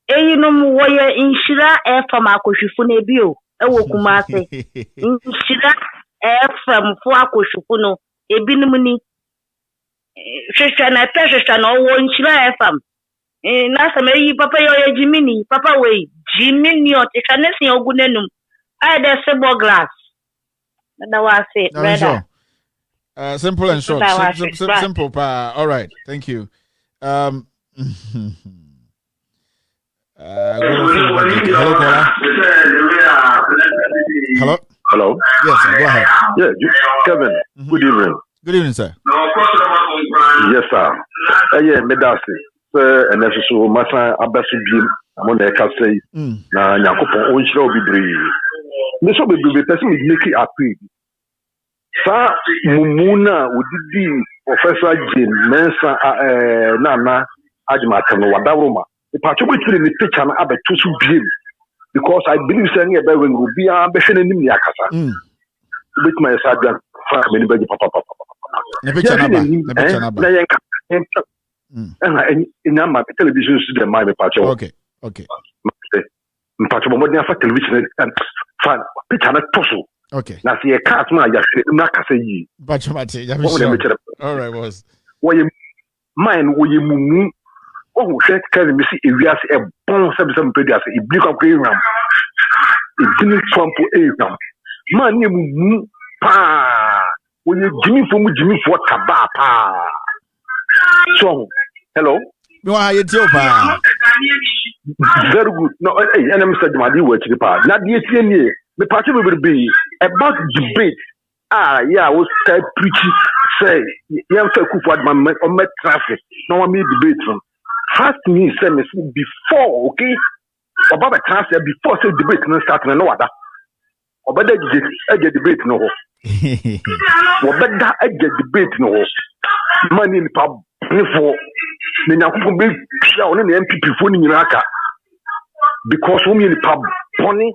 Eyinom wo ye inshira FM akohwefo na bio ewo Kumase. Inshira FM fo akohwefo no ebinom ni hwehwe na hwehwe na wo inshira FM. Na sama yi papa yo Jimini, papa we Jimini o tekanesi ogunenum. I the sebo glass. That was it, brother. Simple and short. Simple. All right. Thank you. Hello, caller. Hello. Hello. Yes, sir, go ahead. Yeah, Kevin. Good evening. Good evening, sir. Yes, sir. Yeah, Medasi. And that's so much. Abasu Jim. I'm on the cafe. Na Nyankopon onchira obi bree. Me so be person make it appeal. Sa mumuna udidi Professor Jim Mensa Nana Ajima Kano Wadawroma. The particular between the picture na abetu so biem because I believe saying about when we be ambassador nim ni akasa. Bit my sadgan fa me ni beji papa. Na picture na ba. Na yenka. And my television to the my patch. Okay. Mpacho mo dey afa television and fan picture na toso. Okay. Na see a cat ma ya na kasa yi. Pacho mate, ya me. All right, boss. Wo ye mine wo ye mumu. Oh, shit can me see ewiase e bon sebsem pediase e blik akwa ram. E dini twampo e ram. Man ye mumu pa. Wo ye jimi fo taba pa. So, hello. No, I tell pa. Very good. No, and I'm saying my dear word to the part. Not the year. The party will be about debate. Yeah, I was preaching. Say, young folk on met traffic. No one made debate from. First me say me before, okay? About the transfer before say debate no start no other. About the debate no. About that debate no. Money in pub for the Nyankopon be on the MPP for Niraka. Because we in pub pony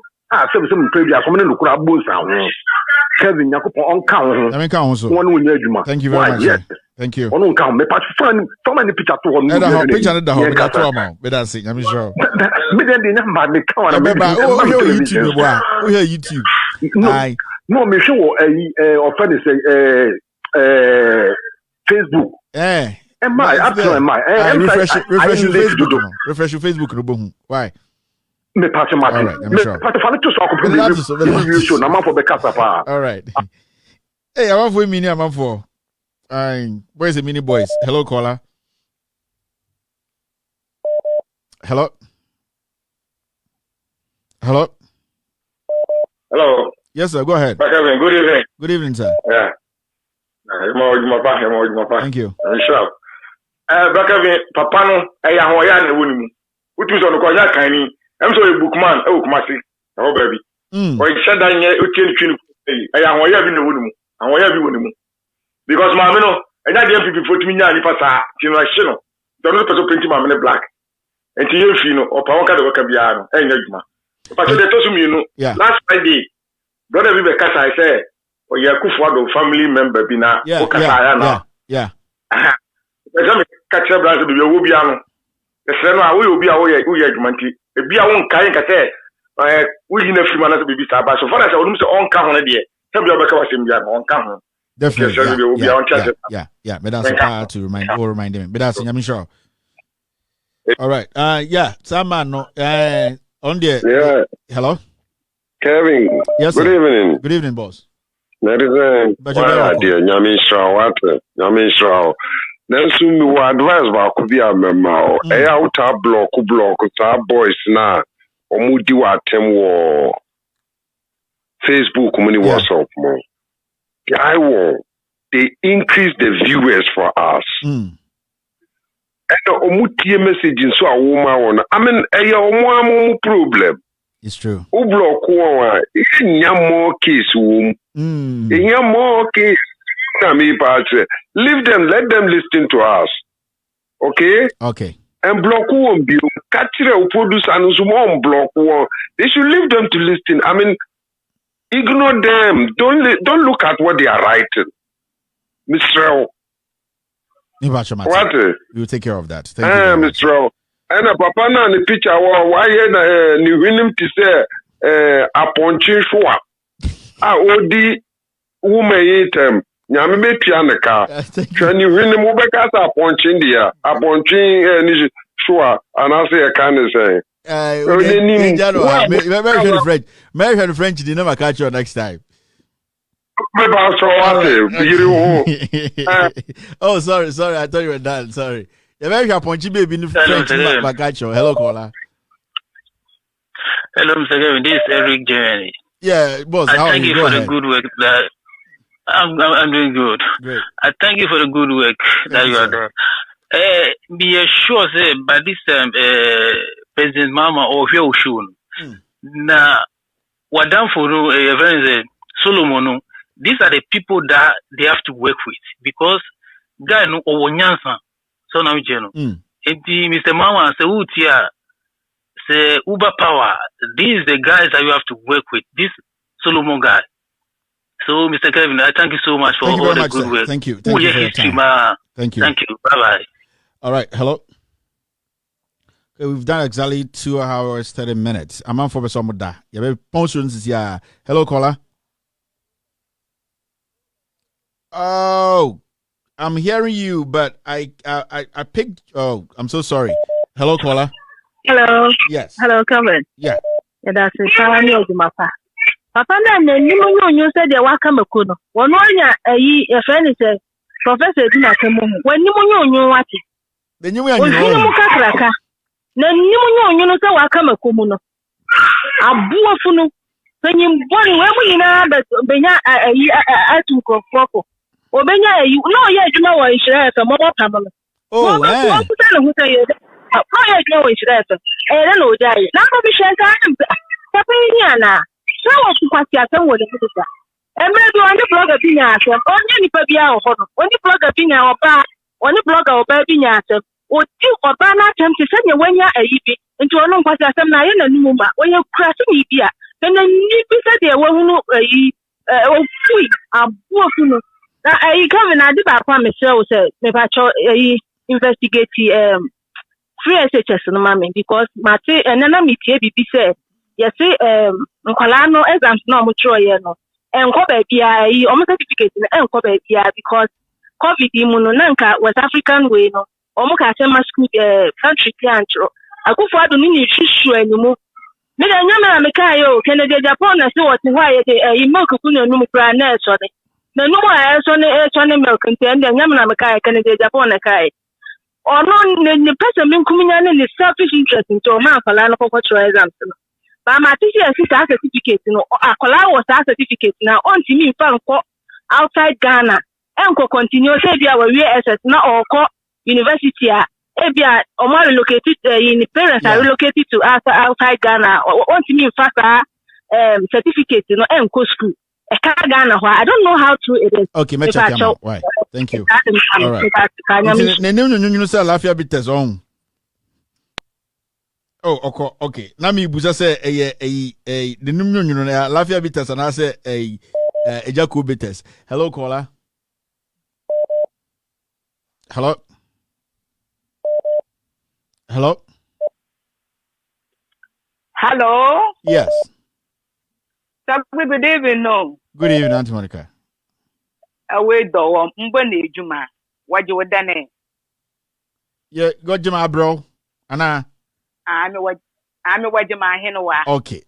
some previous woman look at both Kevin Nyankopon on count. One win Juma. Thank you very much. Yes. Thank you. On count me patch fun so many picture to one. Picture the home that amount. But that's it. I'm sure. Me then the number me count. YouTube. Oh, here YouTube. No, me show offend say Facebook. Am I? Refresh your Facebook. Refresh your Facebook. Why? Me patch my. All right, I'm sure. All right. Hey, I want for mini. I'm for. Where's the mini boys? Hello, caller. Hello. Yes, sir. Go ahead. Good evening. Good evening, sir. Yeah. Thank you. Sure. Papa no hoya na woni mu. Utu so no kwanya kan ni. Em so bookman e Kumasi. Na ho baby. O sheda nye otien twin hoya bi na woni mu. Hoya bi woni mu. Because ma me no enya de MPP fotumi nya ni pasa. Ti no hye no. Do no person print ma me black. Enti ye fi no opa won ka de waka bia no enya djuma. Papa de to so mi no. Last Friday brother we be kasa I say o ye Kufuado family member bi na o kasa ya na. Yeah. Ejame kache branch do wo bia no. Ese no a wo obi a wo ye adwumanti. E bia wo nkan nka say wo yi na free man na bibi sa ba so for that say onum say on ka ho na de. Say bia obeka wasem bia on ka ho. Definitely. Yeah. But that's a to remind him. But that's I'm sure. All right. Yeah. Someone no. On there. Yeah. Hello. Kevin. Yes. Good evening. Good evening, boss. That is dear. Nyami Shraw. Then soon we will advise about could be a memo. Out block, boys now. Omudi wa tem wo Facebook, many WhatsApp more. I want they increase the viewers for us. And the omutie messaging so a woman. I mean, a problem. It's true. Block one, more case more case. Leave them, let them listen to us. Okay. And block one be catcher produce and some block one. They should leave them to listen. I mean, ignore them. Don't look at what they are writing. Mr. What? We'll take care of that. Thank you. Mr. And a papa na the picture why ni winim to say aponchi shwa. Odi woman item. Nyame betua ne ka. Twa ni winim wo beka sa aponchi ndia. Aponchi ni shwa anase e ka ne say. American French did never catch you next time. Oh, sorry. I thought you were done. Sorry. American Punchy baby in French. Hello, caller. Hello, Mr. Kevin. This is Eric Jenny. Yeah, boss. I thank you for the good work that I'm doing good. Great. I thank you for the good work that you are doing. Be sure, say, by this time, President Mama or Hyo Shun. Now, what done for Solomon? These are the people that they have to work with because guy no owonyansa so now Mr. Mama say utia say Uber Power. These the guys that you have to work with. This Solomon guy. So Mr. Kevin, I thank you so much for all the good work. Thank you. Thank you for your time. Thank you. Thank you. Bye bye. All right. Hello. Okay, we've done exactly 2 hours 30 minutes. I'm on for some of that. Hello, caller. Oh, I'm hearing you, but I picked. Oh, I'm so sorry. Hello, caller. Hello. Yes. Hello, Kevin. Yeah. Yeah, that's it. Papa, na you said you welcome a kuno. One a friend is Professor Dina Kemu. When you what? Then you Mukakraka. Then you know, so welcome a kumuno. A buafunu. When you born, where we know that Benya a to Coco. Obenya, you know, yeah, you know what is there for more family. Oh, yeah. Who say you? Oh, yeah, you know what is there. I don't know, Jay. Now, we shall time. Tapiniana. So, what you are saying with the minister. And maybe on the blog of Pina, only Pabia or only blog of Pina or Bar, only blogger or Babina, or you or Bana come to send you when you're a yippy into a long question. And Numa, when you're crashing Ibia, and then you said there were no sweet, a buafuno. I come and I did that promise. So, if I investigate free SHS no mammy because Mate and then I meet be said, yes, Colano exams no much no, and Kobe PI almost certificate and Kobe PI because COVID Munonanka was African way no, almost a school country can't. I go for the mini issue anymore. Meda nyama mekayo Canada Japan as what why milk kuno no brand so na no so milk and nyama mekayo Canada Japan kai or no the person min kuminya ne selfish interest into man fala no for exams no ba ma teacher sister certificate no akola was certificate na on ti mi fa nko outside Ghana enko continue say bia we SS na or ko university Ebia Omar relocated in parents are relocated to outside Ghana. Want me faster certificate, you know, and school. Ghana, I don't know how true it is. Okay, right. Thank you. All right. Oh, okay. Nami buza say the num no lafia bitters and I say a Jacob bitters. Hello, caller. Hello. Hello? Hello? Yes. Good evening, no. Good evening, Auntie Monica. Away do mbone ejuma. Waje wadane. Yeah, got Juma bro. Ana. Ami waje ma heno wa. Okay.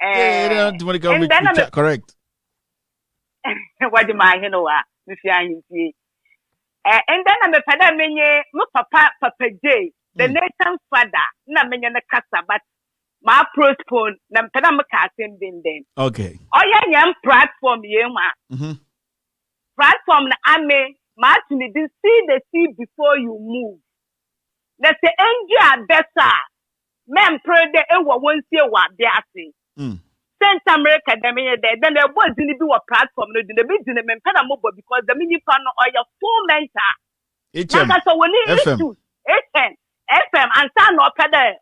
Yeah, Auntie Monica correct. Waje ma heno wa. Mfi ahinti. And then I'm a pada menye mo papa J. The Nathan father, na menya na kasa, but my postpone, na mpena mkasim bin den. Okay. Oya nyam platform yema. Platform na ame, matini di see the sea before you move. Let's say enji better. Men pray de ewa wonsi ewa biasi. Central America demenya de, then there was dini bi wa platform no dini bi dini mpena mobo because the mini pano oya full mentor. Naka so woni issues. FM and stand up at the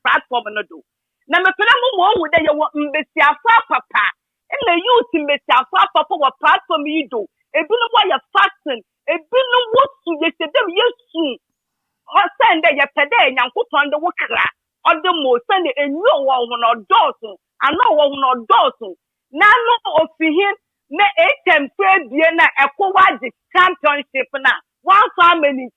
platform no do. Na me pela mo wo de ye mbesiafa papa. And the youth mbesiafa papa wa platform you do. E bi no boy fasting. Ebino wosu yesedem yesu. Send your pede Yankuton the Wokra or the most send a new one or Dawson. I know one or Dawson. Nano of him me 8 Vienna Equaji championship now. One family.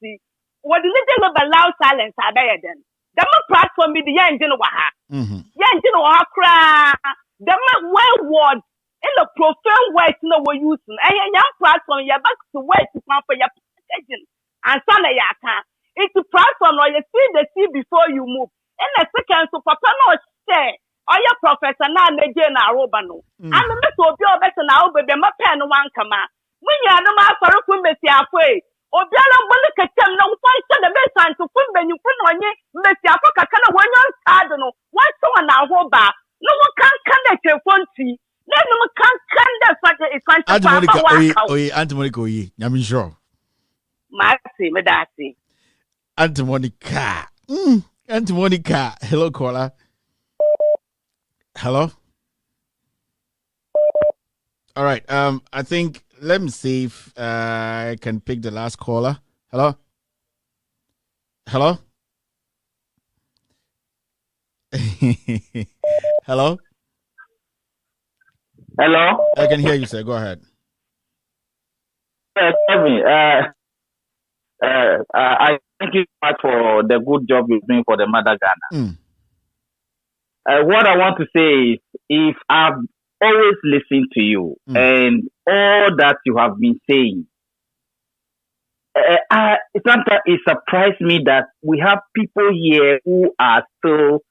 What the little of allow silence are there then. The platform be the engine of Waha. Engine of Accra. The well word in the profound words no we're using. A young platform, you're back to work to pump for your protection. And son of Yaka. It's a platform where you see the sea before you move. In a second, so Papa no say, or your professor now, Nejana Robano. I'm a little better now, but the Mapan one come out. When you are the man for a Messi halfway, or the other one look at them, no one said the best time to put when you put on you, Messi Africa, kind of one young cardinal, one so on our whole bar. No one can connect your phone fee. No one can connect such a fancy. Auntie Monica, I'm sure. Maxi, Medasi. Auntie Monica. Auntie Monica. Hello, caller. Hello. All right. I think let me see if I can pick the last caller. Hello. Hello. Hello. Hello. I can hear you, sir. Go ahead. Kevin, I thank you much for the good job you're doing for the Mother Ghana. What I want to say is, if I've always listened to you and all that you have been saying, sometimes it surprised me that we have people here who are still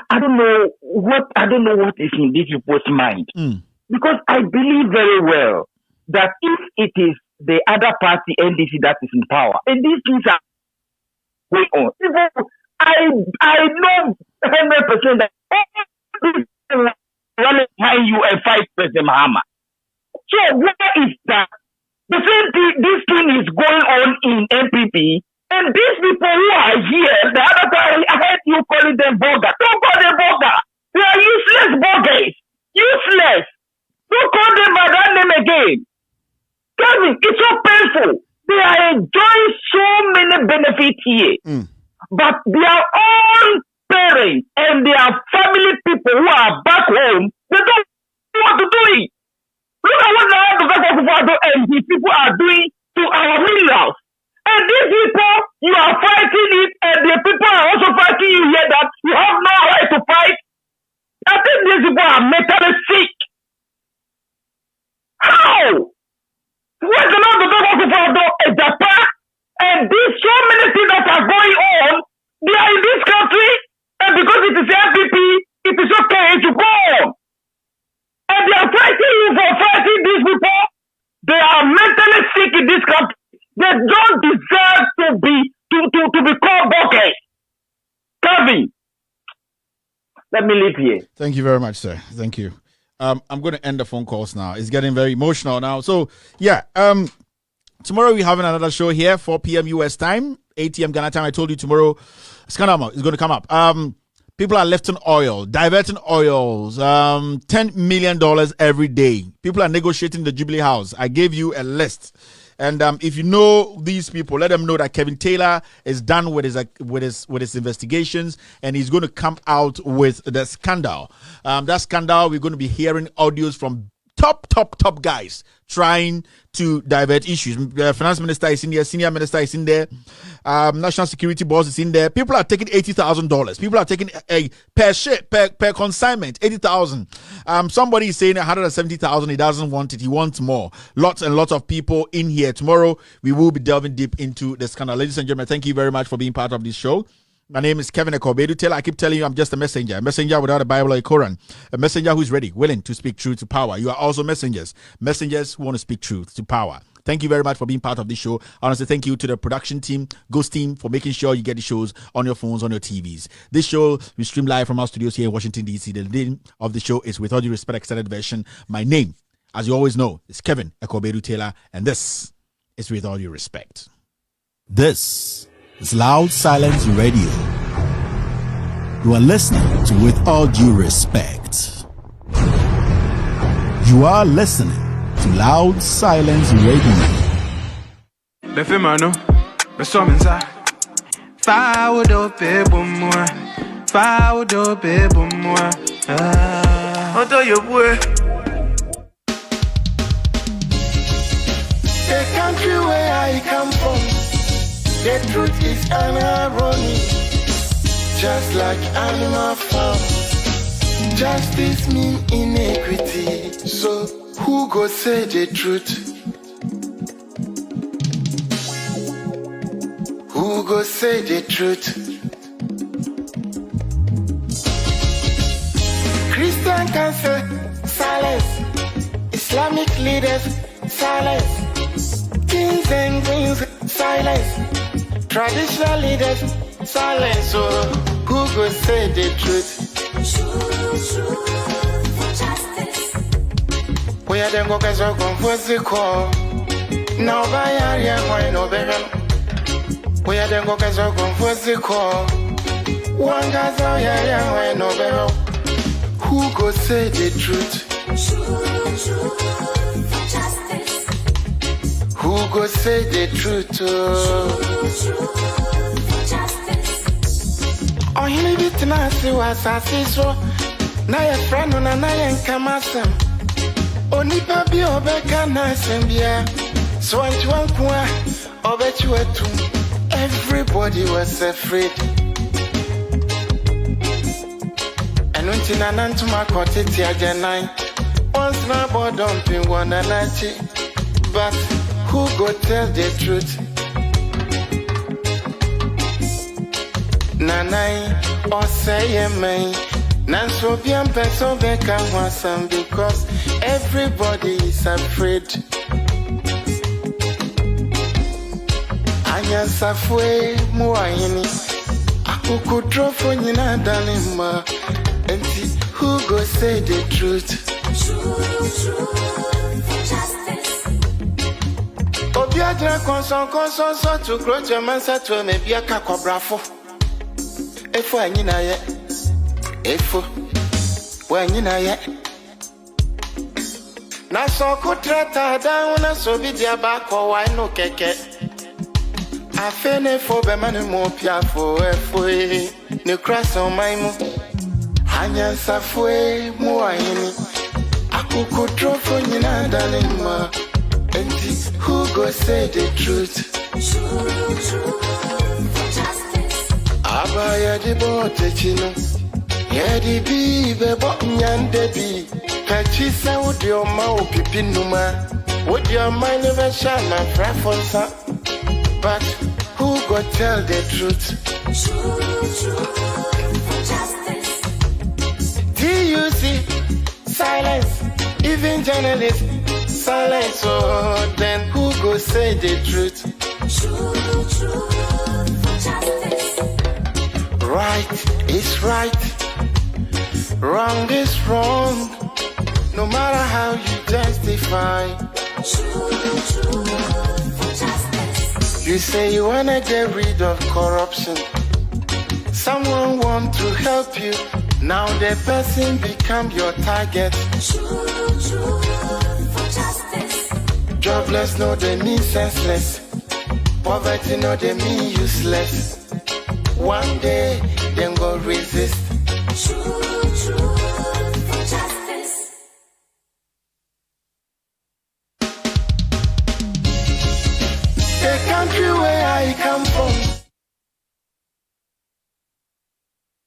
I don't know what is in these people's mind. Because I believe very well that if it is the other party, NDC, that is in power, and these things are going on, I know 100% that running behind you and fight President Mahama. So where is that? The same thing, this thing is going on in MPP. And these people who are here, the other time I heard you calling them boga. Don't call them boga. They are useless bogas. Useless. Don't call them by that name again. Kevin, it's so painful. They are enjoying so many benefits here. But their own parents and their family people who are back home, they don't know what to do it. Look at what the people are doing to our minerals. And these people, you are fighting it, and the people are also fighting you here that you have no right to fight. I think these people are mentally sick. How? Where's the Lord of Japan? And these so many things that are going on, they are in this country, and because it is MPP, it is okay to go on. And they are fighting you for fighting these people. They are mentally sick in this country. They don't deserve to be called buckets. Kevin, let me leave here. Thank you very much, sir. Thank you. I'm going to end the phone calls now. It's getting very emotional now. So, yeah. Tomorrow we're having another show here, 4 p.m. US time, 8 p.m. Ghana time. I told you tomorrow it's going to come up. People are lifting oil, diverting oils, $10 million every day. People are negotiating the Jubilee House. I gave you a list. And if you know these people, let them know that Kevin Taylor is done with his investigations, and he's going to come out with the scandal. That scandal, we're going to be hearing audios from top guys trying to divert issues. The finance minister is in there, senior minister is in there, national security boss is in there. People are taking $80,000. People are taking a per consignment $80,000. Somebody is saying $170,000. He doesn't want it. He wants more. Lots and lots of people in here. Tomorrow we will be delving deep into the scandal. Ladies and gentlemen, thank you very much for being part of this show. My name is Kevin Ekobedu Taylor. I keep telling you I'm just a messenger without a Bible or a Quran. A messenger who's ready, willing to speak truth to power. You are also messengers who want to speak truth to power. Thank you very much for being part of this show. I want to say thank you to the production team, Ghost team, for making sure you get the shows on your phones, on your TVs. This show we stream live from our studios here in Washington, D.C. The name of the show is With All Due Respect Extended Version. My name, as you always know, is Kevin Ekobedu Taylor, and this is With All Due Respect. This is Loud Silence Radio. You are listening to With All Due Respect. You are listening to Loud Silence Radio. The femano, the summons are foul do people more, foul do people more. Although you boy, the country where I come from, the truth is an irony, just like animal farm. Justice mean inequity, so who go say the truth? Who go say the truth? Christian council, silence. Islamic leaders, silence. Kings and queens, silence. Traditional leaders, silence. So who go say the truth? We are then go get so confused the call. Now by area, why no baby? We are then go get so confused the call. One guy's out here, why no baby? Who go say the truth? Who go say the truth? Oh, he need it now, see what I see so. Now your friend on a nine come at them. Only papi obeka na sembia. So I want one, obet you were too. Everybody was afraid. And until I nan to my cottage, I janai. Once my board dumping one another. But who go tell the truth? Nanai or say me. Nanso bien person beka wasam because everybody is afraid. Anya safwe muayini. Akuku drofo nyina danima. Enti who go say the truth? Obiadra konson so to grow jamansa to me biaka kobrafo. Efo anyina ye. Efo wanyina ye. Na so kutrata down na so bidia bako why no keke. Afene fo be manu mo piafo efo ne cross on my mo. Anya safwe mo ayini. Akuku trofo nyina dalima. Enti who go say the truth? Abaya di bote chino. Yedi bi bebo nyande bi. Kachisa udi oma upipi numa. Would your mind never shine my preference? But who go tell the truth? TUC, silence. Even journalists, silence. Oh, then who go say the truth? Right is right. Wrong is wrong. No matter how you justify. You say you wanna get rid of corruption. Someone want to help you. Now the person become your target. Jobless no they mean senseless. Poverty no they mean useless. One day them go resist.